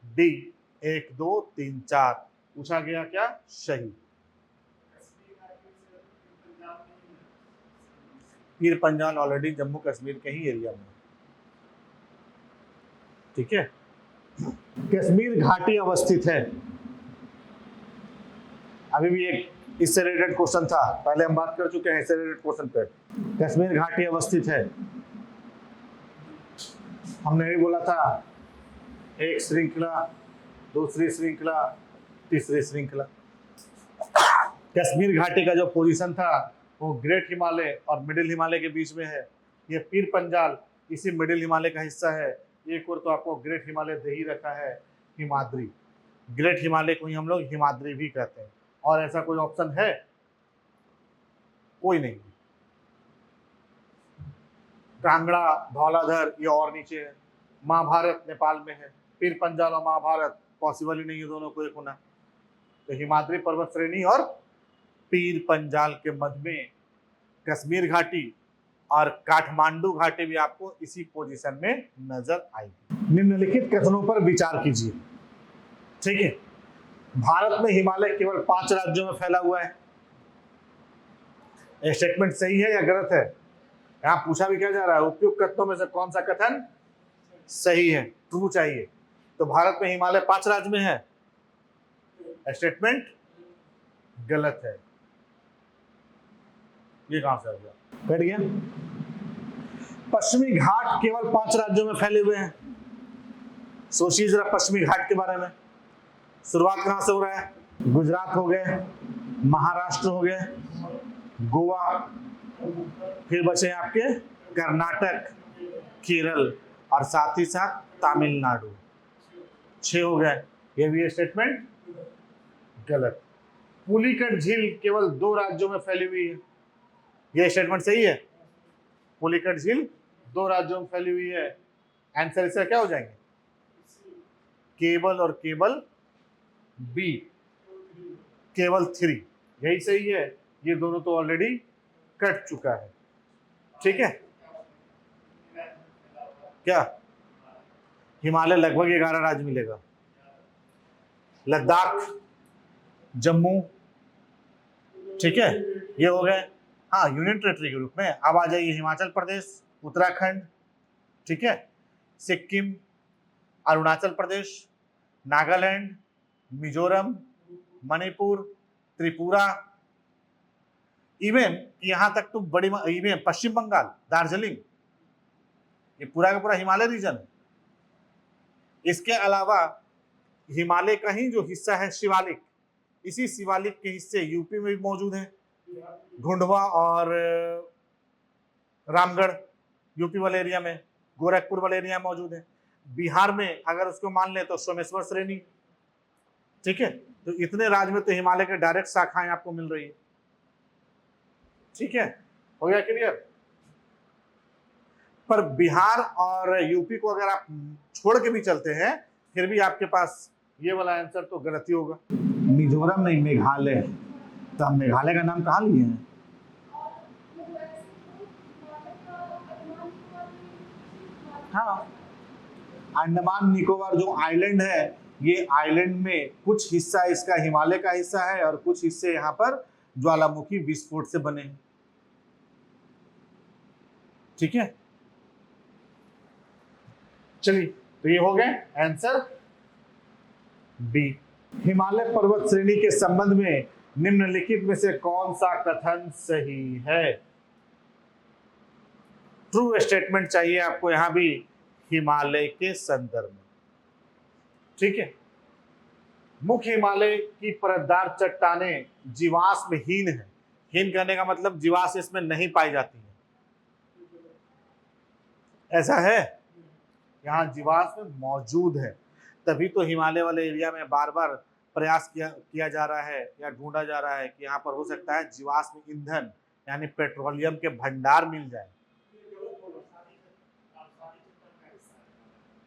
डी, 1 2 3 4 पूछा गया क्या? सही। पीर पंजाल ऑलरेडी जम्मू कश्मीर के ही एरिया में, ठीक है। कश्मीर घाटी अवस्थित है, अभी भी एक इससे रिलेटेड क्वेश्चन था, पहले हम बात कर चुके हैं इससे रिलेटेड क्वेश्चन पे। कश्मीर घाटी अवस्थित है, हमने भी बोला था एक श्रृंखला, दूसरी श्रृंखला, तीसरी श्रृंखला। कश्मीर घाटी का जो पोजीशन था वो ग्रेट हिमालय और मिडिल हिमालय के बीच में है। ये पीर पंजाल इसी मिडिल हिमालय का हिस्सा है। एक और तो आपको ग्रेट हिमालय दे ही रखा है हिमाद्री, ग्रेट हिमालय को ही हम लोग हिमाद्री भी कहते हैं। और ऐसा कोई ऑप्शन है? कोई नहीं। कांगड़ा, धौलाधर ये और नीचे है। महाभारत नेपाल में है, पीर पंजाल और महाभारत पॉसिबल ही नहीं है दोनों को एक होना। तो हिमाद्री पर्वत श्रेणी और पीर पंजाल के मध्य में कश्मीर घाटी और काठमांडू घाटी भी आपको इसी पोजीशन में नजर आएगी। निम्नलिखित कथनों पर विचार कीजिए, ठीक है। भारत में हिमालय केवल 5 राज्यों में फैला हुआ है। यह स्टेटमेंट सही है या गलत है? यहां पूछा भी क्या जा रहा है, उपयुक्त कथनों में से कौन सा कथन सही है, ट्रू चाहिए। तो भारत में हिमालय 5 राज्य में है, स्टेटमेंट गलत है। ये कहां से आ गया? बैठ गया। पश्चिमी घाट केवल 5 राज्यों में फैले हुए हैं। सोचिए जरा पश्चिमी घाट के बारे में। शुरुआत कहां से हो रहा है? गुजरात हो गए, महाराष्ट्र हो गए, गोवा, फिर बचे आपके कर्नाटक, केरल और साथ ही साथ तमिलनाडु। 6 हो गए। ये भी स्टेटमेंट गलत। पुलिकट झील केवल 2 राज्यों में फैली हुई है। यह स्टेटमेंट सही है। पुलिकट झील 2 राज्यों में फैली हुई है। आंसर इसका क्या हो जाएंगे? केवल और केवल बी, केवल 3, यही सही है। ये दोनों तो ऑलरेडी कट चुका है, ठीक है। क्या हिमालय लगभग 11 राज्य मिलेगा। लद्दाख, जम्मू, ठीक है, ये हो गए हाँ यूनियन टेरिटरी के रूप में। अब आ जाइए हिमाचल प्रदेश, उत्तराखंड, ठीक है, सिक्किम, अरुणाचल प्रदेश, नागालैंड, मिजोरम, मणिपुर, त्रिपुरा, इवन यहां तक तो बड़ी इवन पश्चिम बंगाल, दार्जिलिंग, ये पूरा का पूरा हिमालय रीजन है। इसके अलावा हिमालय का ही जो हिस्सा है शिवालिक, इसी शिवालिक के हिस्से यूपी में भी मौजूद हैं। ढूंढवा और रामगढ़ यूपी वाले एरिया में, गोरखपुर वाले एरिया में मौजूद है। बिहार में अगर उसको मान ले तो सोमेश्वर श्रेणी, ठीक है। तो इतने राज्य में तो हिमालय के डायरेक्ट शाखाएं आपको मिल रही है, ठीक है। हो गया क्लियर? पर बिहार और यूपी को अगर आप छोड़ के भी चलते हैं फिर भी आपके पास ये वाला आंसर तो गलत ही होगा। मिजोरम नहीं, मेघालय। तो हम मेघालय का नाम कहाँ लिए हैं? हाँ, अंडमान निकोबार जो आइलैंड है, ये आइलैंड में कुछ हिस्सा इसका हिमालय का हिस्सा है और कुछ हिस्से यहाँ पर ज्वालामुखी विस्फोट से बने हैं, ठीक है। चलिए, तो ये हो गए आंसर बी। हिमालय पर्वत श्रेणी के संबंध में निम्नलिखित में से कौन सा कथन सही है? ट्रू स्टेटमेंट चाहिए आपको यहां भी हिमालय के संदर्भ में, ठीक है। मुख्य हिमालय की परतदार चट्टानें जीवाश्महीन है। हीन कहने का मतलब जीवाश्म इसमें नहीं पाई जाती है, ऐसा है। यहाँ जीवाश्म मौजूद है, तभी तो हिमालय वाले एरिया में बार बार प्रयास किया जा रहा है या ढूंढा जा रहा है कि यहाँ पर हो सकता है जीवाश्म ईंधन यानी पेट्रोलियम के भंडार मिल जाए।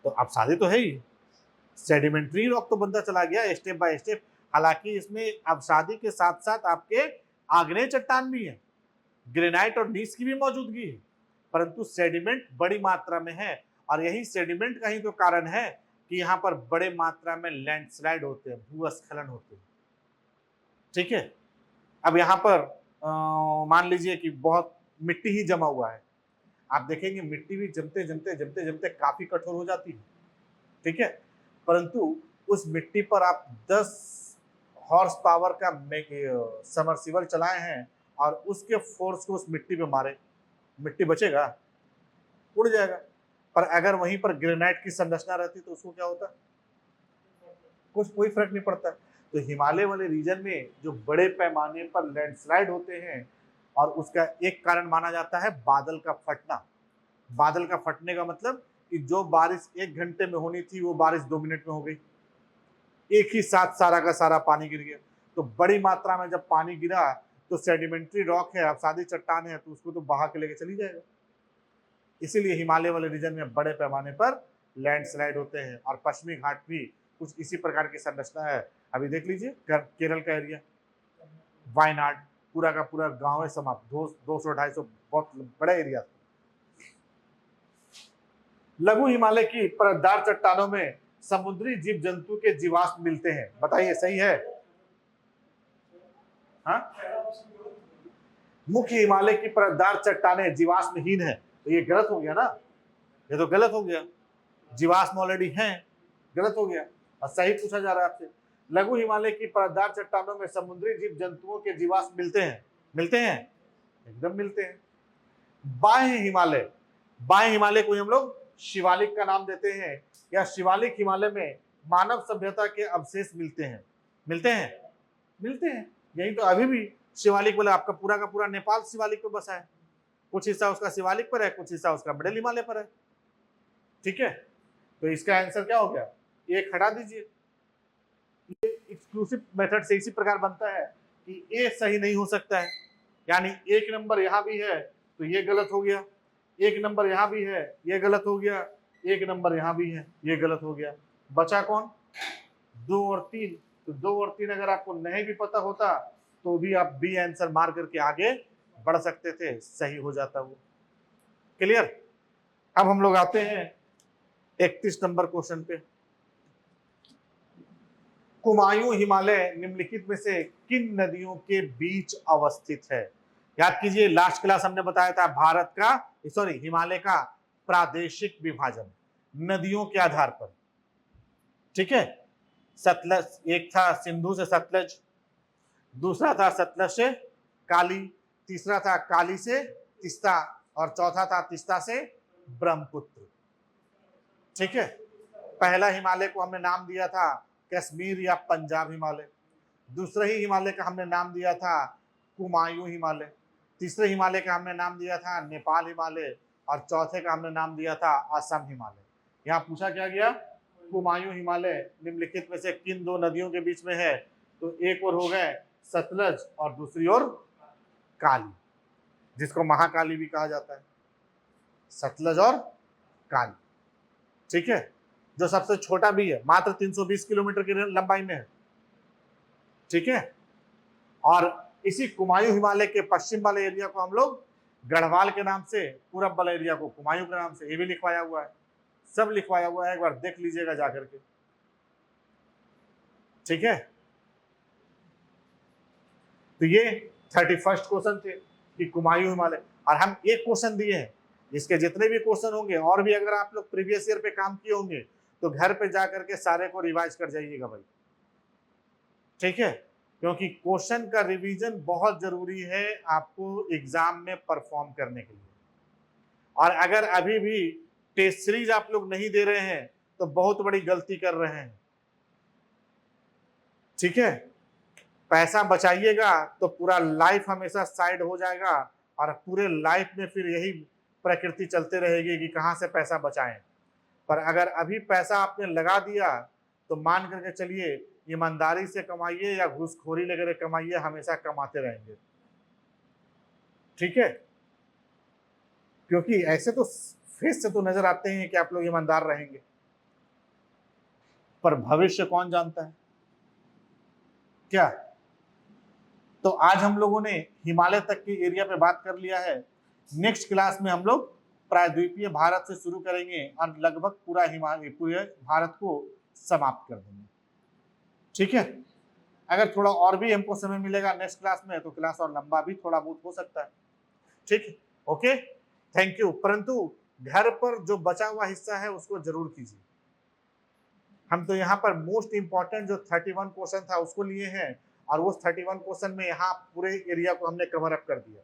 तो अवसादी तो है ही, सेडिमेंट्री रॉक तो बनता चला गया स्टेप बाय स्टेप। हालांकि इसमें अवसादी के साथ साथ आपके आग्नेय चट्टान भी है, ग्रेनाइट और नीस की भी मौजूदगी है, परंतु सेडिमेंट बड़ी मात्रा में है। और यही सेडिमेंट का ही तो कारण है कि यहाँ पर बड़े मात्रा में लैंडस्लाइड होते हैं, भूस्खलन होते हैं। ठीक है, अब यहाँ पर मान लीजिए कि बहुत मिट्टी ही जमा हुआ है, आप देखेंगे मिट्टी भी जमते जमते जमते जमते काफी कठोर हो जाती है। ठीक है, परंतु उस मिट्टी पर आप 10 हॉर्स पावर का समरसीबल चलाए हैं और उसके फोर्स को उस मिट्टी पे मारे, मिट्टी बचेगा? उड़ जाएगा। पर अगर वहीं पर ग्रेनाइट की संरचना रहती तो उसको क्या होता? कोई फर्क नहीं पड़ता। तो हिमालय वाले रीजन में जो बड़े पैमाने पर लैंडस्लाइड होते हैं, और उसका एक कारण माना जाता है बादल का फटना। बादल का फटने का मतलब कि जो बारिश 1 घंटे में होनी थी वो बारिश 2 मिनट में हो गई, एक ही साथ सारा का सारा पानी गिर गया। तो बड़ी मात्रा में जब पानी गिरा तो सेडिमेंट्री रॉक है, अवसादी चट्टान है, तो उसको तो बहा के लेके चली जाएगा। इसीलिए हिमालय वाले रीजन में बड़े पैमाने पर लैंडस्लाइड होते हैं। और पश्चिमी घाट भी कुछ इसी प्रकार की संरचना है। अभी देख लीजिए केरल का एरिया, वायनाड, पूरा का पूरा गांव है समाप्त, 200-250 बहुत बड़ा एरिया। लघु हिमालय की परतदार चट्टानों में समुद्री जीव जंतु के जीवाश्म मिलते हैं। बताइए सही है? हाँ, मुख्य हिमालय की परतदार चट्टानें जीवाश्महीन है, तो ये गलत हो गया ना, ये तो गलत हो गया। जीवाश्म ऑलरेडी हैं, गलत हो गया। और सही पूछा जा रहा है आपसे, लघु हिमालय की परतदार चट्टानों में समुद्री जीव जंतुओं के जीवाश्म मिलते हैं। मिलते हैं, एकदम मिलते हैं। बाह्य हिमालय, बाह्य हिमालय को हम लोग शिवालिक का नाम देते हैं, या शिवालिक हिमालय में मानव सभ्यता के अवशेष मिलते हैं। मिलते हैं, मिलते हैं। यही तो अभी भी शिवालिक बोले, आपका पूरा का पूरा नेपाल शिवालिक पे बसा है, कुछ हिस्सा उसका शिवालिक पर है, कुछ हिस्सा उसका मिडिल हिमालय पर है। ठीक है, तो इसका आंसर क्या हो गया? एक हटा दीजिए। ये एक्सक्लूसिव मेथड से इसी प्रकार बनता है कि ए सही नहीं हो सकता है, यानी 1 नंबर यहां भी है तो ये गलत हो गया, 1 नंबर यहां भी है ये गलत हो गया, 1 नंबर यहां भी है ये गलत हो गया। बचा कौन? 2 और 3। तो 2 और 3 अगर आपको नहीं भी पता होता तो भी आप बी आंसर मार करके आगे बढ़ सकते थे, सही हो जाता वो। क्लियर? अब हम लोग आते हैं 31 नंबर क्वेश्चन पे। कुमायूं हिमालय निम्नलिखित में से किन नदियों के बीच अवस्थित है? याद कीजिए, लास्ट क्लास हमने बताया था भारत का, सॉरी, हिमालय का प्रादेशिक विभाजन नदियों के आधार पर। ठीक है, सतलज, एक था सिंधु से सतलज, दूसरा था सतलज से काली, तीसरा था काली से तिस्ता, और चौथा था तिस्ता से ब्रह्मपुत्र। ठीक है, पहला हिमालय को हमने नाम दिया था कश्मीर या पंजाब हिमालय, दूसरे ही हिमालय का हमने नाम दिया था कुमायूं हिमालय, तीसरे हिमालय का हमने नाम दिया था नेपाल हिमालय, और चौथे का हमने नाम दिया था असम हिमालय। यहाँ पूछा क्या गया? कुमायूं हिमालय निम्नलिखित में से किन 2 नदियों के बीच में है? तो एक और हो गए सतलज और दूसरी ओर काली, जिसको महाकाली भी कहा जाता है, सतलज और काली। ठीक है, जो सबसे छोटा भी है, मात्र 320 किलोमीटर की लंबाई में है। ठीक है, और इसी कुमायूं हिमालय के पश्चिम वाले एरिया को हम लोग गढ़वाल के नाम से, पूरब वाले एरिया को कुमायूं के नाम से, ये भी लिखवाया हुआ है, सब लिखवाया हुआ है, एक बार देख लीजिएगा जाकर के। ठीक है, तो ये 31st क्वेश्चन थे कि कुमायूं हिमालय, और हम एक क्वेश्चन दिए हैं। इसके जितने भी क्वेश्चन होंगे, और भी अगर आप लोग प्रीवियस ईयर पे काम किए होंगे तो घर पे जाकर के सारे को रिवाइज कर जाइएगा भाई। ठीक है, क्योंकि क्वेश्चन का रिवीजन बहुत जरूरी है आपको एग्जाम में परफॉर्म करने के लिए। और अगर अभी भी टेस्ट सीरीज आप लोग नहीं दे रहे हैं तो बहुत बड़ी गलती कर रहे हैं। ठीक है, पैसा बचाइएगा तो पूरा लाइफ हमेशा साइड हो जाएगा, और पूरे लाइफ में फिर यही प्रकृति चलते रहेगी कि कहां से पैसा बचाएं। पर अगर अभी पैसा आपने लगा दिया तो मान करके चलिए ईमानदारी से कमाइए या घूसखोरी लेकर कमाइए, हमेशा कमाते रहेंगे। ठीक है, क्योंकि ऐसे तो फेस से तो नजर आते हैं कि आप लोग ईमानदार रहेंगे, पर भविष्य कौन जानता है क्या। तो आज हम लोगों ने हिमालय तक के एरिया पे बात कर लिया है। नेक्स्ट क्लास में हम लोग प्रायद्वीपीय भारत से शुरू करेंगे और लगभग पूरे भारत को समाप्त कर देंगे। ठीक है, अगर थोड़ा और भी हमको समय मिलेगा नेक्स्ट क्लास में तो क्लास और लंबा भी थोड़ा बहुत हो सकता है। ठीक है, ओके, थैंक यू। परंतु घर पर जो बचा हुआ हिस्सा है उसको जरूर कीजिए। हम तो यहाँ पर मोस्ट इंपॉर्टेंट जो 31 क्वेश्चन था उसको लिए हैं, और वो 31 क्वेश्चन में यहाँ पूरे एरिया को हमने कवर अप कर दिया।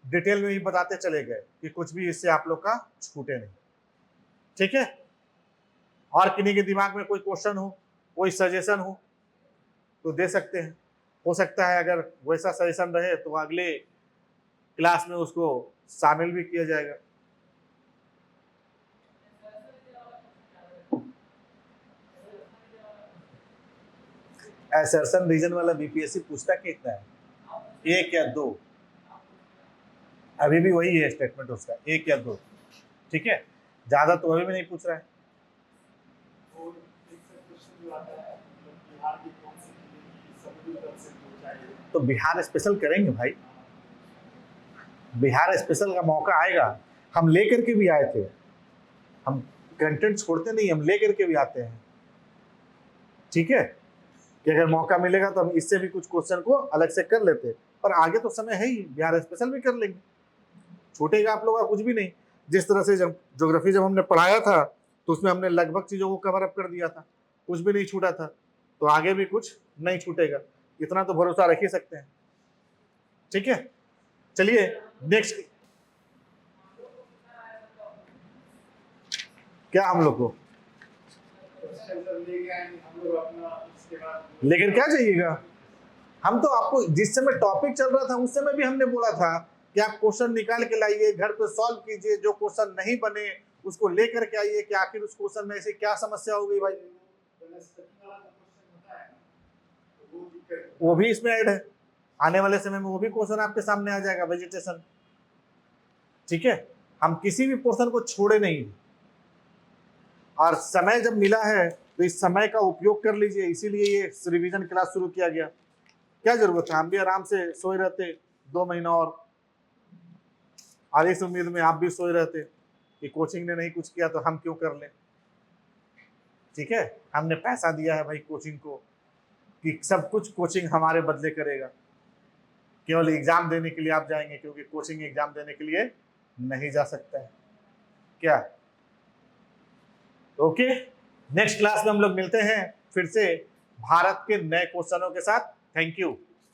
डिटेल में ही बताते चले गए कि कुछ भी इससे आप लोग का छूटे नहीं। ठीक है, और किन्हीं के दिमाग में कोई क्वेश्चन हो, कोई सजेशन हो तो दे सकते हैं। हो सकता है अगर वैसा सजेशन रहे तो अगले क्लास में उसको शामिल भी किया जाएगा। असर्शन रीजन वाला बीपीएससी पूछता कितना है, 1 या 2? अभी भी वही है स्टेटमेंट उसका, 1 या 2। ठीक है, ज्यादा तो अभी भी नहीं पूछ रहा है। तो बिहार स्पेशल करेंगे भाई, बिहार स्पेशल का मौका आएगा। हम लेकर के भी आए थे, हम कंटेंट छोड़ते नहीं, हम लेकर के भी आते हैं। ठीक है, कि अगर मौका मिलेगा तो हम इससे भी कुछ क्वेश्चन को अलग से कर लेते, पर आगे तो समय है ही, बिहार स्पेशल भी कर लेंगे, छूटेगा आप लोगों का कुछ भी नहीं। जिस तरह से जब ज्योग्राफी जब हमने पढ़ाया था तो उसमें हमने लगभग चीजों को कवर अप कर दिया था, कुछ भी नहीं छूटा था, तो आगे भी कुछ नहीं छूटेगा, इतना तो भरोसा रख ही सकते हैं। ठीक है, चलिए नेक्स्ट क्या हम लोग को लेकिन क्या चाहिएगा। हम तो आपको जिस समय टॉपिक चल रहा था उस समय भी हमने बोला था कि आप क्वेश्चन निकाल के लाइए, घर पे सॉल्व कीजिए, जो क्वेश्चन नहीं बने उसको लेकर के आइए कि आखिर उस क्वेश्चन में ऐसी क्या समस्या हो गई भाई। वो भी इसमें ऐड है, आने वाले समय में वो भी क्वेश्चन आपके सामने आ जाएगा, वेजिटेशन। ठीक है, हम किसी भी पोर्शन को छोड़े नहीं, और समय जब मिला है तो इस समय का उपयोग कर लीजिए, इसीलिए ये रिवीजन क्लास शुरू किया गया। क्या जरूरत है, हम भी आराम से सोए रहते 2 महीना और इस उम्मीद में आप भी सोए रहते कि कोचिंग ने नहीं कुछ किया तो हम क्यों कर लें। ठीक है, हमने पैसा दिया है भाई कोचिंग को कि सब कुछ कोचिंग हमारे बदले करेगा, केवल एग्जाम देने के लिए आप जाएंगे, क्योंकि कोचिंग एग्जाम देने के लिए नहीं जा सकता है क्या। ओके, नेक्स्ट क्लास में हम लोग मिलते हैं फिर से भारत के नए क्वेश्चनों के साथ। Thank you.